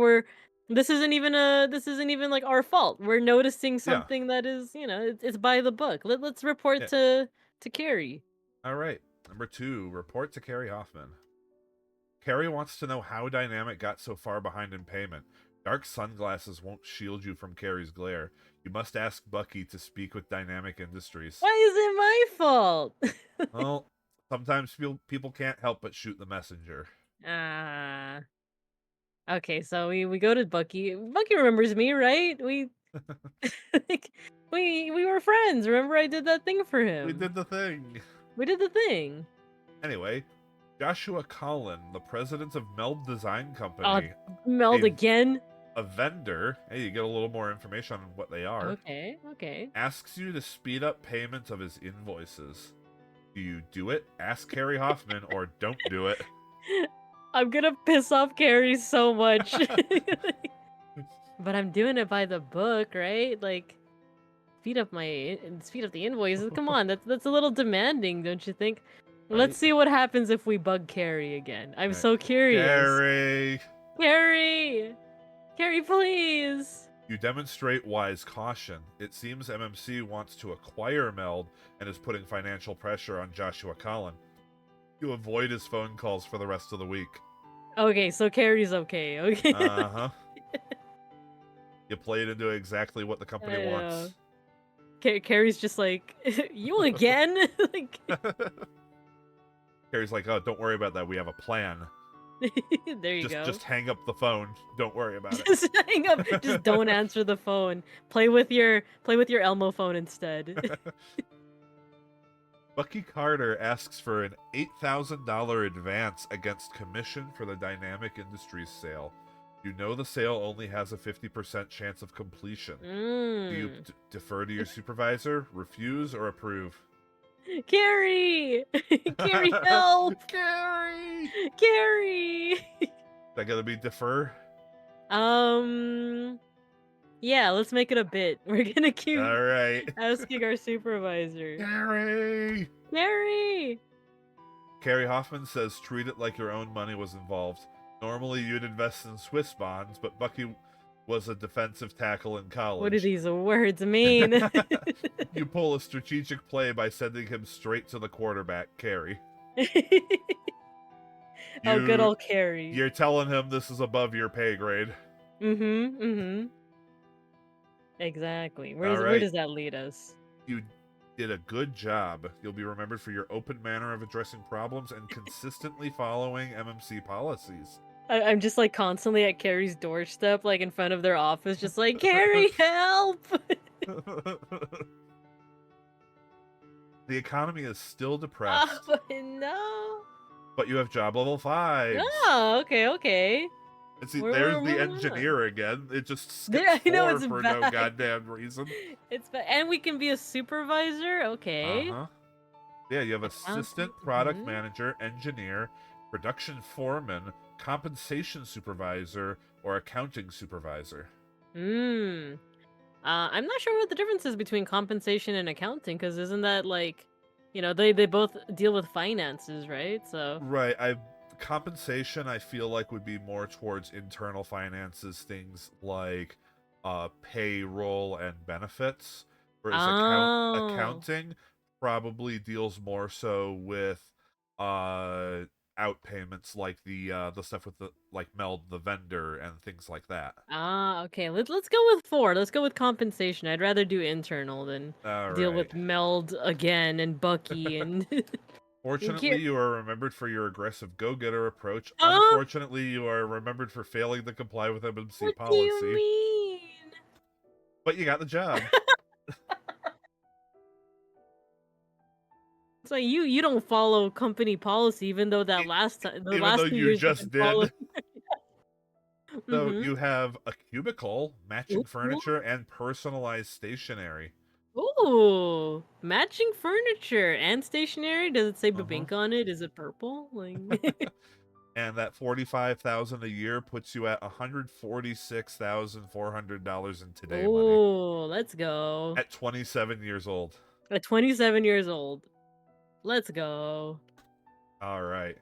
this isn't even like our fault. We're noticing yeah, something that is, it's by the book. Let's report yeah. to Carrie. All right. Number 2, report to Carrie Hoffman. Carrie wants to know how Dynamic got so far behind in payment. Dark sunglasses won't shield you from Carrie's glare. You must ask Bucky to speak with Dynamic Industries. Why is it my fault? Well, sometimes people can't help but shoot the messenger. Ah. Okay, so we go to Bucky. Bucky remembers me, right? We like we were friends. Remember I did that thing for We him. did the thing. We did the thing. Anyway, Joshua Collin, the president of Meld Design Uh, Company, Meld a, again. a vendor, hey, you get a little more information on what they are, Okay, okay. asks you to speed up payment of his invoices. Do you do it, ask Carrie Hoffman, or don't do it? I'm gonna piss off Carrie so much. But I'm doing it by the book, right? Like speed up the invoices. Come on, that's a little demanding, don't you think? Let's Right? see what happens if we bug Carrie again. I'm Right. so curious. Carrie! Carrie! Carrie, please! You demonstrate wise caution. It seems MMC wants to acquire Meld and is putting financial pressure on Joshua Collin. You avoid his phone calls for the rest of the week. Okay, so Carrie's okay. Okay. Uh-huh. You played into exactly what the company I know. wants. Carrie's just like, you again? Like, Carrie's like, oh, don't worry about that. We have a plan. there you Just go. just hang up the phone. Don't worry about it. Just hang up. Just don't answer the phone. Play with your Elmo phone instead. Bucky Carter asks for an $8,000 advance against commission for the Dynamic Industries sale. You know the sale only has a 50% chance of completion. Do you Mm. defer to your supervisor, refuse, or approve? Carrie! Carrie, help! Gary! Carrie! That gotta be defer? Um, yeah, let's make it a bit. We're gonna keep Alright. asking our supervisor. Gary! Carrie! Carrie Hoffman says treat it like your own money was involved. Normally you'd invest in Swiss bonds, but Bucky was a defensive tackle in What do college. these words mean? You pull a strategic play by sending him straight to the quarterback, Carrie. Oh, good You old Carrie. you're telling him this is above your pay grade. Mm-hmm. Exactly. All Where right. does that lead us? You did a good job. You'll be remembered for your open manner of addressing problems and consistently following MMC policies. I'm just like constantly at Carrie's doorstep, like in front of their office, just like, Carrie, help! The economy is still Oh depressed, no. but you have job level 5s. Oh, okay, okay. And see, We're there's the moving on. engineer again. It just There, skips I know 4 it's for no back. goddamn reason. It's back, and we can be a supervisor. Okay. Uh-huh. Yeah, you have assistant, Accountant. product manager, engineer, production foreman, compensation supervisor, or accounting supervisor. Hmm. I'm not sure what the difference is between compensation and accounting, because isn't that like, they both deal with finances, right? So. Right. Compensation I feel like would be more towards internal finances, things like payroll and benefits, whereas Oh. accounting probably deals more so with uh outpayments like the stuff with the like Meld the vendor and things like that. Ah, okay. Let's go with 4. Let's go with compensation. I'd rather do internal than All deal right. with Meld again and Bucky and and Fortunately, Kir. you are remembered for your aggressive go-getter approach. Oh, Unfortunately, you are remembered for failing to comply with MMC what do you policy. mean? But you got the job. It's like you don't follow company policy, even though that E- last time, the Even though last 2 you years you've just been following. did. So Mm-hmm. you have a cubicle, matching Ooh, furniture, and personalized stationery. ooh, matching furniture and stationery. Does it say Uh-huh. Bibinka on it? Is it purple? Like, And that 45,000 a year puts you at $146,400 in today money oh, let's go. at 27 years old. At 27 years old. Let's go. All right.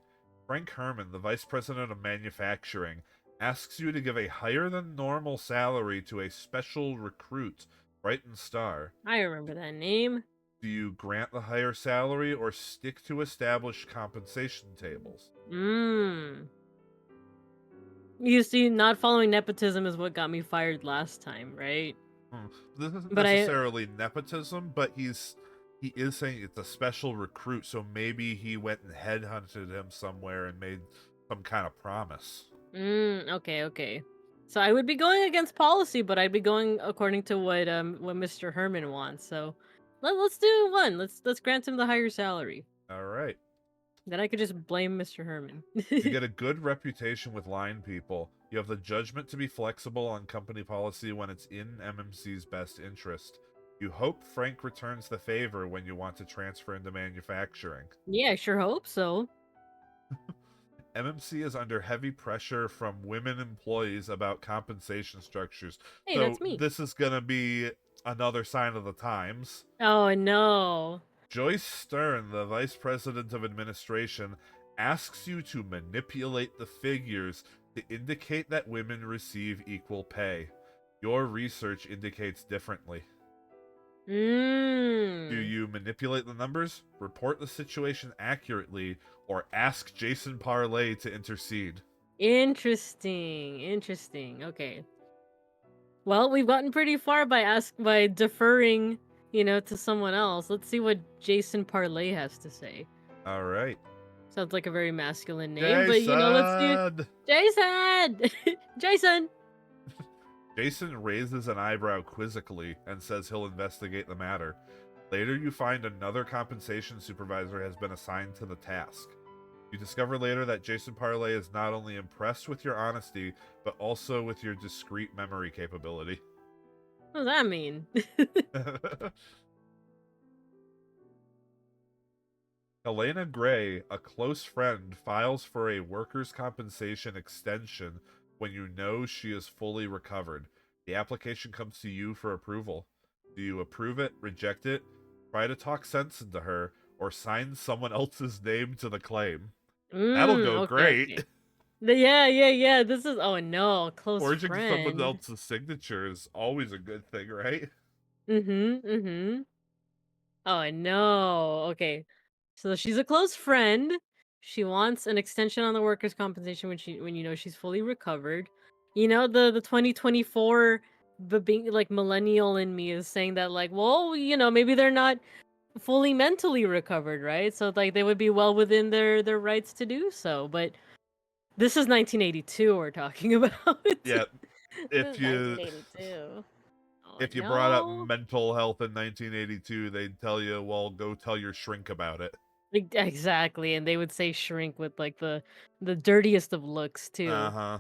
Frank Herman, the vice president of manufacturing, asks you to give a higher than normal salary to a special recruit, Brighton Star. I remember that name. Do you grant the higher salary or stick to established compensation tables? Mmm. You see, not following nepotism is what got me fired last time, right? Hmm. This isn't But I, necessarily nepotism, but he is saying it's a special recruit, so maybe he went and headhunted him somewhere and made some kind of promise. okay, okay. So I would be going against policy, but I'd be going according to what Mr. Herman wants. So let's do one. Let's grant him the higher salary. All right. Then I could just blame Mr. Herman. You get a good reputation with line people. You have the judgment to be flexible on company policy when it's in MMC's best interest. You hope Frank returns the favor when you want to transfer into manufacturing. Yeah, I sure hope so. MMC is under heavy pressure from women employees about compensation structures. Hey, So that's me. this is going to be another sign of the times. Oh no. Joyce Stern, the vice president of administration, asks you to manipulate the figures to indicate that women receive equal pay. Your research indicates differently. Do Mmm. you manipulate the numbers, report the situation accurately, or ask Jason Parley to intercede? Interesting. Interesting. Okay. Well, we've gotten pretty far by deferring, to someone else. Let's see what Jason Parley has to say. All right. Sounds like a very masculine name, but let's do Jason! Jason. Jason. Jason raises an eyebrow quizzically and says he'll investigate the matter. Later, you find another compensation supervisor has been assigned to the task. You discover later that Jason Parley is not only impressed with your honesty, but also with your discrete memory capability. What does that mean? Helena Gray, a close friend, files for a workers' compensation extension when you know she is fully recovered. The application comes to you for approval. Do you approve it, reject it, try to talk sense into her, or sign someone else's name to the claim? That'll go Okay, okay. great. Yeah, yeah, yeah. This is oh no, close Forging someone friend. else's signature is always a good thing, right? Mm-hmm. Mm-hmm. Oh no. Okay. So she's a close friend. She wants an extension on the workers' compensation when she's fully recovered. The 2024 the being like millennial in me is saying that like, well, maybe they're not fully mentally recovered, right? So like they would be well within their rights to do so. But this is 1982 we're talking about. Yeah, This if is you 1982. Oh if you brought up no. mental health in 1982, they'd tell you, "Well, go tell your shrink about it." Exactly, and they would say shrink with like the dirtiest of looks too. Uh-huh.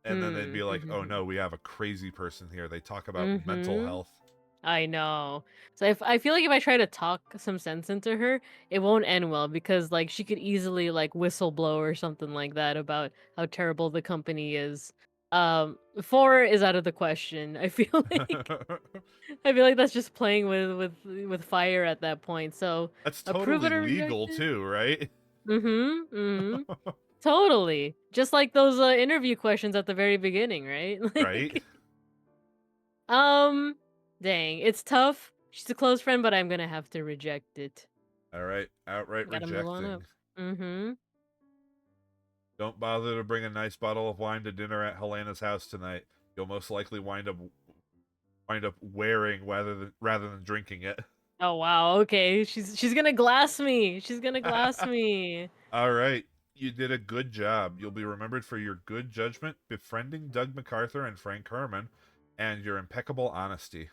And then they'd Hmm. be like, "Oh Mm-hmm. no, we have a crazy person here. They talk about mental Mm-hmm. health." I know. So if I feel like if I try to talk some sense into her, it won't end well because like she could easily like whistleblow or something like that about how terrible the company is. 4 is out of the question. I feel like that's just playing with fire at that point. So That's approve totally it or legal reject it. too, right? Mm-hmm. Mm-hmm. Totally. Just like those interview questions at the very beginning, right? Right? Like, um, dang, it's tough. She's a close friend, but I'm gonna have to reject it. All right, outright Gotta move on up. rejecting. Mm-hmm. Don't bother to bring a nice bottle of wine to dinner at Helena's house tonight. You'll most likely wind up wearing rather than drinking it. Oh wow, okay. She's gonna glass me. She's gonna glass me. All right, you did a good job. You'll be remembered for your good judgment, befriending Doug MacArthur and Frank Herman, and your impeccable honesty.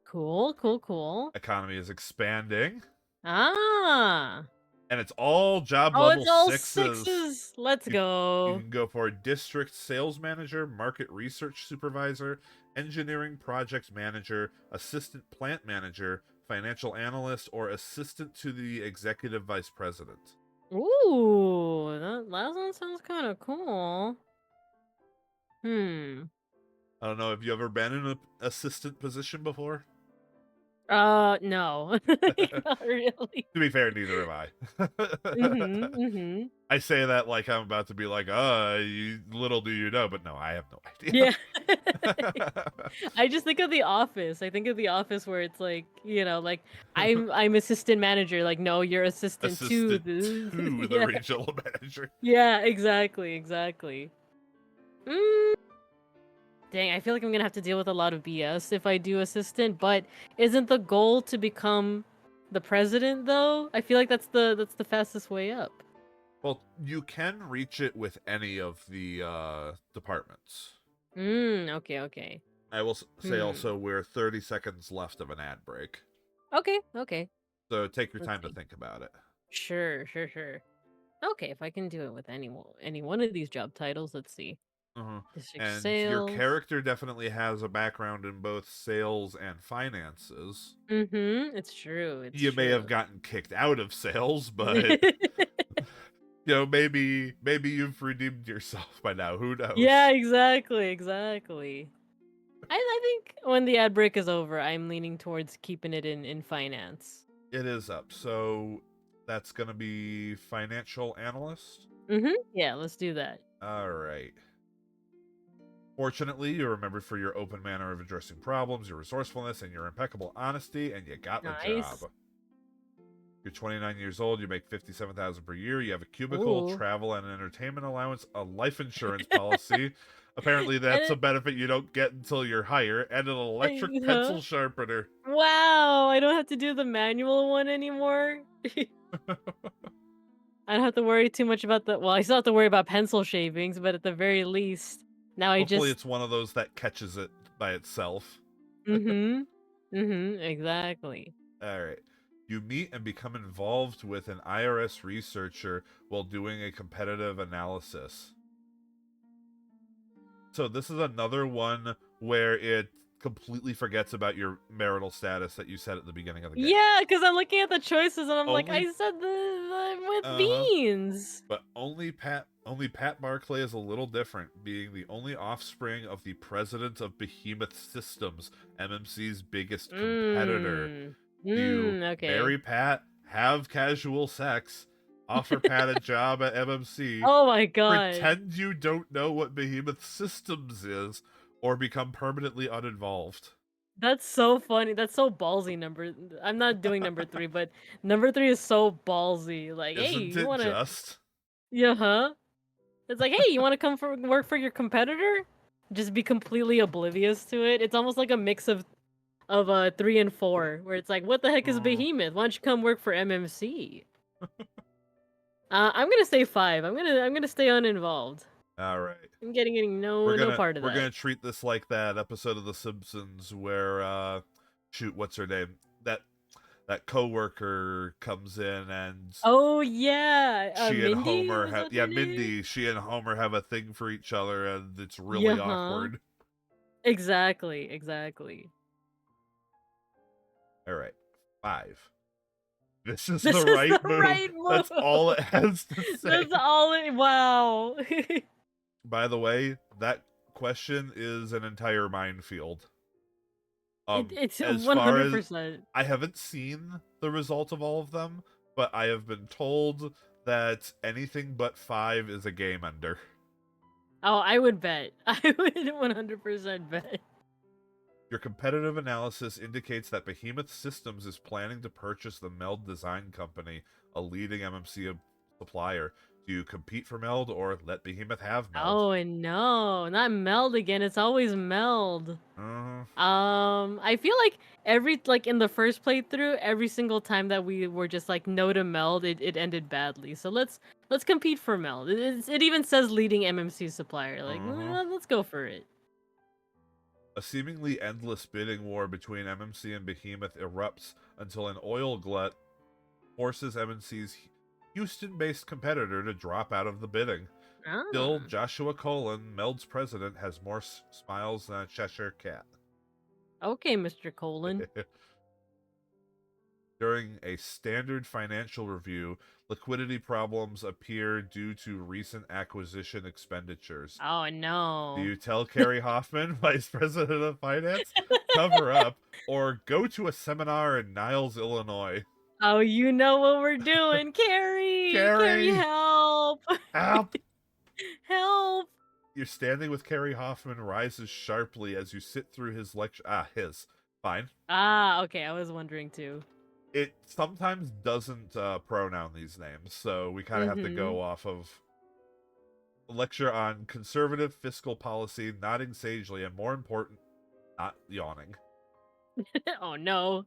Cool, cool, cool. Economy is expanding, Ah. and it's all job Oh, level it's all sixes. sixes. Let's You, you go. can go for district sales manager, market research supervisor, engineering project manager, assistant plant manager, financial analyst, or assistant to the executive vice president. Ooh, that last one sounds kind of cool. Hmm. I don't know, have you ever been in an assistant position before? No. To Not really. be fair, neither have I. Mm-hmm. Mm-hmm. I say that like I'm about to be like, little do you know, but no, I have no Yeah. idea. I just think of The Office. I think of The Office where it's like, like I'm assistant manager. Like, no, you're assistant to Assistant the to the yeah. regional manager. Yeah, exactly, exactly. Mm, dang, I feel like I'm gonna have to deal with a lot of BS if I do assistant, but isn't the goal to become the president though? I feel like that's the fastest way up. Well, you can reach it with any of the departments. Okay, okay. I will say Hmm. also we're 30 seconds left of an ad break. Okay, okay. So take your Let's time to see. think about it. Sure, sure, sure. Okay, if I can do it with any one of these job titles, let's see. District And your sales. character definitely has a background in both sales and finances. Mm-hmm. It's true. It's You may have true. gotten kicked out of sales, but maybe you've redeemed yourself by now. Who Yeah, knows? exactly, exactly. I think when the ad break is over, I'm leaning towards keeping it in finance. It is up. So that's gonna be financial analyst. Mm-hmm. Yeah, let's do that. All right. Fortunately, you're remembered for your open manner of addressing problems, your resourcefulness, and your impeccable honesty, and you got the job. Nice. You're 29 years old. You make 57,000 per year. You have a cubicle, Ooh. travel, and an entertainment allowance, a life insurance policy. Apparently, that's And a benefit you don't get until you're higher, and an electric huh? pencil sharpener. Wow, I don't have to do the manual one anymore. I don't have to worry too much about well, I still have to worry about pencil shavings, but at the very least, now I Hopefully, just it's one of those that catches it by itself. mm-hmm. Mm-hmm. Exactly. All right. You meet and become involved with an IRS researcher while doing a competitive analysis. So this is another one where it completely forgets about your marital status that you said at the beginning of the game. Yeah, because I'm looking at the choices and I'm like, Only I said the with uh-huh. beans. But only Pat Barclay is a little different, being the only offspring of the president of Behemoth Systems, MMC's biggest competitor. Mmm. You Okay. marry Pat, have casual sex, offer Pat a job at MMC, Oh my god. pretend you don't know what Behemoth Systems is, or become permanently uninvolved. That's so funny. That's so ballsy. I'm not doing number 3, but number 3 is so ballsy. Like, hey, Isn't you it wanna just? yeah, huh? It's like, hey, you wanna come for work for your competitor? just be completely oblivious to it. It's almost like a mix of 3 and 4, where it's like, what the heck is Mm, Behemoth? Why don't you come work for MMC? I'm gonna say 5. I'm gonna stay uninvolved. all right. I'm getting We're no gonna part of we're that. gonna treat this like that episode of The Simpsons where shoot, what's her name? That coworker comes in and Oh yeah, she and Mindy Homer was have that yeah, her name? Mindy, she and Homer have a thing for each other and it's Yeah, really huh? awkward. Exactly. All right. 5. This is the This is the right move. right That's all it move. has to say. That's all it. Wow. By the way, that question is an entire minefield. It's As far as 100%. I haven't seen the result of all of them, but I have been told that anything but 5 is a game ender. Oh, I would bet. I would 100% bet. Your competitive analysis indicates that Behemoth Systems is planning to purchase the Meld Design Company, a leading MMC supplier. Do you compete for Meld or let Behemoth have Meld? Oh, and no, not Meld again. It's always Meld. Uh, I feel like like in the first playthrough, every single time that we were just like no to Meld, it ended badly. So let's compete for Meld. It even says leading MMC supplier. Like, uh-huh. let's go for it. A seemingly endless bidding war between MMC and Behemoth erupts until an oil glut forces MMC's Houston-based competitor to drop out of the bidding. Still, Ah, Joshua Colon, Meld's president, has more smiles than a Cheshire cat. okay, Mr. Colon. During a standard financial review, liquidity problems appear due to recent acquisition expenditures. Oh Do no. you tell Carrie Hoffman, Vice President of Finance, cover up, or go to a seminar in Niles, Illinois? Oh, you know what we're doing, Carrie. Carrie, Carrie, help! help! Help! Your standing with Carrie Hoffman rises sharply as you sit through his lecture. His. Fine. Ah, okay. I was wondering too. It sometimes doesn't pronoun these names, so we kind of have to Mm-hmm. go off of a lecture on conservative fiscal policy, nodding sagely, and more important, not yawning. Oh no.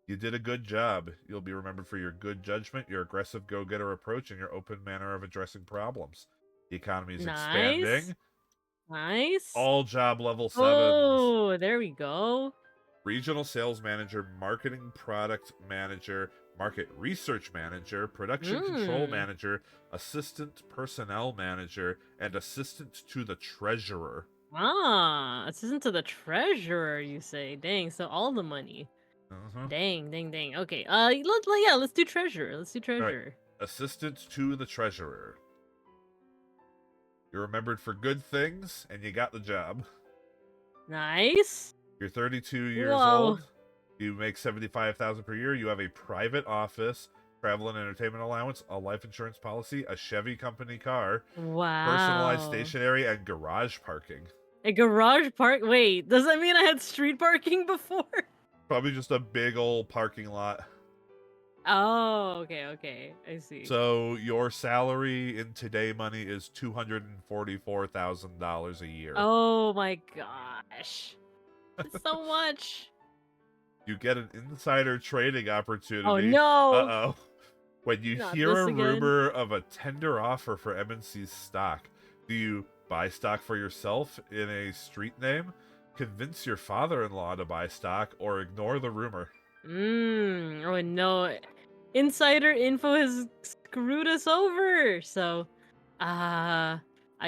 You did a good job. You'll be remembered for your good judgment, your aggressive go-getter approach, and your open manner of addressing problems. The economy is Nice. expanding. Nice. All job level 7s. Oh, there we go. Regional sales manager, marketing product manager, market research manager, production control Hmm. manager, assistant personnel manager, and assistant to the treasurer. Ah, assistant to the treasurer, you say? Dang, so all the money. Uh-huh. Dang. Okay. Yeah, let's do treasurer. Let's do All right. treasurer. Assistant to the treasurer. You're remembered for good things, and you got the job. Nice. You're 32 years Whoa. old. You make $75,000 per year. You have a private office, travel and entertainment allowance, a life insurance policy, a Chevy company car, personalized Wow. stationery, and garage parking. A garage park. Wait, does that mean I had street parking before? Probably just a big old parking lot. Oh, okay. I see. So your salary in today money is $244,000 a year. Oh my gosh. That's so much. You get an insider trading Oh opportunity. no. Uh-oh. When you Not hear this a again. rumor of a tender offer for MNC's stock, do you buy stock for yourself in a street name, convince your father-in-law to buy stock, or ignore the rumor? Oh no. Insider info has screwed us over. So, I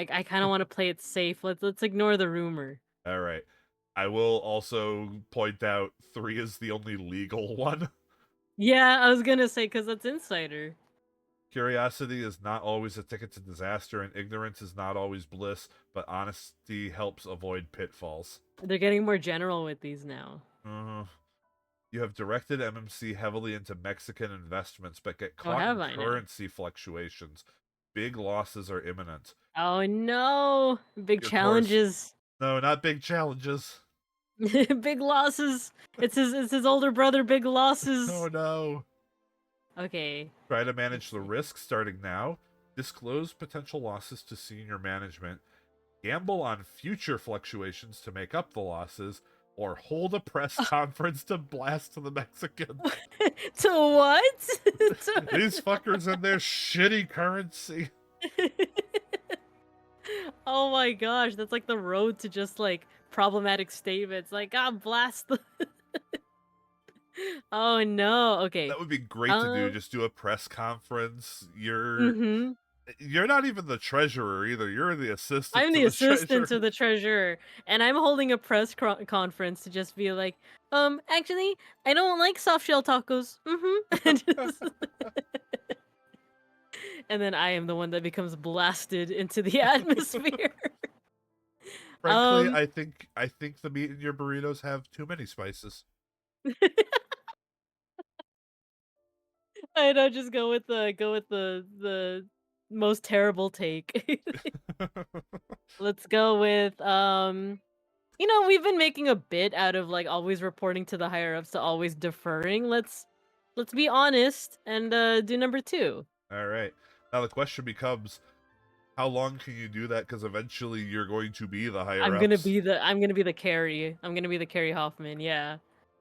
kind of want to play it safe. Let's ignore the rumor. All right. I will also point out 3 is the only legal one. Yeah, I was gonna say because that's insider. Curiosity is not always a ticket to disaster, and ignorance is not always bliss, but honesty helps avoid pitfalls. They're getting more general with these now. Uh, you have directed MMC heavily into Mexican investments, but get Oh, caught have in I now? currency fluctuations. Big losses are imminent. Oh no! Big Your course. challenges. No, not big challenges. Big losses. It's his older brother. Big Oh losses. no. Okay. Try to Let's manage the see. risk starting now. Disclose potential losses to senior management. gamble on future fluctuations to make up the losses, or hold a press conference to blast the Mexicans. To what? These fuckers and their shitty currency. Oh my gosh, that's like the road to just like problematic statements. Like, God blast the. Oh no. Okay. That would be great to do. Um. Just do a press conference. Mhm. You're not even the treasurer either. You're the assistant I'm to the the assistant treasurer. to the treasurer, and I'm holding a press conference to just be like, actually, I don't like soft shell tacos. And, and then I am the one that becomes blasted into the atmosphere. Frankly, um, I think the meat in your burritos have too many spices. I know, just go with the most terrible take. Let's go with we've been making a bit out of like always reporting to the higher ups to always deferring. Let's be honest and do number 2. All right. Now the question becomes, how long can you do that? Because eventually you're going to be the higher ups. I'm gonna be the carry. I'm gonna be the Carrie Hoffman. Yeah,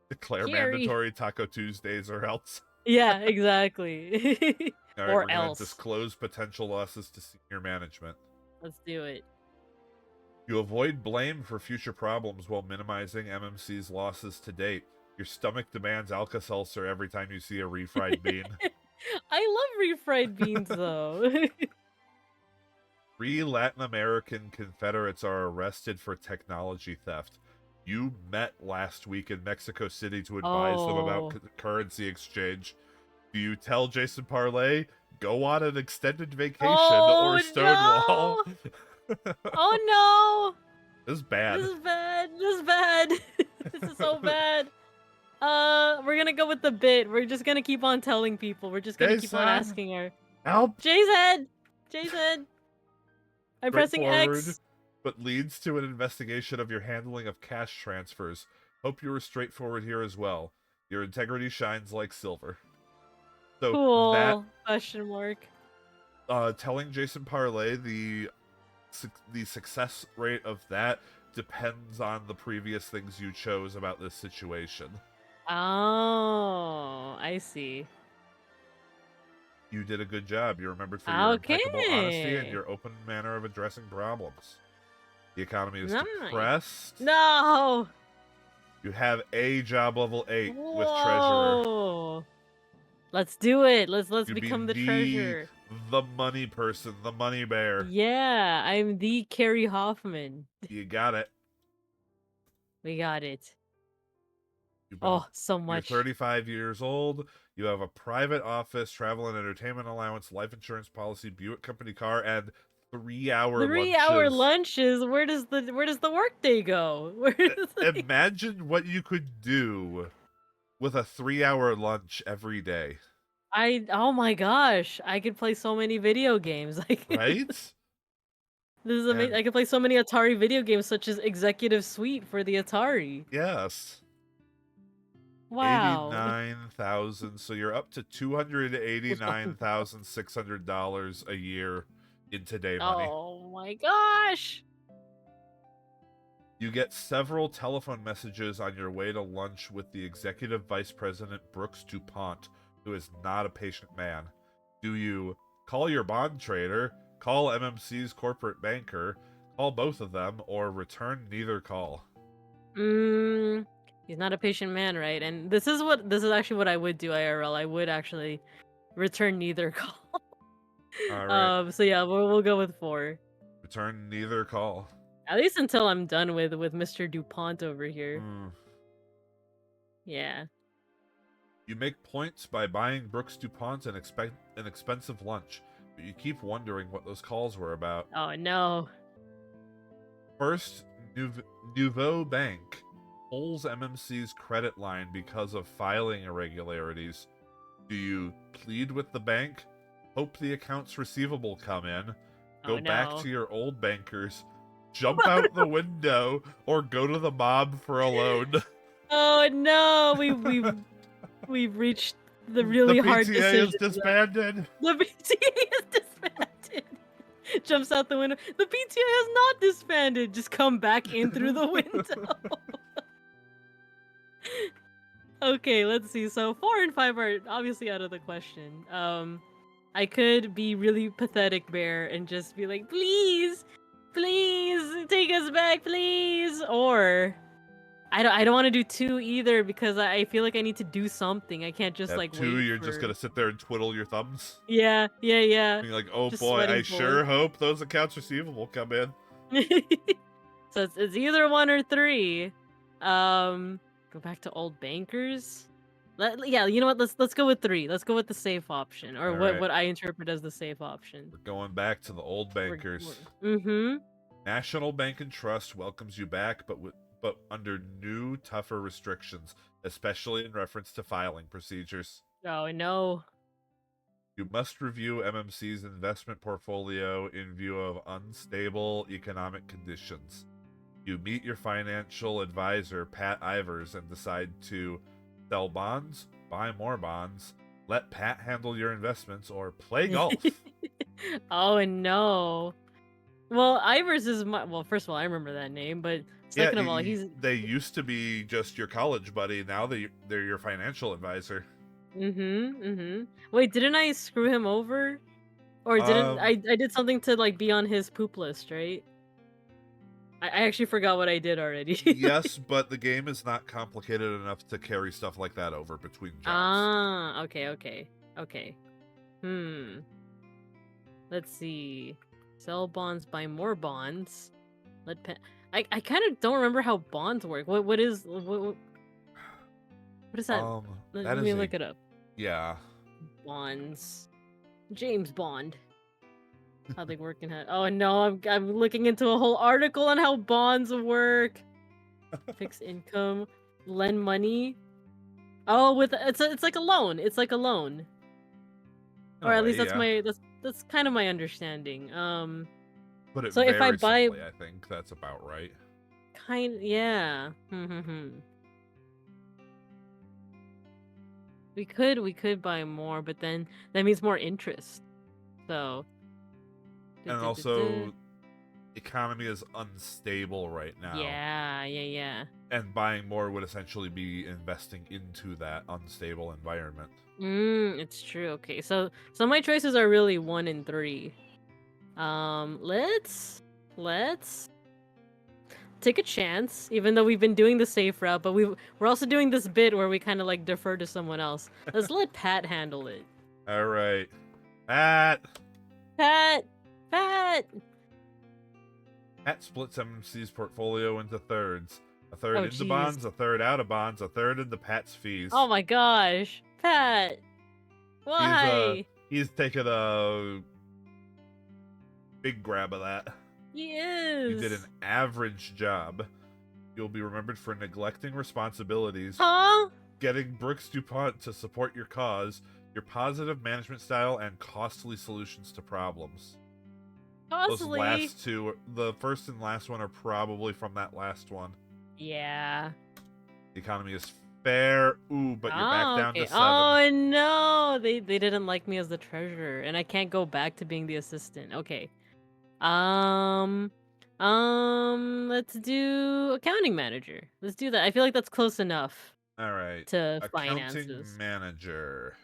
Declare Carrie. mandatory Taco Tuesdays or else. Yeah, exactly. All right, Or we're going to else. disclose potential losses to senior management. Let's do it. You avoid blame for future problems while minimizing MMC's losses to date. Your stomach demands Alka-Seltzer every time you see a refried bean. I love refried beans though. 3 Latin American Confederates are arrested for technology theft. You met last week in Mexico City to advise them about Oh. currency exchange. Do you tell Jason Parlay, go on an extended vacation, or Oh Stonewall? no! Oh no! This is This bad. is bad. This is bad. This is so bad. We're gonna go with the bit. We're just gonna keep on telling people. We're just gonna keep on Jason, asking her. help! Jay's head! Jay's head! I'm pressing Straightforward, X. but leads to an investigation of your handling of cash transfers. Hope you were straightforward here as well. Your integrity shines like silver. So that Cool. Question mark. telling Jason Parlay the success rate of that depends on the previous things you chose about this situation. Oh, I see. You did a good job. You're remembered for your impeccable honesty and Okay. your open manner of addressing problems. The economy is Nice. depressed. No. You have a job level 8 with treasurer. Whoa. Let's do it. Let's You be become the treasurer. the money person, the money bear. Yeah, I'm the Carrie Hoffman. You got it. We got it. You've been Oh, so you're much. 35 years old. You have a private office, travel and entertainment allowance, life insurance policy, Buick company car, and 3-hour 3-hour lunches. lunches. Where does the workday go? Where is Imagine what you could do with a 3-hour lunch every day, oh my gosh, I could play so many video games. right? This is amazing. And I could play so many Atari video games such as Executive Suite for the Atari. yes, Wow. 89,000. So you're up to $289,600 a year in today money. Oh my gosh. You get several telephone messages on your way to lunch with the executive vice president, Brooks DuPont, who is not a patient man. Do you call your bond trader, call MMC's corporate banker, call both of them, or return neither call? He's not a patient man, right? And this is actually what I would do IRL. I would actually return neither call. All right, So yeah, we'll go with 4. return neither call. At least until I'm done with Mr. DuPont over here. Mm. Yeah. You make points by buying Brooks DuPont an expensive lunch, but you keep wondering what those calls were about. Oh no. First, Nouveau Bank pulls MMC's credit line because of filing irregularities. Do you plead with the bank, hope the accounts receivable come in, Oh go back no. to your old bankers, jump out the window, or go to the mob for a loan? Oh no. We've reached the really The hard PTA is decision. disbanded. The BTA is disbanded. Jumps out the window. The PTO has not disbanded. Just come back in through the window. Okay, let's see. So 4 and 5 are obviously out of the question. I could be really pathetic bear and just be like, please, please take us back, please. Or I don't want to do 2 either because I feel like I need to do something. I can't just At like 2, wait you're just for. gonna sit there and twiddle your thumbs. Yeah, yeah, yeah. Being like, oh Just boy, I sweating sure bullets. hope those accounts receivable come in. So it's either 1 or 3. Go back to old bankers. Yeah, you know what? Let's go with 3. Let's go with the safe option, or All what right. what I interpret as the safe option. We're going back to the old bankers. Mm-hmm. National Bank and Trust welcomes you back, but under new, tougher restrictions, especially in reference to filing procedures. Oh no. You must review MMC's investment portfolio in view of unstable economic conditions. You meet your financial advisor, Pat Ivers, and decide to sell bonds, buy more bonds, let Pat handle your investments, or play golf. Oh no. Well, Ivers is my. Well, first of all, I remember that name, but second of all, he's. They used to be just your college buddy. Now they're your financial advisor. Wait, didn't I screw him over? Or didn't I did something to like be on his poop list, right? I actually forgot what I did already. Yes, but the game is not complicated enough to carry stuff like that over between jobs. Ah, okay. Let's see. Sell bonds, buy more bonds. I kind of don't remember how bonds work. What is that? Let That me is look it up. Yeah. Bonds. James Bond. How they work in Oh no, I'm looking into a whole article on how bonds work. Fixed income, lend money. Oh, with it's like a loan. It's like a loan. Or at least that's kind of my understanding. Put it So if I very buy simply, I think that's about right. yeah. We could buy more, but then that means more interest. So And also economy is unstable right now. Yeah. And buying more would essentially be investing into that unstable environment. It's true. Okay. So my choices are really 1 and 3. Let's take a chance, even though we've been doing the safe route, but we're also doing this bit where we kind of like defer to someone else. Let's let Pat handle it. All right. Pat splits MMC's portfolio into thirds. A third into bonds, a third out of bonds, a third into Pat's fees. Oh my gosh. Pat. Why? He's taking a big grab of that. He is. You did an average job. You'll be remembered for neglecting responsibilities. Huh? Getting Brooks DuPont to support your cause, your positive management style, and costly solutions to problems. Costly? Those last 2, the first and last one, are probably from that last one. Yeah. The economy is fair. Ooh, but you're back down to 7. Oh no, they didn't like me as the treasurer, and I can't go back to being the assistant. Okay. Let's do accounting manager. Let's do that. I feel like that's close enough. All right. To accounting finances. manager.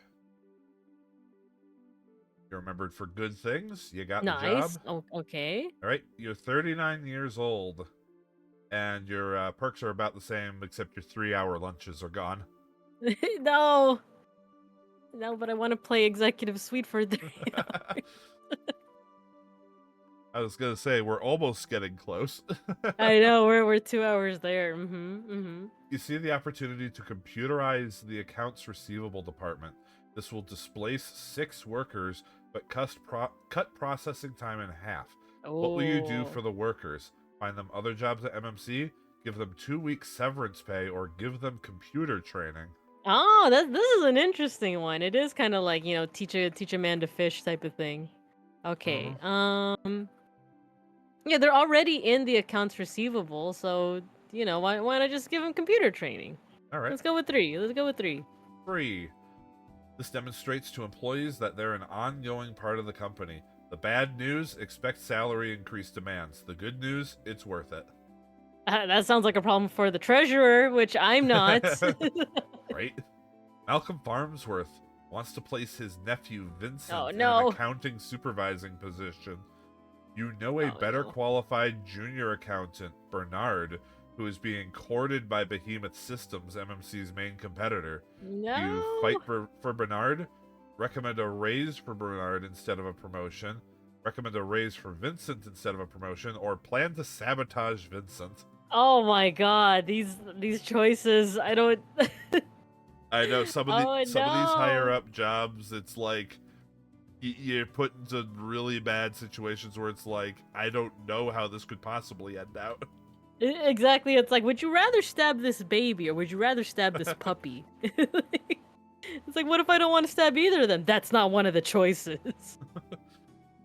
You're remembered for good things. You got nice. the job. Oh, okay. All right. You're 39 years old, and your perks are about the same, except your 3-hour lunches are gone. No, but I want to play executive suite for 3 hours. I was gonna say we're almost getting close. I know we're 2 hours there. You see the opportunity to computerize the accounts receivable department. This will displace 6 workers, but cut processing time in half. What will you do for the workers? Find them other jobs at MMC? Give them 2 weeks severance pay, or give them computer training? Oh, this is an interesting one. It is kind of like, teach a man to fish type of thing. Okay. Yeah, they're already in the accounts receivable, so why not just give them computer training? All right. Let's go with 3. 3. This demonstrates to employees that they're an ongoing part of the company. The bad news, expect salary increase demands. The good news, it's worth it. That sounds like a problem for the treasurer, which I'm not. Right? Malcolm Farnsworth wants to place his nephew Oh Vincent in an no. accounting supervising position. You know a Oh better no. qualified junior accountant, Bernard, who is being courted by Behemoth Systems, MMC's main competitor. Do you No. fight for Bernard? Recommend a raise for Bernard instead of a promotion? Recommend a raise for Vincent instead of a promotion? Or plan to sabotage Vincent? Oh my god, these choices, I don't. I know Oh some of these higher no. up jobs, it's like you're put into really bad situations where it's like, I don't know how this could possibly end out. Exactly, it's like, would you rather stab this baby or would you rather stab this puppy? It's like, what if I don't want to stab either of them? That's not one of the choices.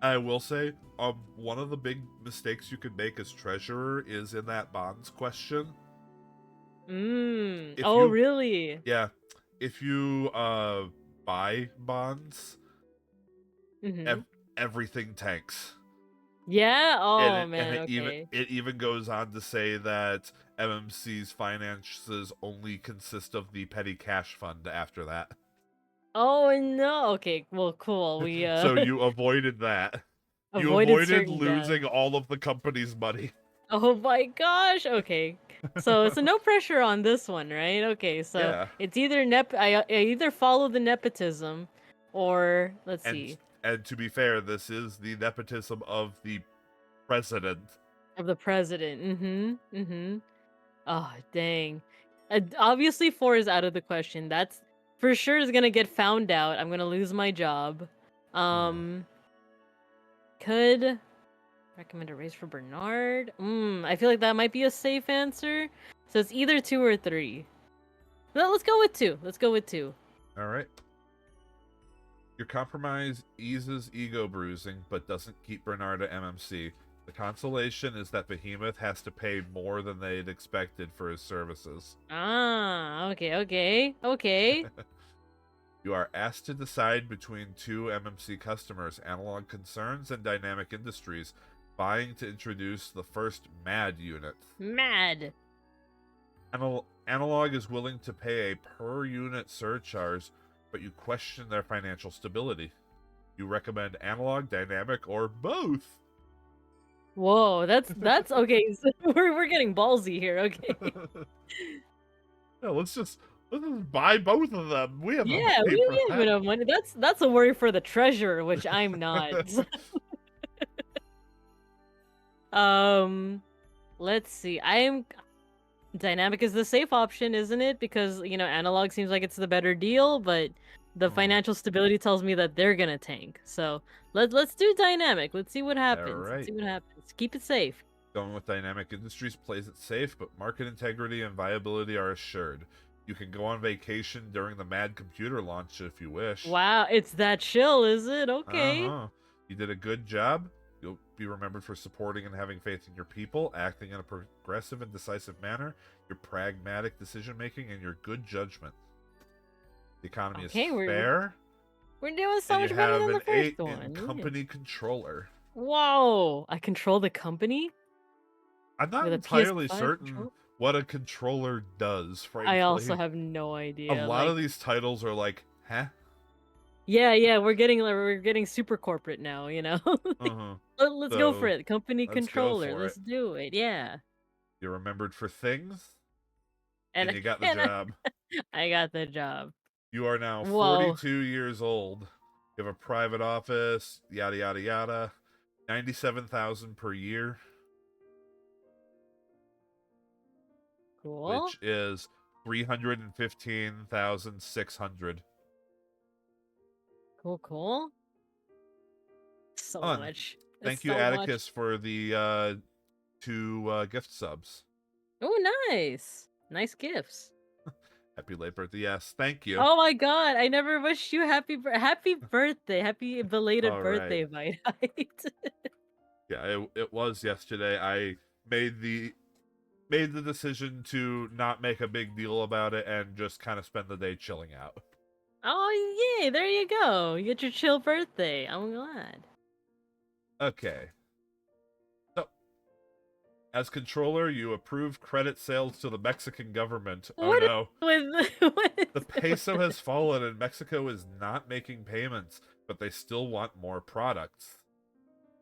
I will say, one of the big mistakes you could make as treasurer is in that bonds question. If Oh you, really? yeah, if you buy bonds, Mm-hmm. everything tanks. Yeah? And Oh man, okay. it even goes on to say that MMC's finances only consist of the petty cash fund after that. Oh no. Okay, well cool. We So you avoided that. You avoided avoided certain deaths. losing all of the company's money. Oh my gosh. Okay. So no pressure on this one, right? Okay. So Yeah. it's either I either follow the nepotism or let's And see. and to be fair, this is the nepotism of the president. Of the president. Mm-hmm. Mm-hmm. Oh, dang. Obviously 4 is out of the question. That's for sure is gonna get found out. I'm gonna lose my job. Hmm. Um could recommend a race for Bernard. I feel like that might be a safe answer. So it's either 2 or 3. No, let's go with 2. Let's go with 2. All right. Your compromise eases ego bruising, but doesn't keep Bernard at MMC. The consolation is that Behemoth has to pay more than they'd expected for his services. Ah, okay, okay, okay. You are asked to decide between two MMC customers, Analog Concerns and Dynamic Industries, vying to introduce the first MAD unit. Mad. Analog is willing to pay a per unit surcharge, but you question their financial stability. You recommend Analog, Dynamic, or both. Whoa, that's okay. So we're getting ballsy here. Okay. Yeah, let's just buy both of them. We have the Yeah, money for we have that. enough money. That's a worry for the treasurer, which I'm not. um, let's see. Dynamic is the safe option, isn't it? Because, analog seems like it's the better deal, but the Mhm. financial stability tells me that they're gonna tank. So let's do dynamic. Let's see what All happens. Let's right. see what happens. Keep it safe. Going with Dynamic Industries plays it safe, but market integrity and viability are assured. You can go on vacation during the Mad Computer launch if you wish. Wow, it's that chill, is it? Okay. Uh-huh. You did a good job. You'll be remembered for supporting and having faith in your people, acting in a progressive and decisive manner, your pragmatic decision making, and your good judgment. The economy is Okay, fair, we're doing so and you much better have than the an first 8 in one. Yeah. company controller. Whoa! I control the company I'm not with a entirely PS5 certain control. what a controller does, I also frankly. have no A idea. lot of Like, these titles are like, huh? yeah, we're getting super corporate now. Uh-huh. Let's go for So, it. Company let's go controller. for it. Let's do it. Yeah. You're remembered for things, and And you got the and job. I got the job. You are now Whoa. 42 years old. You have a private office, yada yada yada. 97,000 per year, Cool. which is 315,600. Cool. Cool. So Fun. much. It's Thank you, so much. Atticus, for the two gift subs. Oh, nice. Nice gifts. Happy late birthday. Yes, thank you. Oh my god, I never wished you happy birthday. Happy belated All right. birthday, Vite. Yeah, it was yesterday. I made the decision to not make a big deal about it and just kind of spend the day chilling out. Oh, yay, there you go. You get your chill birthday. I'm glad. Okay. So, as controller, you approve credit sales to the Mexican government. Oh What is no. with what is The it with peso has fallen and Mexico is not making payments, but they still want more products.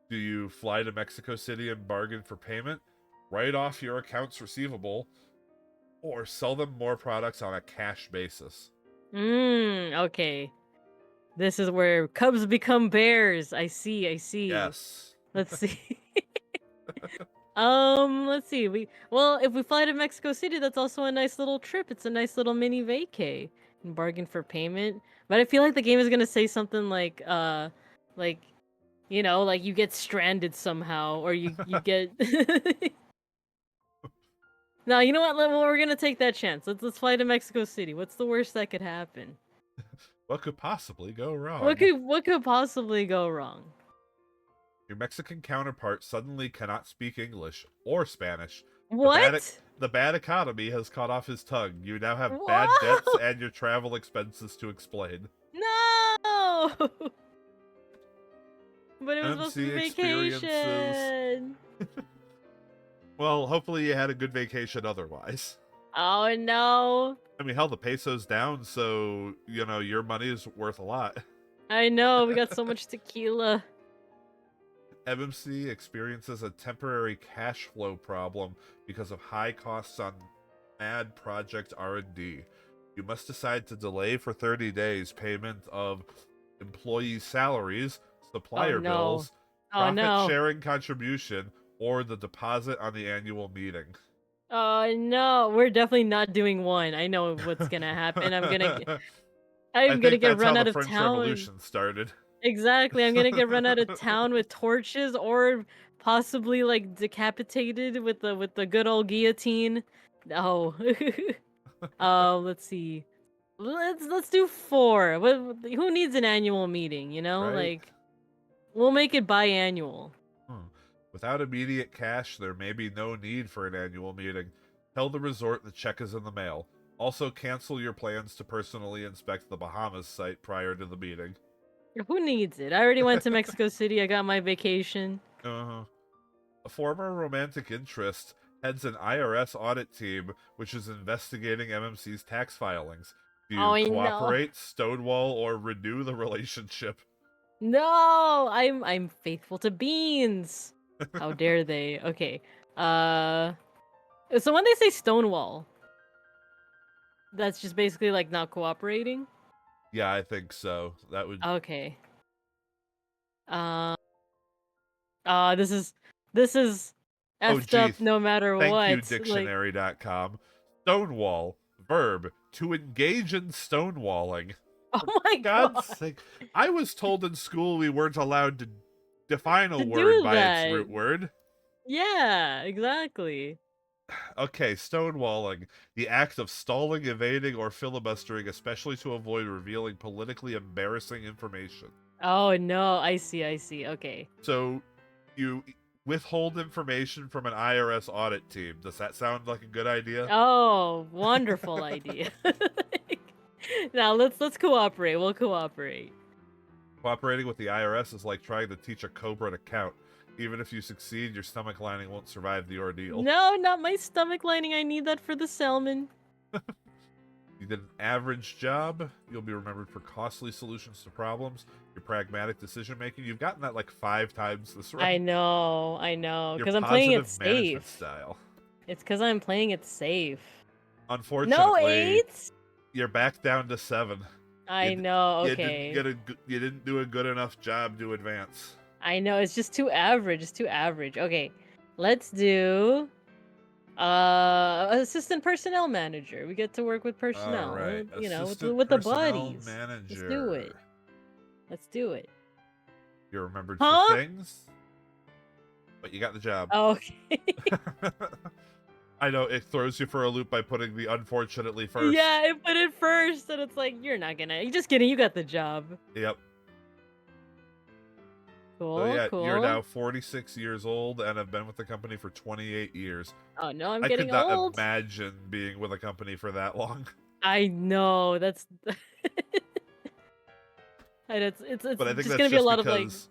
Do you fly to Mexico City and bargain for payment? Write off your accounts receivable or sell them more products on a cash basis. Okay. This is where cubs become bears. I see, I see. Yes. Let's see. Let's see. Well, if we fly to Mexico City, that's also a nice little trip. It's a nice little mini vacay. And bargain for payment. But I feel like the game is gonna say something like like you get stranded somehow, or you get. No, you know what? We're gonna take that chance. Let's fly to Mexico City. What's the worst that could happen? What could possibly go What wrong? could possibly go wrong? Your Mexican counterpart suddenly cannot speak English or Spanish. What? The bad economy has cut off his tongue. You now have bad debts Whoa! and your travel expenses to explain. No! But it was supposed to MC be experiences. vacation. Well, hopefully you had a good vacation otherwise. Oh no! I mean, hell, the peso's down, so, your money is worth a lot. I know, we got so much tequila. MMC experiences a temporary cash flow problem because of high costs on mad project R&D. You must decide to delay for 30 days payment of employee salaries, Oh supplier no. bills, Oh profit no. sharing contribution, or the deposit on the annual meeting. Oh no, we're definitely not doing one. I know what's gonna happen. I I'm gonna think get that's run how the out of French town. Revolution started. Exactly, I'm gonna get run out of town with torches or possibly like decapitated with the good old guillotine. No. Let's see. Let's do 4. Who needs an annual meeting, you know? Right? Like we'll make it biannual. Hmm. Without immediate cash, there may be no need for an annual meeting. Tell the resort the check is in the mail. Also, cancel your plans to personally inspect the Bahamas site prior to the meeting. Who needs it? I already went to Mexico City. I got my vacation. Uh-huh. A former romantic interest heads an IRS audit team which is investigating MMC's tax filings. Do Oh, you I know. cooperate, stonewall, or renew the relationship? No, I'm faithful to beans. How dare they? Okay. Uh, so when they say Stonewall, that's just basically like not cooperating. Yeah, I think so. That would. Okay. Uh, this is Oh, effed gee. up no matter Thank you, what. Like, dictionary.com. Stonewall. Verb. To engage in stonewalling. oh For my God's god, sake. I was told in school we weren't allowed to define a to word do by its that. root word. Yeah, exactly. Okay, stonewalling. The act of stalling, evading, or filibustering, especially to avoid revealing politically embarrassing information. Oh no, I see, I see. Okay. So, you withhold information from an IRS audit team. Does that sound like a good idea? Oh, wonderful idea. Now let's cooperate. We'll cooperate. Cooperating with the IRS is like trying to teach a cobra to count. Even if you succeed, your stomach lining won't survive the ordeal. No, not my stomach lining. I need that for the salmon. You did an average job. You'll be remembered for costly solutions to problems, your pragmatic decision making. You've gotten that like 5 times this run. I know, Your because I'm playing it positive management safe. style. It's because I'm playing it safe. No Unfortunately, 8s. you're back down to 7. I know. You didn't Okay. get you didn't do a good enough job to advance. I know. It's just too average. It's too average. Okay, let's do assistant personnel manager. We get to work with All personnel. right, You know, with assistant with the personnel buddies. Let's do it. manager. Let's do it. You're remembered for Huh? things, but you got the job. Okay. I know it throws you for a loop by putting the unfortunately first. Yeah, I put it first, and it's like you're not gonna. You're just kidding. You got the job. Yep. Cool. So yeah, Cool. you're now 46 years old and have been with the company for 28 years. Oh no, I'm I getting could not old. imagine being with a company for that long. I know. That's. And it's But I think just that's gonna be a just lot of like. because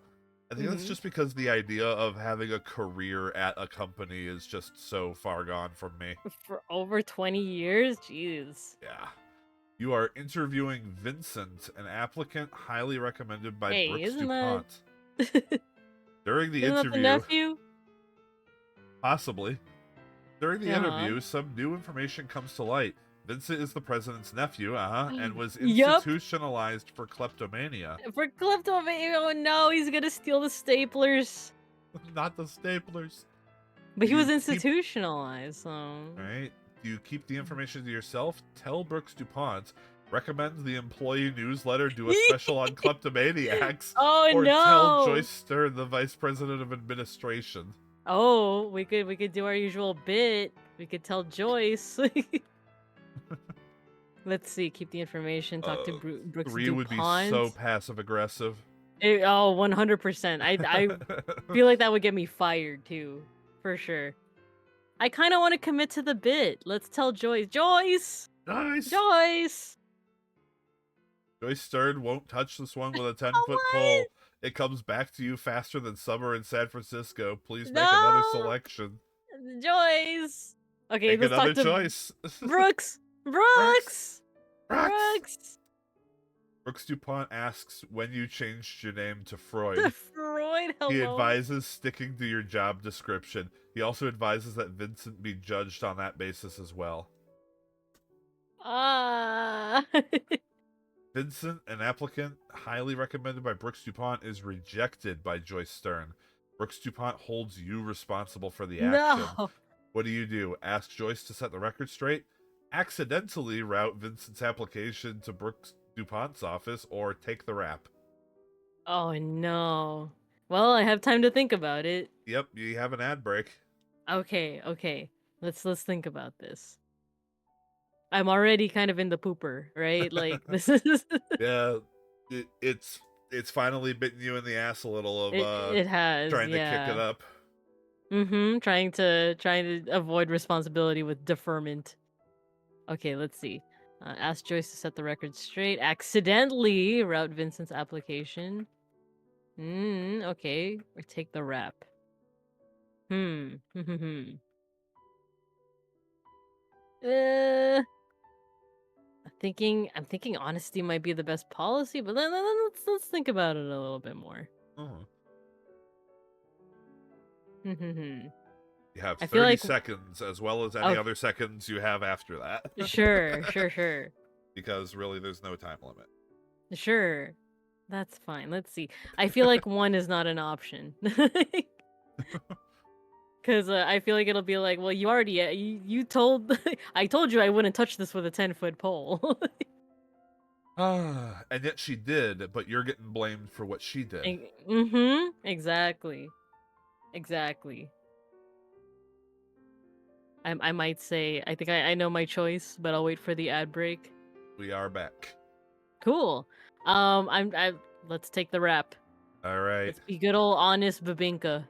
I think that's Hmm. just because the idea of having a career at a company is just so far gone from me. For over 20 years? Jeez. Yeah. You are interviewing Vincent, an applicant highly recommended by Hey, Brooks isn't that DuPont. isn't During the that the interview, nephew? possibly, during the Uh-huh. interview, some new information comes to light. Vincent is the president's nephew, and was Yup. institutionalized for kleptomania. For kleptomania. Oh no, he's gonna steal the staplers. Not the staplers. But Do he was you keep institutionalized, so. right? Do you keep the information to yourself? Tell Brooks DuPont. Recommend the employee newsletter do a special on kleptomaniacs, Oh or tell no! Joyce Stern, the vice president of administration. Oh, we could do our usual bit. We could tell Joyce. Let's see. Keep the information. Talk to Uh, Brooks 3 would be so DuPont. passive aggressive. Oh, 100%. I feel like that would get me fired too, for sure. I kind of want to commit to the bit. Let's tell Joyce. Joyce! Nice. Joyce! Joyce Stern won't touch the swung with a 10-foot Oh, pole. It comes back to you faster than summer in San Francisco. Please what? make another No! selection. Joyce! Okay, Make let's talk another to choice. Brooks! Brooks! Brooks! Brooks! Brooks! Brooks DuPont asks when you changed your name to Freud. Freud, He hello? advises sticking to your job description. He also advises that Vincent be judged on that basis as well. Ah. Vincent, an applicant highly recommended by Brooks DuPont, is rejected by Joyce Stern. Brooks DuPont holds you responsible for the action. No! What do? Ask Joyce to set the record straight? Accidentally route Vincent's application to Brooks DuPont's office, or take the rap? Oh no. Well, I have time to think about it. Yep, you have an ad break. Okay, okay. Let's think about this. I'm already kind of in the pooper, right? Like this is Yeah, it's finally bitten you in the ass a little of it has, trying to kick it yeah. up. Mm-hmm. Trying to avoid responsibility with deferment. Okay, let's see. Ask Joyce to set the record straight. Accidentally route Vincent's application. Okay. Or take the rap. Hmm. uh, I'm thinking honesty might be the best policy, but then let's think about it a little bit more. Oh. Hmm. You have I feel 30 like seconds, as well as any oh, other seconds you have after that. sure. Because really, there's no time limit. Sure. That's fine. Let's see. I feel like one is not an option. Cuz I feel like it'll be like, well, you already you told I told you I wouldn't touch this with a 10-foot pole. And yet she did, but you're getting blamed for what she did. Mhm. Exactly. Exactly. I might say I think I know my choice, but I'll wait for the ad break. We are back. Cool. I let's take the rap. All right. Let's be good old honest Bibinka.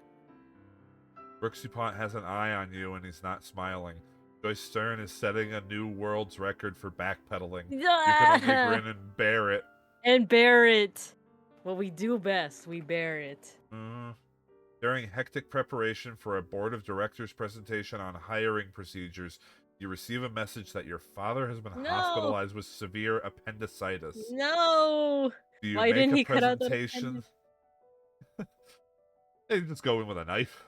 Brooks DuPont has an eye on you, and he's not smiling. Joyce Stern is setting a new world's record for backpedaling. You can only grin and bear it. And bear it. What we do best, we bear it. During hectic preparation for a board of directors presentation on hiring procedures, you receive a message that your father has been No. hospitalized with severe appendicitis. No. Do you Why make didn't a he cut out that presentation? Hey, just go in with a knife.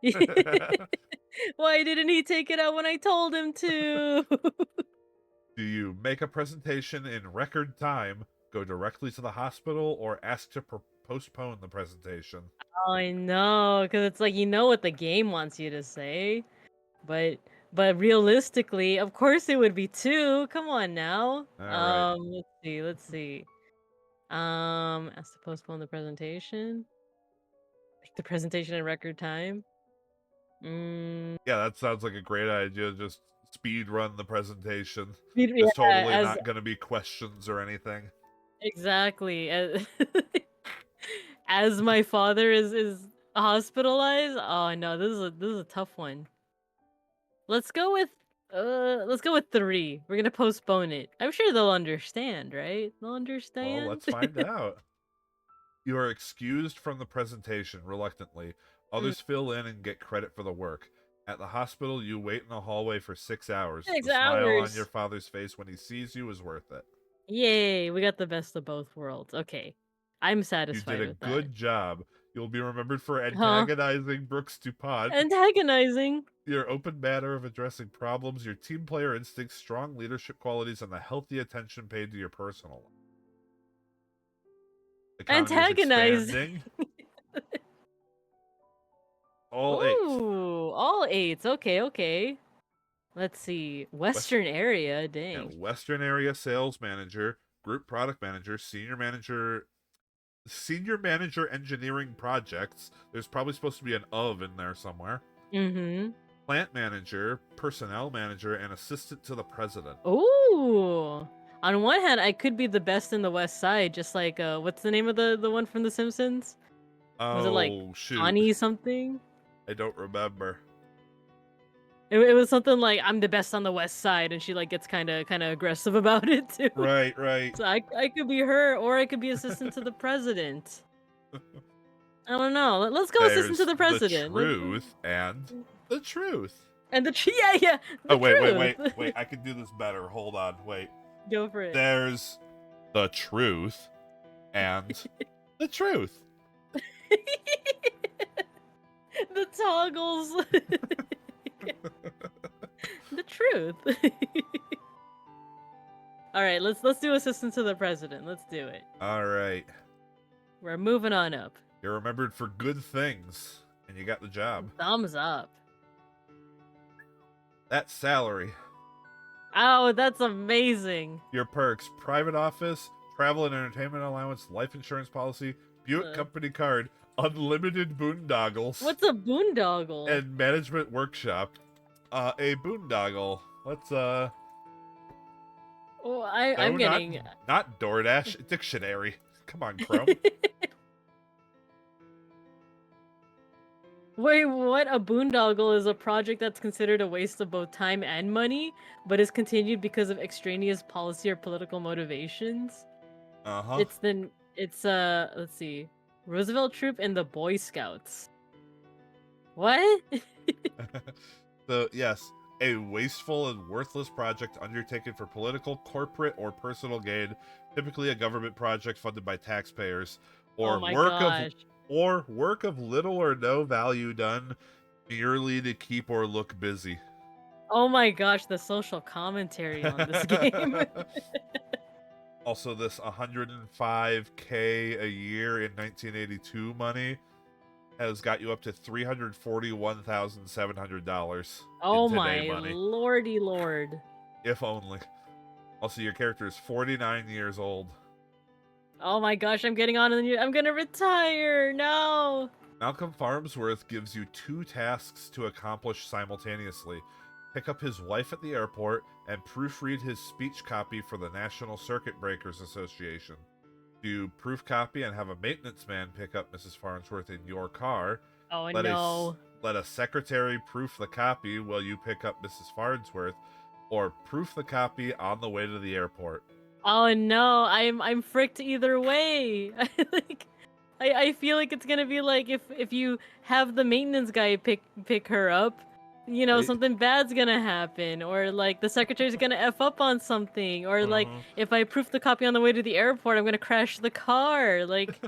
appendix? Why didn't he take it out when I told him to? Do you make a presentation in record time, go directly to the hospital, or ask to postpone the presentation? Oh, I know, because it's like you know what the game wants you to say, but realistically, of course it would be two. Come on now. All right. Let's see. Ask to postpone the presentation. Make the presentation in record time. Mm, Yeah, that sounds like a great idea. Just speed run the presentation. yeah, There's totally as not going to be questions or anything. exactly as my father is hospitalized. Oh no, this is a tough one. Let's go with 3. We're gonna postpone it. I'm sure they'll understand, right? They'll Well, understand. let's find out. You are excused from the presentation reluctantly. Mm, Others fill in and get credit for the work. At the hospital, you wait in the hallway for 6 hours. six The smile on your hours. father's face when he sees you is worth it. Yay, we got the best of both worlds. Okay. I'm You did satisfied a with that. good job. You'll be remembered for Huh? antagonizing Brooks DuPont, Antagonizing. your open manner of addressing problems, your team player instincts, strong leadership qualities, and the healthy attention paid to your personal life. The economy is Antagonizing. expanding. All eight. Ooh, all eights. Okay, okay. Let's see. West, Western area. yeah, Dang. Western area sales manager, group product manager, senior manager engineering projects. There's probably supposed to be an of in there somewhere. Mm-hmm. Plant manager, personnel manager, and assistant to the president. Ooh. On one hand, I could be the best in the West Side, just like what's the name of the one from The Simpsons? Was it like Oh shoot, Connie something? I don't remember. It was something like I'm the best on the West Side, and she like gets kind of aggressive about it too. Right, right. So I could be her, or I could be assistant to the president. I don't know. Let's go assistant to There's the the president. truth and the truth. And yeah, Oh the wait. truth. I can do this better. Hold on, wait. Go for it. There's the truth and the truth. The toggles. The truth. All right, let's do assistant to the president. Let's do it. All right. We're moving on up. You're remembered for good things, and you got the job. Thumbs up. That salary. Oh, that's amazing. Your perks: private office, travel and entertainment allowance, life insurance policy, Buick Uh, company card, unlimited boondoggles, What's a boondoggle? and management workshop. A boondoggle. Let's Oh, I'm no, getting. not DoorDash. Dictionary. Come on, Chrome. Wait, what? A boondoggle is a project that's considered a waste of both time and money, but is continued because of extraneous policy or political motivations. Uh-huh. It's let's see, Roosevelt Troop and the Boy Scouts. What? So, yes, a wasteful and worthless project undertaken for political, corporate, or personal gain, typically a government project funded by taxpayers, Oh or my gosh. work of little or no value done merely to keep or look busy. Oh my gosh, the social commentary on this game. Also, this 105K a year in 1982 money has got you up to $341,700 in Oh today my money, lordy lord. if only. Also, your character is 49 years old. Oh my gosh, I'm getting on and I'm gonna retire. No. Malcolm Farnsworth gives you 2 tasks to accomplish simultaneously. Pick up his wife at the airport and proofread his speech copy for the National Circuit Breakers Association. Do proof copy and have a maintenance man pick up Mrs. Farnsworth in your car. Oh Let no. let a secretary proof the copy while you pick up Mrs. Farnsworth, or proof the copy on the way to the airport. Oh no, I'm fricked either way. Like I feel like it's gonna be like if you have the maintenance guy pick her up, you know, Right? something bad's gonna happen, or like the secretary's gonna F up on something, or like Uh-huh. if I proof the copy on the way to the airport, I'm gonna crash the car. Like,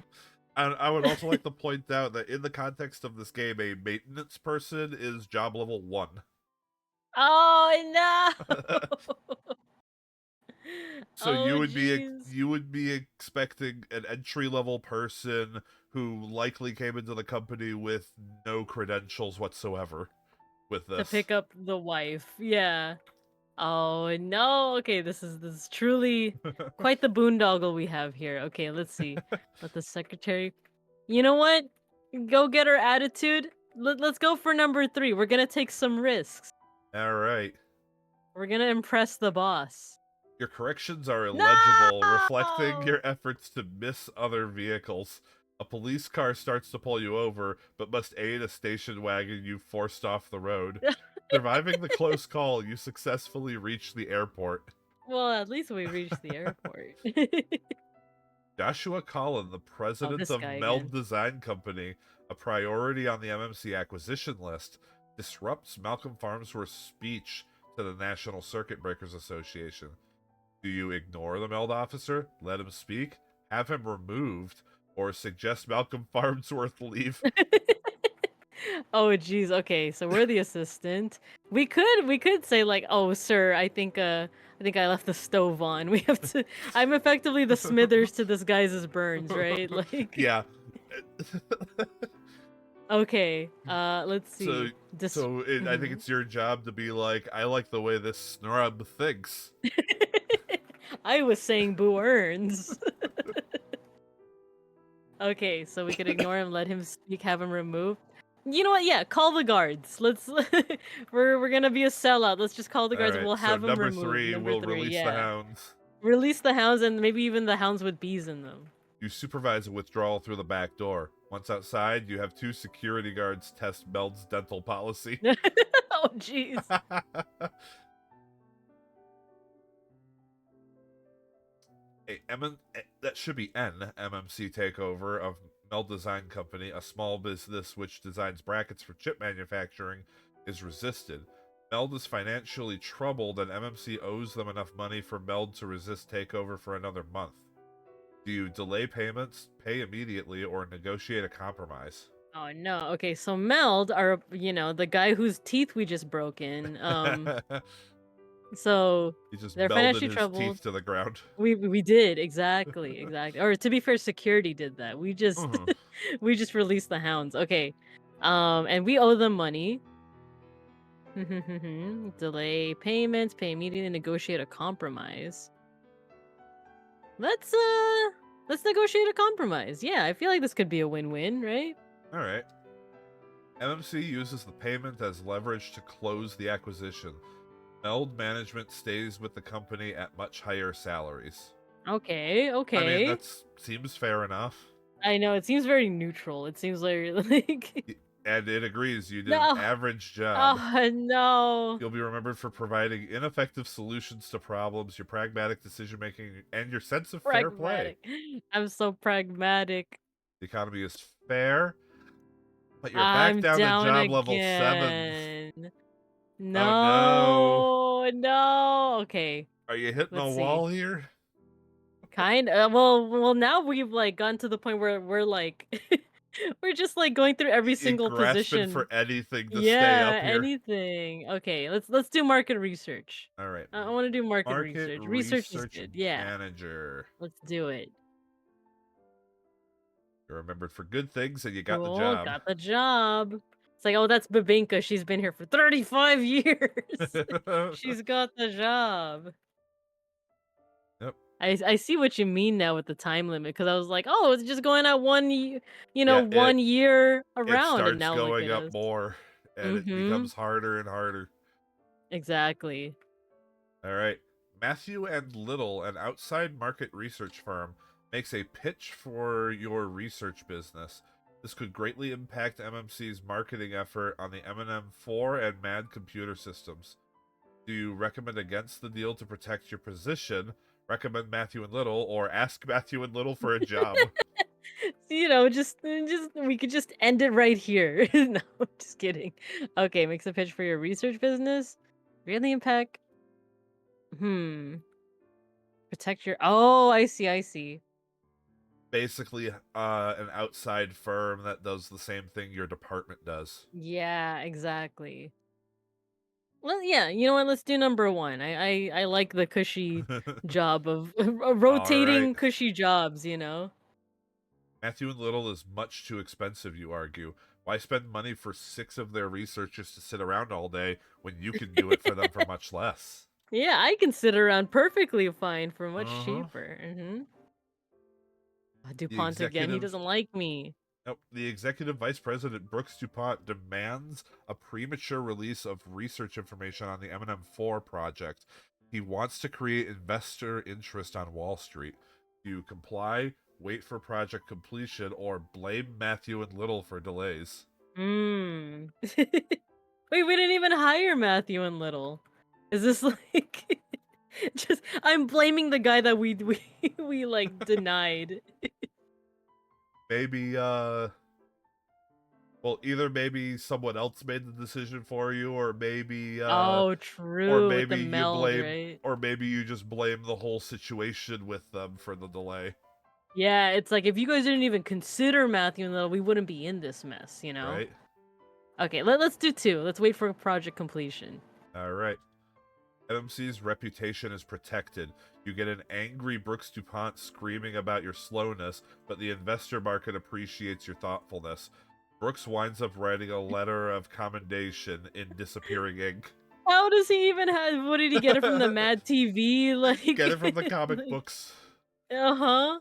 And I would also like to point out that in the context of this game, a maintenance person is job level 1. oh no. So Oh jeez. you would be expecting an entry level person who likely came into the company with no credentials whatsoever with To this. pick up the wife. Yeah. Oh no. Okay, this is truly quite the boondoggle we have here. Okay, let's see. Let the secretary. You know what? Go get her attitude. Let's go for number 3. We're gonna take some risks. All right. We're gonna impress the boss. Your corrections are illegible, reflecting No! your efforts to miss other vehicles. A police car starts to pull you over, but must aid a station wagon you forced off the road. Surviving the close call, you successfully reach the airport. Well, at least we reached the airport. Joshua Collin, the Oh, president this of guy Meld again. Design Company, a priority on the MMC acquisition list, disrupts Malcolm Farnsworth's speech to the National Circuit Breakers Association. Do you ignore the Meld officer, let him speak, have him removed, or suggest Malcolm Farnsworth leave? Oh geez, okay, so we're the assistant. We could say like, oh sir, I think I left the stove on. We have to I'm effectively the Smithers to this guy's Burns, right? Like Yeah. okay, let's So, see. Dis I think Mhm. it's your job to be like, I like the way this snrub thinks. I was saying Boo Earns. Okay, so we could ignore him, let him speak, have him removed. You know what? Yeah, call the guards. Let's we're gonna be a sellout. Let's just call the All guards and right, we'll so have him number removed. three, Number we'll three, release the yeah. hounds. Release the hounds and maybe even the hounds with bees in them. You supervise a withdrawal through the back door. Once outside, you have 2 security guards test Meld's dental policy. Oh jeez. That should be N MMC takeover of Meld Design Company, a small business which designs brackets for chip manufacturing, is resisted. Meld is financially troubled, and MMC owes them enough money for Meld to resist takeover for another month. Do you delay payments, pay immediately, or negotiate a compromise? Oh no. Okay, so Meld are the guy whose teeth we just broke in. So He just they're melded financially his troubled. teeth to the ground. We did exactly. Or to be fair, security did that. We just Mhm. we just released the hounds. Okay, and we owe them money. Delay payments, pay immediately, negotiate a compromise. Let's let's negotiate a compromise. Yeah, I feel like this could be a win-win, right? All right. MMC uses the payment as leverage to close the acquisition. Meld management stays with the company at much higher salaries. Okay, I mean, okay. that seems fair enough. I know it seems very neutral. It seems like like And it agrees you did an no. average job. Oh no. You'll be remembered for providing ineffective solutions to problems, your pragmatic decision making, and your sense of fair play. Pragmatic. I'm so pragmatic. The economy is fair, but you're back I'm down to down job level 7. again. Oh no. No, no. Okay, Are you hitting let's a see. wall here? Kind of. Well, now we've like gotten to the point where we're like, we're just like going through every You single grasping for position. anything to stay Yeah, up here. anything. Okay, let's do market research. All right. I want to do market Market research. Research is research good. Yeah, manager. let's do it. You're remembered for good things and you got the Cool, job. got the job. It's like, oh, that's Bibinka. She's been here for 35 years. She's got the job. Yep. I see what you mean now with the time limit because I was like, oh, it's just going at Yeah, it 1 year it around, and starts now look going at up us. more and it Mm-hmm. becomes harder and harder. Exactly. All right. Matthew and Little, an outside market research firm, makes a pitch for your research business. This could greatly impact MMC's marketing effort on the M&M4 and MAD computer systems. Do you recommend against the deal to protect your position, recommend Matthew and Little, or ask Matthew and Little for a job? Just we could just end it right here. No, just kidding. Okay, makes a pitch for your research business. Really impact. Hmm. Protect your. Oh, I see. I see. Basically, an outside firm that does the same thing your department does. Yeah, exactly. Well, yeah, you know what? Let's do number one. I like the cushy job of All right. rotating cushy jobs. Matthew and Little is much too expensive, you argue. Why spend money for 6 of their researchers to sit around all day when you can do it for them for much less? Yeah, I can sit around perfectly fine for much Uh-huh. cheaper. The DuPont again. He executive doesn't like me. Nope. The executive vice president, Brooks DuPont, demands a premature release of research information on the M&M4 project. He wants to create investor interest on Wall Street. Do you comply, wait for project completion, or blame Matthew and Little for delays? Hmm. Wait, we didn't even hire Matthew and Little. Is this like Just I'm blaming the guy that we like denied. Maybe well, either maybe someone else made the decision for you, Oh, or true, with the maybe you meld, blame right? or maybe you just blame the whole situation with them for the delay, Yeah, it's like if you guys didn't even consider Matthew and Little, we wouldn't be in this mess, you know? right? Okay, let's do two. Let's wait for project completion. All right. MMC's reputation is protected. You get an angry Brooks DuPont screaming about your slowness, but the investor market appreciates your thoughtfulness. Brooks winds up writing a letter of commendation in disappearing ink. How does he even have? What did he get it from the Mad TV? Get it from the Like, comic books. uh-huh.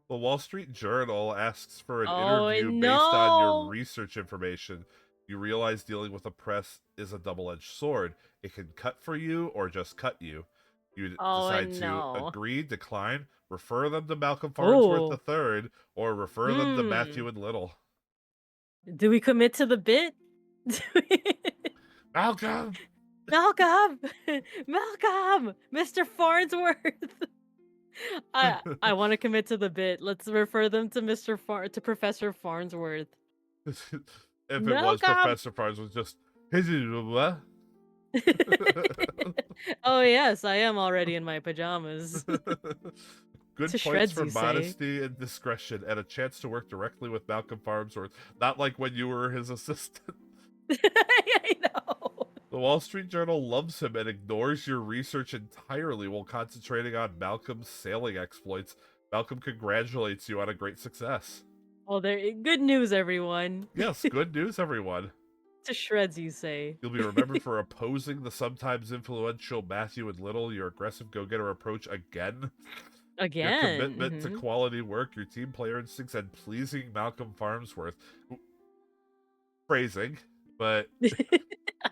The Wall Street Journal asks for an Oh interview based on your no! research information. You realize dealing with the press is a double-edged sword. It can cut for you or just cut you. You Oh decide to no! agree, decline, refer them to Malcolm Farnsworth Oh, III, or refer them to hmm. Matthew and Little. Do we commit to the bit? Malcolm! Malcolm, Malcolm, Mr. Farnsworth. I want to commit to the bit. Let's refer them to to Professor Farnsworth. If it was Malcolm. Professor Farnsworth, just... what? Oh yes, I am already in my pajamas. Good To points shreds, for you say? modesty and discretion, and a chance to work directly with Malcolm Farnsworth. Not like when you were his assistant. I know. The Wall Street Journal loves him and ignores your research entirely while concentrating on Malcolm's sailing exploits. Malcolm congratulates you on a great success. Well, there. Good news, everyone. Yes, good news, everyone. To shreds, you say? You'll be remembered for opposing the sometimes influential Matthew and Little, your aggressive go-getter approach again. Your Again. commitment to quality work, your team player instincts, and pleasing Malcolm Farnsworth. Phrasing, but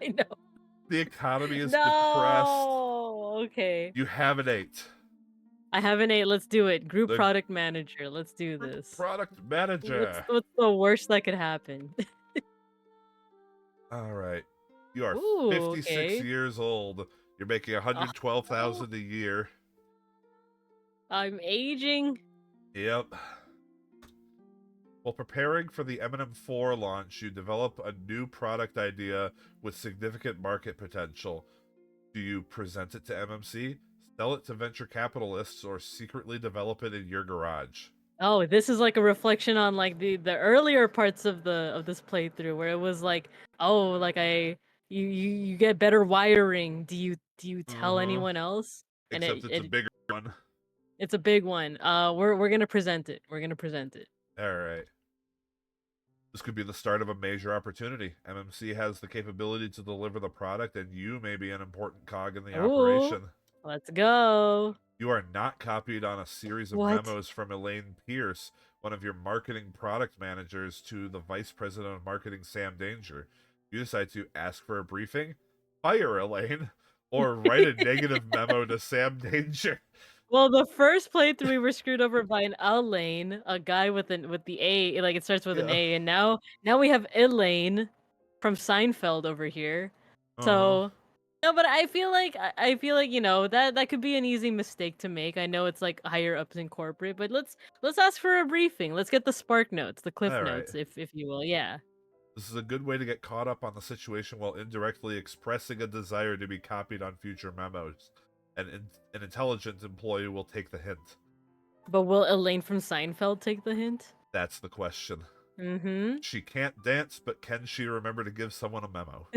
I know. the economy is depressed. No. Okay. You have an 8. I have an 8. Let's do it. Group The product manager. Let's do this. product manager. What's the worst that could happen? All right. You are Ooh. 56 Okay. years old. You're making Oh, 112,000 a year. I'm aging. Yep. While preparing for the M&M4 launch, you develop a new product idea with significant market potential. Do you present it to MMC, sell it to venture capitalists, or secretly develop it in your garage? Oh, this is like a reflection on like the earlier parts of the of this playthrough where it was like, oh, like you get better wiring. Do you tell Uh-huh. anyone else? And Except it's a bigger one. it's a big one. We're gonna present it. We're gonna present it. All right. This could be the start of a major opportunity. MMC has the capability to deliver the product, and you may be an important cog in the Ooh, operation. let's go. You are not copied on a series of What? memos from Elaine Pierce, one of your marketing product managers, to the vice president of marketing, Sam Danger. You decide to ask for a briefing, fire Elaine, or write a negative memo to Sam Danger. Well, the first playthrough we were screwed over by an Elaine, a guy with the A, like it starts with an Yeah. A, and now we have Elaine from Seinfeld over here. Uh-huh. So no, but I feel like that could be an easy mistake to make. I know it's like higher ups in corporate, but let's ask for a briefing. Let's get the spark notes, the cliff All right. notes, if you will. Yeah. This is a good way to get caught up on the situation while indirectly expressing a desire to be copied on future memos. An intelligent employee will take the hint. But will Elaine from Seinfeld take the hint? That's the question. Mm-hmm. She can't dance, but can she remember to give someone a memo?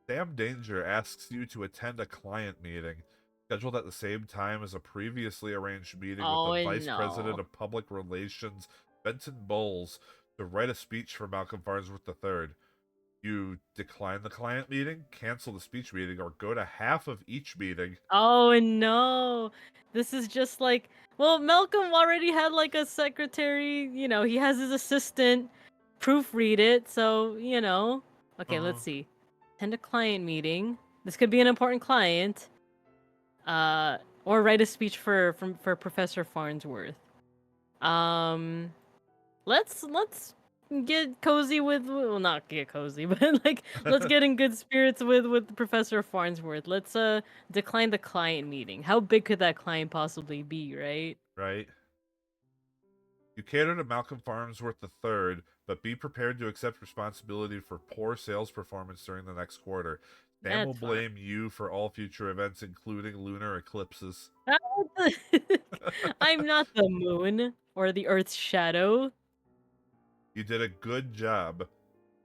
Sam Danger asks you to attend a client meeting, scheduled at the same time as a previously arranged meeting with the Oh Vice President no. of Public Relations, Benton Bowles, to write a speech for Malcolm Farnsworth III. You decline the client meeting, cancel the speech meeting, or go to half of each meeting. Oh no. This is just like, well, Malcolm already had like a secretary, he has his assistant proofread it, so, Okay, Uh-huh. let's see. Attend a client meeting. This could be an important client. Or write a speech for Professor Farnsworth. Um let's get cozy with, well, not get cozy, but like let's get in good spirits with Professor Farnsworth. Let's decline the client meeting. How big could that client possibly be, right? Right. You cater to Malcolm Farnsworth III, but be prepared to accept responsibility for poor sales performance during the next quarter. Sam will That's fine. blame you for all future events, including lunar eclipses. I'm not the moon or the Earth's shadow. You did a good job.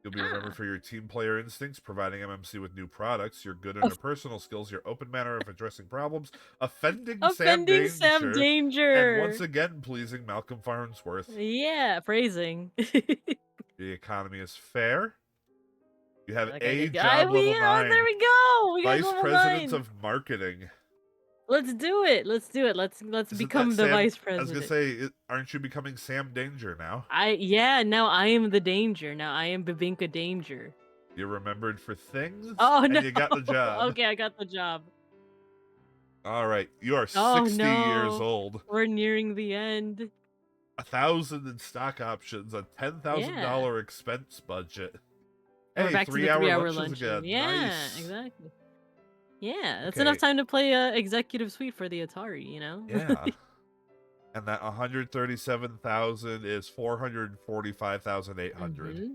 You'll be remembered Ah, for your team player instincts, providing MMC with new products, your good interpersonal skills, your open manner of addressing problems, offending Sam offending Sam Danger, and once Danger. again pleasing Malcolm Farnsworth. Yeah, phrasing. The economy is fair. You have Okay, a I job we level oh, there 9, we go. We got Vice level President 9. of Marketing. Let's do it. Let's do it. Let's Isn't that become the Sam? vice I was gonna president. say, aren't you becoming Sam Danger now? Yeah, now I am the danger. Now I am Bibinka Danger. You're remembered for things, Oh and no. you got the job. Okay, I got the job. All right, you are Oh 60 years no. old. We're nearing the end. 1,000 in stock options, a Yeah. $10,000 expense budget. And we're Hey, back to the 3-hour 3-hour lunches lunches. again. Yeah, Nice. exactly. Yeah, that's enough Okay, time to play Executive Suite for the Atari, you know? yeah. And that 137,000 is 445,800. hmm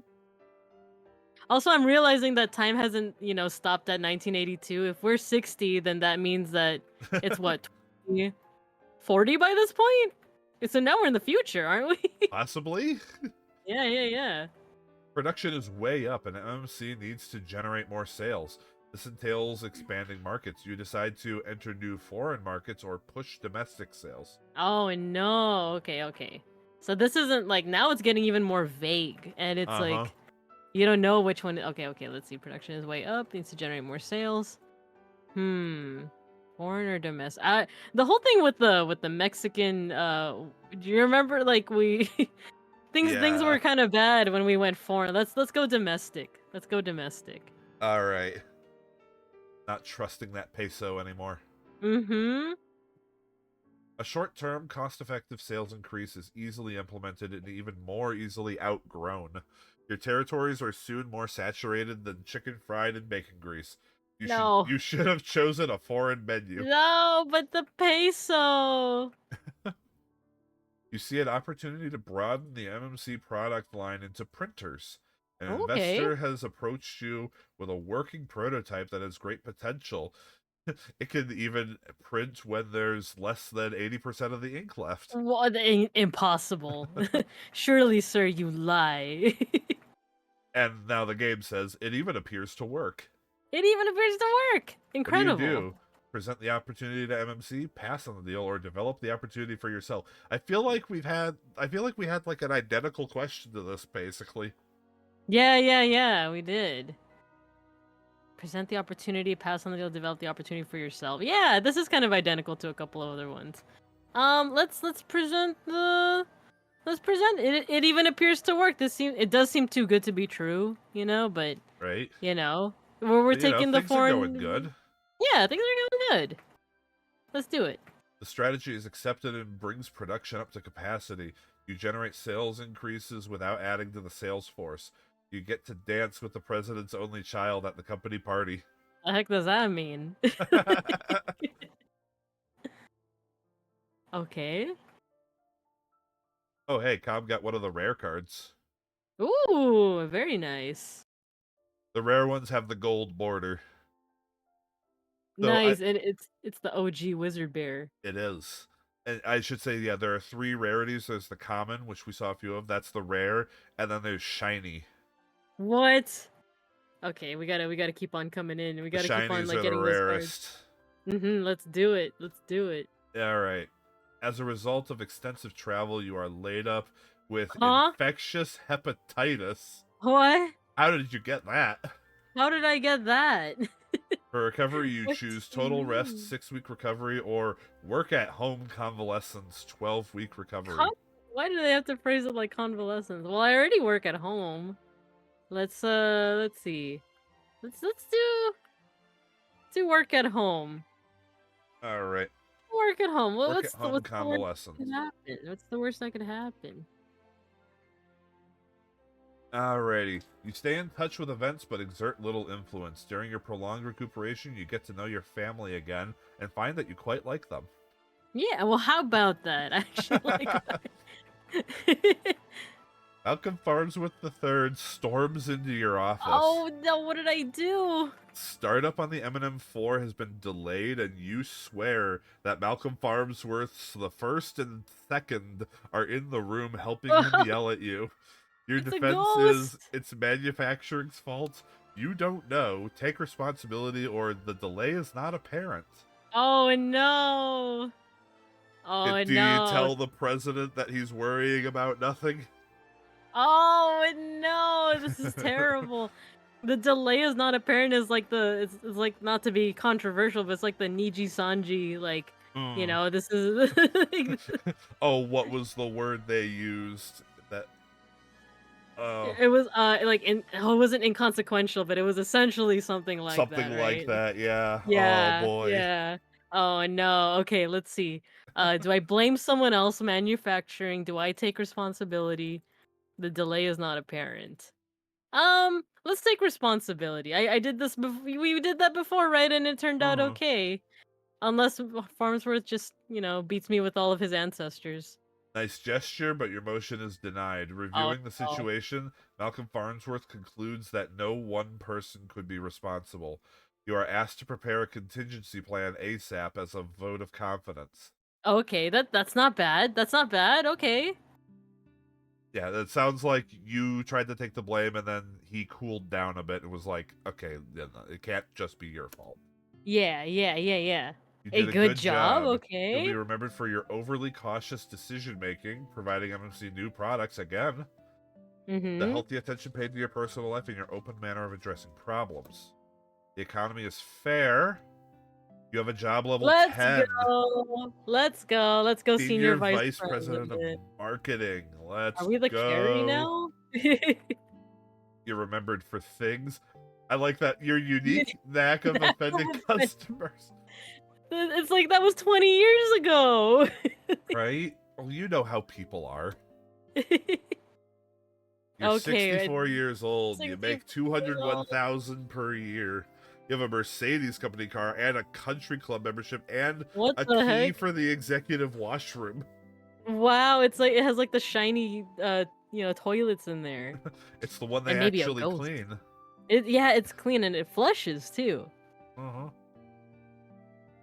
Also, I'm realizing that time hasn't, stopped at 1982. If we're 60, then that means that it's what, 20, 40 by this point? So now we're in the future, aren't we? Possibly. Yeah, yeah, yeah. Production is way up, and MMC needs to generate more sales. This entails expanding markets. You decide to enter new foreign markets or push domestic sales. Oh no. Okay, okay. So this isn't like, now it's getting even more vague, and it's Uh huh. like you don't know which one. Okay, okay. Let's see. Production is way up. Needs to generate more sales. Hmm. Foreign or domestic? The whole thing with the Mexican. Do you remember like we things Yeah. were kind of bad when we went foreign. Let's go domestic. Let's go domestic. All right. Not trusting that peso anymore. Mm-hmm. A short term, cost effective sales increase is easily implemented and even more easily outgrown. Your territories are soon more saturated than chicken fried and bacon grease. No. You should have chosen a foreign menu. No, but the peso. You see an opportunity to broaden the MMC product line into printers. An Okay. investor has approached you with a working prototype that has great potential. It can even print when there's less than 80% of the ink left. What? Impossible. Surely, sir, you lie. And now the game says it even appears to work. It even appears to work. What do you Incredible. do? Present the opportunity to MMC, pass on the deal, or develop the opportunity for yourself? I feel like we had like an identical question to this basically. Yeah, yeah, yeah, we did. Present the opportunity, pass on the deal, develop the opportunity for yourself. Yeah, this is kind of identical to a couple of other ones. Let's present the let's present it. It even appears to work. It does seem too good to be true, but Right? we're But you know, taking the things are going foreign. good. Yeah, things are going good. Let's do it. The strategy is accepted and brings production up to capacity. You generate sales increases without adding to the sales force. You get to dance with the president's only child at the company party. The heck does that mean? Okay. Oh, hey, Com got one of the rare cards. Ooh, very nice. The rare ones have the gold border. So Nice, and it's the OG wizard bear. it is. And I should say, yeah, there are three rarities. There's the common, which we saw a few of. That's the rare, and then there's shiny. What? Okay, we gotta keep on coming in. We The gotta keep on shinies like are the getting those cards. rarest. Let's do it. Let's do it. All right. As a result of extensive travel, you are laid up with Huh? infectious hepatitis. What? How did you get that? How did I get that? For recovery, you What choose do you total rest, mean? 6-week recovery, or work at home convalescence, 12-week Con- recovery. Why do they have to phrase it like convalescence? Well, I already work at home. Let's see. Let's do work at home. All right. Work at home. Work at home What's the worst that convalescence. could happen? What's the worst that could happen? Alrighty. You stay in touch with events but exert little influence. During your prolonged recuperation, you get to know your family again and find that you quite like them. Yeah, well, how about that? I actually like that. Malcolm Farnsworth III storms into your office. Oh no, what did I do? Startup on the M&M4 has been delayed, and you swear that Malcolm Farnsworth's the first and second are in the room helping him yell at you. Your It's a defense is ghost. it's manufacturing's fault. You don't know. Take responsibility, or the delay is not apparent. Oh no. Oh Do you no. tell the president that he's worrying about nothing? Oh no, this is terrible. The delay is not apparent is like it's like not to be controversial, but it's like the Niji Sanji, like, Mm. this is Oh, what was the word they used? That it was like it wasn't inconsequential, but it was essentially something like that, something like right? that. Yeah. Oh Yeah, boy. yeah. Oh no. Okay, let's see. Do I blame someone else manufacturing? Do I take responsibility? The delay is not apparent. Let's take responsibility. I did this before. We did that before, right? And it turned out Uh-huh. okay. Unless Farnsworth just, beats me with all of his ancestors. Nice gesture, but your motion is denied. Oh Reviewing the no. situation, Malcolm Farnsworth concludes that no one person could be responsible. You are asked to prepare a contingency plan ASAP as a vote of confidence. Okay, that's not bad. That's not bad. Okay. Yeah, that sounds like you tried to take the blame and then he cooled down a bit and was like, okay, it can't just be your fault. Yeah, yeah, yeah, yeah. You A did a good good job. job. You'll be Okay. remembered for your overly cautious decision making, providing MMC new products again, the Mm-hmm. healthy attention paid to your personal life, and your open manner of addressing problems. The economy is fair. You have a job level Let's 10. go. Let's go. Let's go, Senior Senior Vice Vice President of President. Marketing. Are Let's we the carry go. now? You're remembered for things. I like that. Your unique knack of offending customers. It's like that was 20 years ago. Right? Well, you know how people are. You're Okay, 64 years old. You 64 make years old. 201,000 per year. You have a Mercedes company car and a country club membership and What a the key heck? for the executive washroom. Wow, it's like it has like the shiny toilets in there. It's the one they And maybe a actually ghost. clean. Yeah, it's clean and it flushes too. Uh-huh.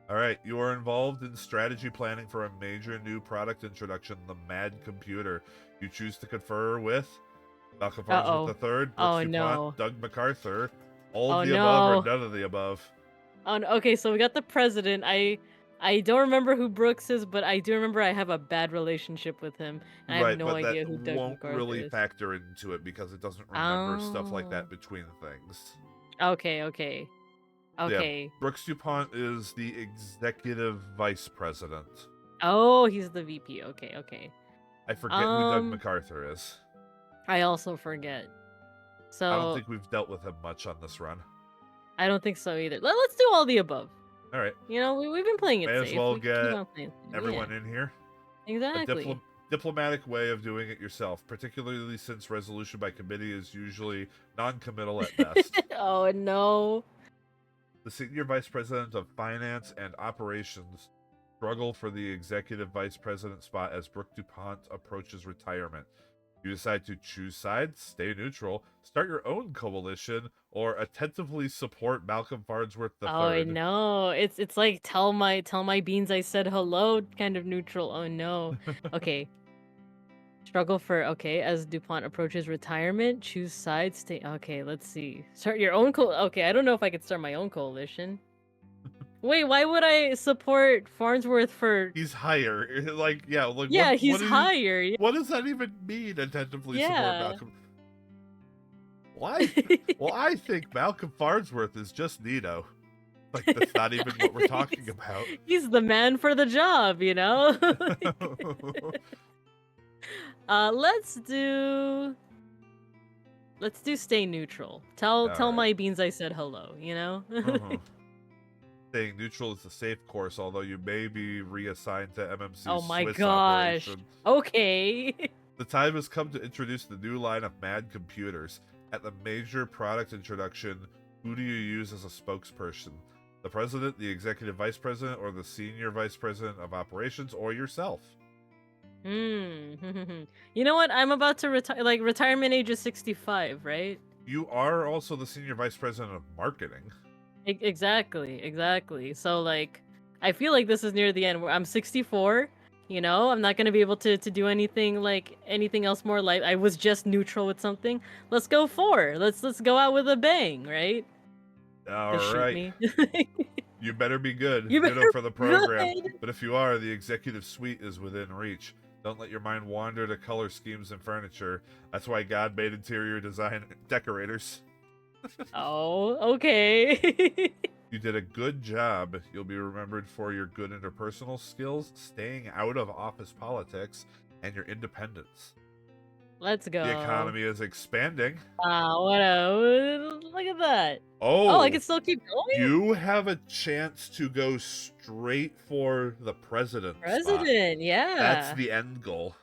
All right, you are involved in strategy planning for a major new product introduction, the Mad Computer. You choose to confer with Malcolm Farnsworth Uh-oh. III, Brooks Oh DuPont, no. Doug MacArthur. All of Oh the above or no. none of the above. Oh, okay, so we got the president. I don't remember who Brooks is, but I do remember I have a bad relationship with him, and I have Right, no but that idea who Doug won't MacArthur really is. factor into it because it doesn't remember stuff like Oh. that between things. Okay, okay. Yeah, Okay. Brooks DuPont is the executive vice president. Oh, he's the VP. Okay, okay. I forget who Doug Um, MacArthur is. I also forget. I don't So, think we've dealt with him much on this run. I don't think so either. Let's do all the above. All right, We've been playing may it as safe. well We can keep get on playing safe. Yeah, everyone in here. A exactly. diplomatic way of doing it yourself, particularly since resolution by committee is usually non-committal at best. Oh no. The senior vice president of finance and operations struggle for the executive vice president spot as Brooke DuPont approaches retirement. You decide to choose sides, stay neutral, start your own coalition, or attentively support Malcolm Farnsworth Oh III. no. It's like tell my beans I said hello kind of neutral. Oh no. Okay. Struggle for okay, as DuPont approaches retirement, choose sides, stay okay, let's see. Start your own okay, I don't know if I could start my own coalition. Wait, why would I support Farnsworth for He's higher. Like, yeah, like Yeah, he's higher. what does that even mean, attentively support Yeah. Malcolm? Why? Well, I think Malcolm Farnsworth is just Nino. Like, that's not even what we're talking about. He's the man for the job, you know? Let's do stay neutral. Tell All right. my beans I said hello, you know? Uh-huh. Staying neutral is the safe course, although you may be reassigned to Oh MMC's my Swiss gosh. operation. Okay. The time has come to introduce the new line of Mad computers. At the major product introduction, who do you use as a spokesperson? The president, the executive vice president, or the senior vice president of operations, or yourself? Hmm. You know what? I'm about to retire. Like retirement age is 65, right? You are also the senior vice president of marketing. Exactly. So like, I feel like this is near the end where I'm 64. You know, I'm not gonna be able to do anything like anything else more. Like I was just neutral with something. Let's go 4. Let's go out with a bang, right? All Just shoot right. me. You better be good, You better for the be program. good. But if you are, the executive suite is within reach. Don't let your mind wander to color schemes and furniture. That's why God made interior design decorators. Oh, okay. You did a good job. You'll be remembered for your good interpersonal skills, staying out of office politics, and your independence. Let's The go. economy is expanding. Wow, what a look at that. Oh, I Oh, can still keep going? you have a chance to go straight for the president spot. President, That's yeah. the end goal.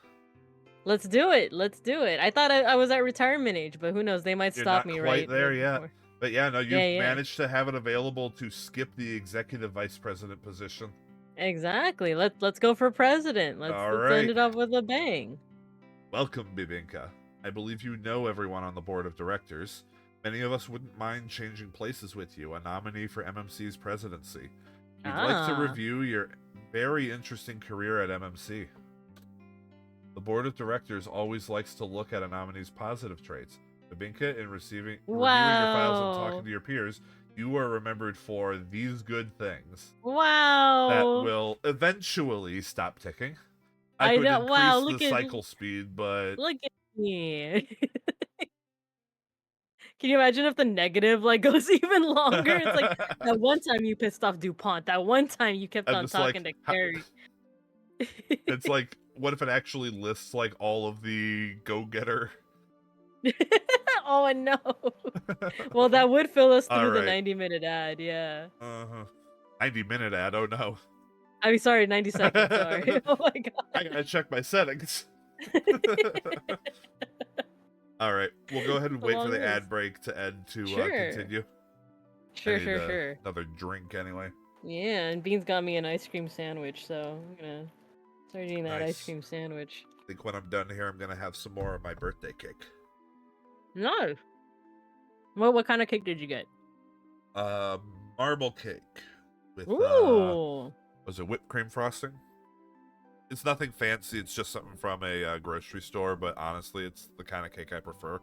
Let's do it. Let's do it. I thought I was at retirement age, but who knows? They might You're stop not me quite there right yet. before. But yeah, no, Yeah, you've yeah. managed to have it available to skip the executive vice president position. Exactly. Let's go for president. All Let's end right. it up with a bang. Welcome, Bibinka. I believe you know everyone on the board of directors. Many of us wouldn't mind changing places with you, a nominee for MMC's presidency. We'd like to Ah. review your very interesting career at MMC. The board of directors always likes to look at a nominee's positive traits. Bibinka, in reviewing your files and talking Wow. to your peers, you are remembered for these good things that Wow. will eventually stop ticking. I I could know. Wow, increase the cycle speed, but look at me. Can you imagine if the negative like goes even longer? It's like that one time you pissed off DuPont. That one time you kept I'm on just like, talking to Carrie. it's like, what if it actually lists like all of the go-getter? Oh no. Well, that would fill us All through the right. 90-minute ad, yeah. 90-minute ad. Oh no. I mean, sorry, 90 seconds. Sorry. Oh my I god. gotta check my settings. All right, we'll go ahead and A wait for long the list. ad break to end to Sure. continue. Sure, I need sure, sure. another drink anyway. Yeah, and Beans got me an ice cream sandwich, so I'm gonna start eating that ice Nice. cream sandwich. I think when I'm done here, I'm gonna have some more of my birthday cake. No. What kind of cake did you get? Marble cake with Ooh. was it whipped cream frosting? It's nothing fancy. It's just something from a grocery store, but honestly, it's the kind of cake I prefer.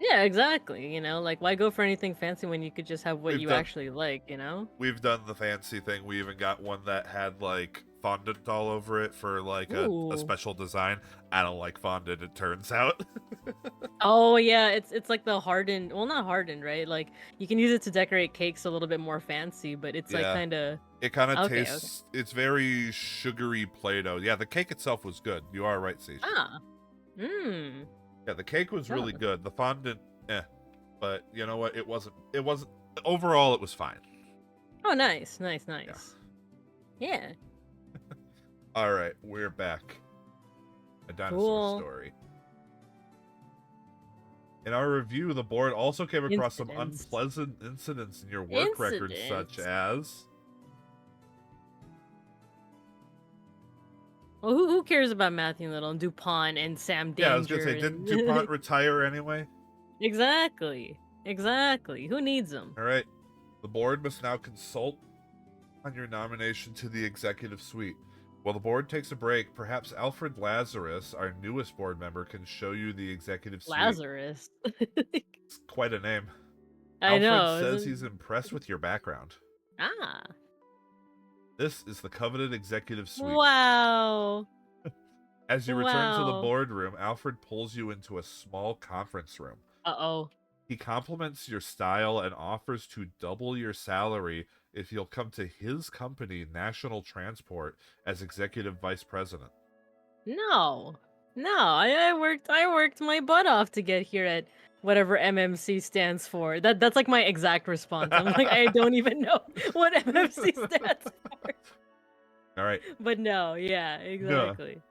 Yeah, exactly. You know, like why go for anything fancy when you could just have what We've you done actually like, you know? we've done the fancy thing. We even got one that had like fondant all over it for like a Ooh. special design. I don't like fondant, it turns out. Oh yeah, it's like the hardened, well not hardened, right? Like you can use it to decorate cakes a little bit more fancy, but it's like Yeah. kind of It kind of okay. tastes, it's very sugary Play-Doh. Yeah, the cake itself was good. You are right, Cece. Ah. Mmm. Yeah, the cake was Oh. really good. The fondant, but you know what? It wasn't, overall, it was fine. Oh, nice. Yeah. All right, we're back. A dinosaur Cool. story. In our review, the board also came across some Incidents. unpleasant incidents in your work records, such as... Well, who cares about Matthew Little and DuPont and Sam Danger? Yeah, I was gonna say, didn't DuPont retire anyway? Exactly. Who needs them? All right. The board must now consult on your nomination to the executive suite. While the board takes a break, perhaps Alfred Lazarus, our newest board member, can show you the executive suite. Lazarus. It's quite a name. I know. Alfred says he's impressed with your background. Ah. This is the coveted executive suite. Wow. As you return to the boardroom, Alfred pulls you into a small conference room. Uh-oh. He compliments your style and offers to double your salary if you'll come to his company, National Transport, as executive vice president. No. I worked my butt off to get here at whatever MMC stands for. That's like my exact response. I'm like, I don't even know what MMC stands for. All right. But no, yeah, exactly.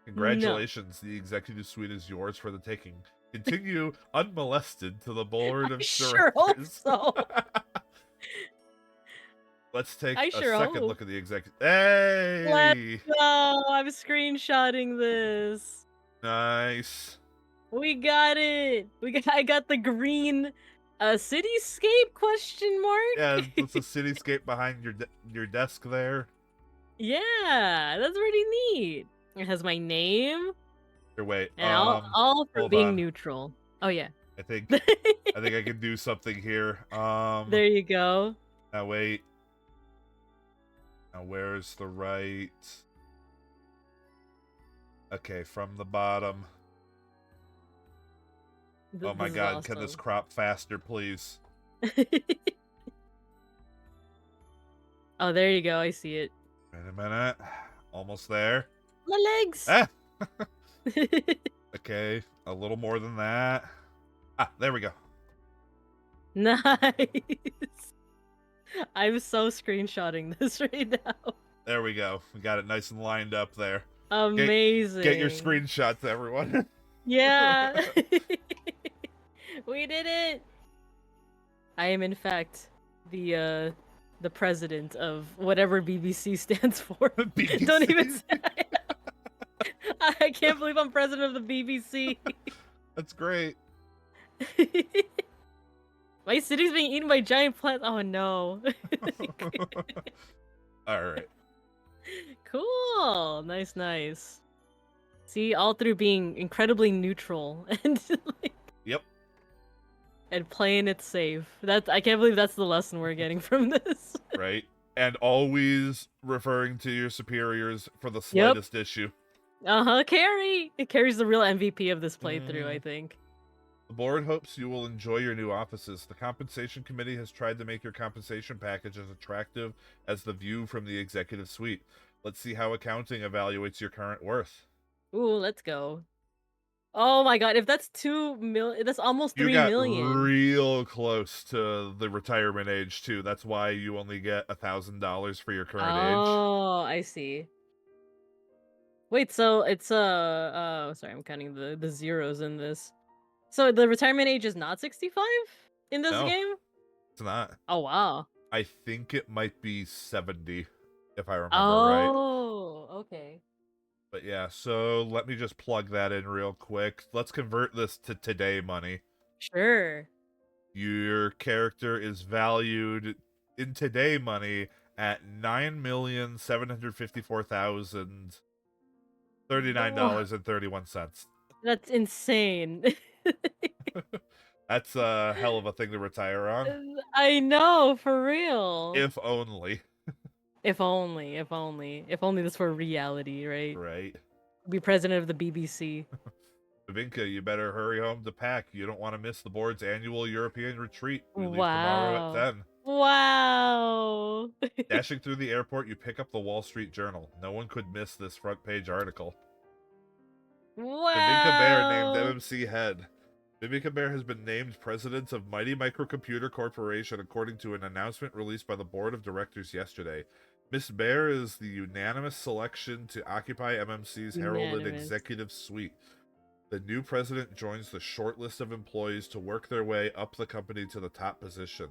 No. Congratulations, the executive suite is yours for the taking. Continue unmolested to the board I of sure hope directors. so. Let's take I a sure second hope. look at the executive. Let's Hey! go. I'm screenshotting this. Nice. We got it. I got the green cityscape question Yeah, mark. that's a cityscape behind your desk there. Yeah, that's pretty neat. It has my name Here, wait. and all for Hold being on. neutral. Oh yeah. I think I can do something here. There you go. Now wait. Now where's the right? Okay, from the bottom. Oh my This is god, can this awesome. crop faster, please? Oh, there you go. I see it. Wait a minute. Almost there. My legs. Ah! Okay, a little more than that. Ah, there we go. Nice. I'm so screenshotting this right now. There we go. We got it nice and lined up there. Amazing. Get your screenshots, everyone. Yeah. We did it. I am in fact the president of whatever BBC stands for. BBC? Don't even say. I can't believe I'm president of the BBC. That's great. My city's being eaten by giant plants. Oh no. Alright. Cool. Nice, nice. See, all through being incredibly neutral and like, Yep. and playing it safe. I can't believe that's the lesson we're getting from this. Right. And always referring to your superiors for the Yep. slightest issue. Carrie. It carries the real MVP of this playthrough, I think. The board hopes you will enjoy your new offices. The compensation committee has tried to make your compensation package as attractive as the view from the executive suite. Let's see how accounting evaluates your current worth. Ooh, let's go. Oh my god, if that's 2 million, that's almost You 3 got million. real close to the retirement age too. That's why you only get $1,000 for your current age. Oh, I see. Wait, so it's sorry, I'm counting the zeros in this. So the retirement age is not 65 in this No, game? it's not. Oh wow. I think it might be 70, if I remember right. Oh, okay. But yeah, so let me just plug that in real quick. Let's convert this to today money. Sure. Your character is valued in today money at $9,754,039.31. That's insane. That's a hell of a thing to retire on. I know, for real. If only. If only, if only. If only this were reality, right? Right. Be president of the BBC. Bibinka, you better hurry home to pack. You don't want to miss the board's annual European retreat. We leave tomorrow at 10. Wow. Dashing through the airport, you pick up the Wall Street Journal. No one could miss this front page article. Bibingkabear named Wow. MMC head. Bibingkabear has been named president of Mighty Microcomputer Corporation according to an announcement released by the board of directors yesterday. Miss Bear is the unanimous selection to occupy MMC's heralded Unanimous. executive suite. The new president joins the short list of employees to work their way up the company to the top position.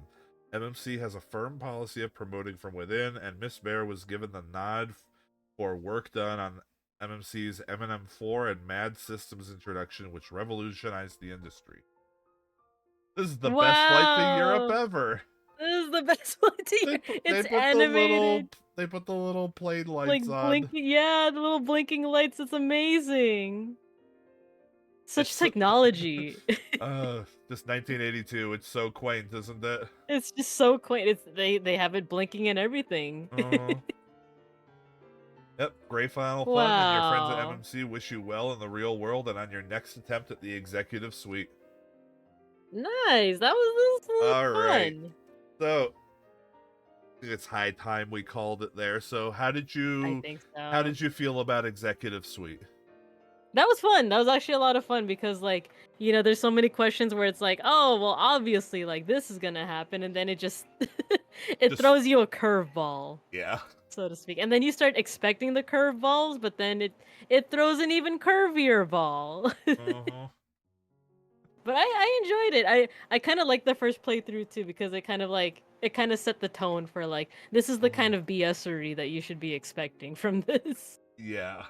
MMC has a firm policy of promoting from within, and Miss Bear was given the nod for work done on MMC's M&M4 and MAD systems introduction, which revolutionized the industry. This is the best flight to Europe Wow. ever. This is the best flight to Europe. It's animated. They put the little plane Like lights on. blinking, yeah, the little blinking lights. It's amazing. Such It's technology. Just 1982. It's so quaint, isn't it? It's just so quaint. They have it blinking and everything. Yep, great final fun, and your friends at Wow. MMC wish you well in the real world and on your next attempt at the executive suite. Nice. That was All right. fun. So it's high time we called it there. So how did I you think how so. did you feel about executive suite? That was fun. That was actually a lot of fun because, like, there's so many questions where it's like, oh, well, obviously, like, this is gonna happen, and then it just it Just throws you a curveball, yeah. so to speak, and then you start expecting the curveballs, but then it throws an even curvier ball. Uh-huh. But I enjoyed it. I kind of liked the first playthrough too because it kind of set the tone for like this is the Uh-huh. kind of BSery that you should be expecting from this. Yeah.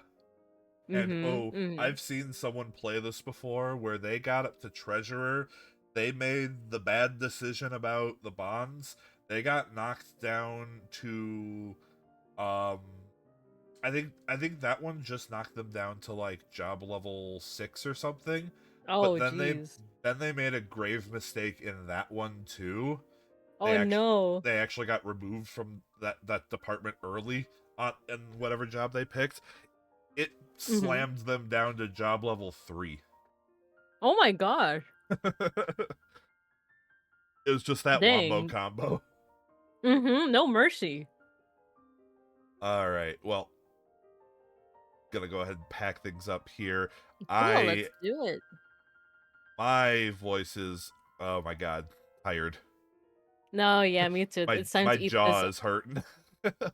And Mhm. oh, Mhm. I've seen someone play this before where they got up to treasurer, they made the bad decision about the bonds. They got knocked down to um I think that one just knocked them down to like job level 6 or something. But Oh then they jeez. made a grave mistake in that one too. They Oh actually no. they actually got removed from that department early on in whatever job they picked. It Mhm. slammed them down to job level 3. Oh my gosh. It was just that wombo Dang. combo. Mhm. No mercy. All right. Well, gonna go ahead and pack things up here. Cool. I Let's do it. my voice is, oh my god, tired. No, yeah, me too. My It's time my to eat this. jaw is hurting.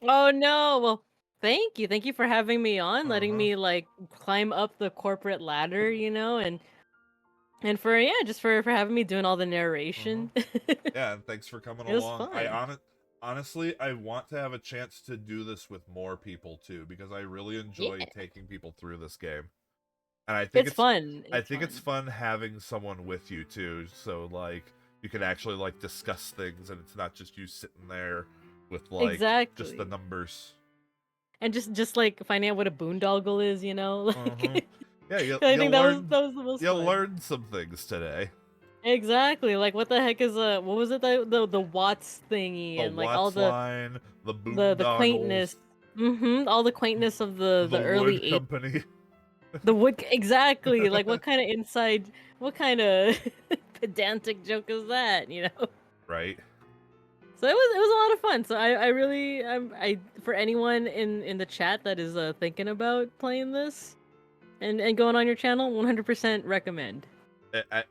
Oh no. Well, thank you. Thank you for having me on, letting Uh-huh. me like climb up the corporate ladder, and for yeah, just for having me doing all the Uh-huh. narration. Yeah, and thanks for coming It was along. fun. Honestly, I want to have a chance to do this with more people too because I really Yeah, enjoy taking people through this game. And it's fun. I It's think it's fun. fun having someone with you too, so like you can actually like discuss things and it's not just you sitting there with like just the Exactly. numbers. And just like finding out what a boondoggle is, Uh-huh. like Yeah, I think that was the most you'll fun. learn some things today. Exactly. Like what the heck is what was it the Watts thingy The and like all Watts line, the the quaintness. boondoggles, All the quaintness of the the early wood company. The wood exactly. Like what kind of pedantic joke is that, Right? So it was a lot of fun. So I really I for anyone in the chat that is thinking about playing this and going on your channel, 100% recommend.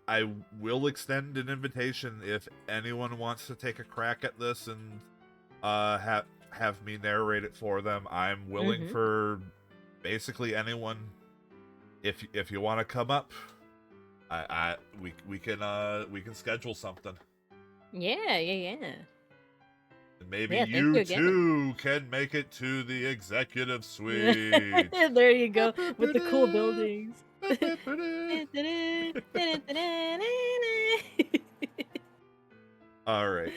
I will extend an invitation if anyone wants to take a crack at this and have me narrate it for them. I'm willing Mhm. for basically anyone. If you want to come up, we can schedule something. Yeah, yeah, yeah. And maybe Yeah, thank you you again. too can make it to the executive suite. There you go with the cool buildings. All right,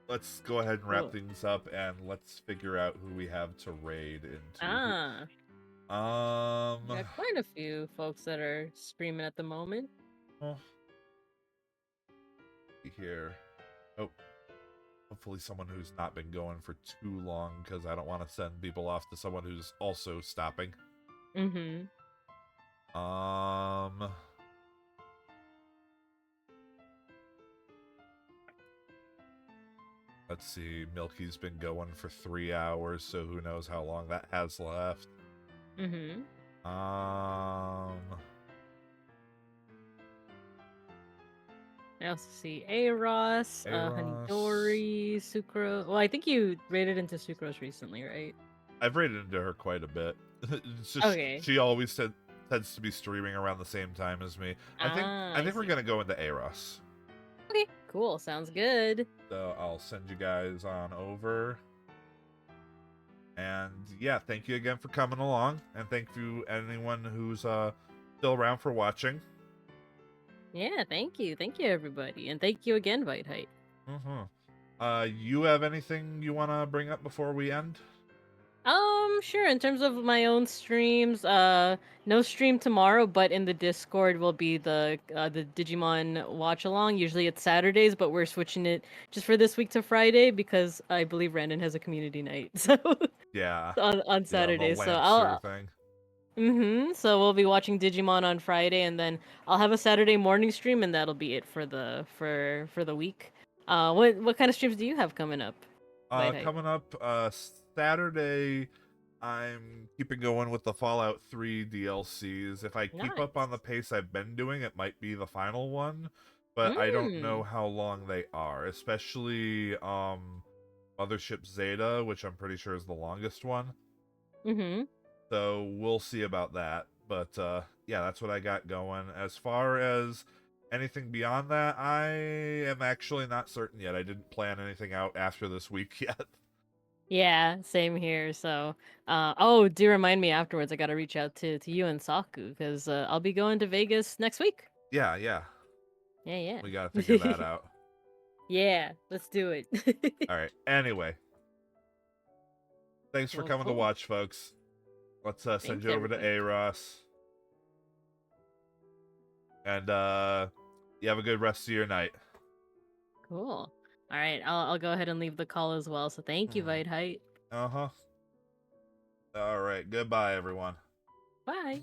let's go ahead and wrap Cool. things up and let's figure out who we have to raid into. Ah, Um, got quite a few folks that are streaming at the moment. well, here. Oh, hopefully someone who's not been going for too long because I don't want to send people off to someone who's also stopping. Mhm. Um, let's see. Milky's been going for 3 hours, so who knows how long that has left. Mhm. Um, I also see Aros, Eros. Honeydory, Sucrose. Well, I think you raided into Sucrose recently, right? I've rated into her quite a bit. It's just Okay. she always tends to be streaming around the same time as me. Ah, I I think we're see. gonna go into Eros. Okay, cool. Sounds good. So I'll send you guys on over. And yeah, thank you again for coming along, and thank you anyone who's still around for watching. Yeah, thank you, everybody, and thank you again, White Height. Mm-hmm. You have anything you want to bring up before we end? Sure. In terms of my own streams, no stream tomorrow, but in the Discord will be the Digimon watch along. Usually it's Saturdays, but we're switching it just for this week to Friday because I believe Brandon has a community night, so Yeah, on yeah, the Saturdays. So Lancer thing. so we'll be watching Digimon on Friday, and then I'll have a Saturday morning stream, and that'll be it for the week. What kind of streams do you have coming up, White Height? Coming up Saturday, I'm keeping going with the Fallout 3 DLCs. If I keep up on the Nice. pace I've been doing, it might be the final one, but I don't know Mm. how long they are, especially Mothership Zeta, which I'm pretty sure is the longest one. Mm-hmm. So we'll see about that. But yeah, that's what I got going. As far as anything beyond that, I am actually not certain yet. I didn't plan anything out after this week yet. Yeah, same here. So, oh, do remind me afterwards. I gotta reach out to you and Saku because I'll be going to Vegas next week. Yeah, yeah. Yeah, We got to figure yeah. that out. Yeah, let's do it. All right. Anyway, thanks for Well, coming to cool. watch, folks. Let's send Thanks, you over to everybody. Aros. And you have a good rest of your night. Cool. All right, I'll go ahead and leave the call as well. So thank you, Vite Height. Uh huh. All right. Goodbye, everyone. Bye.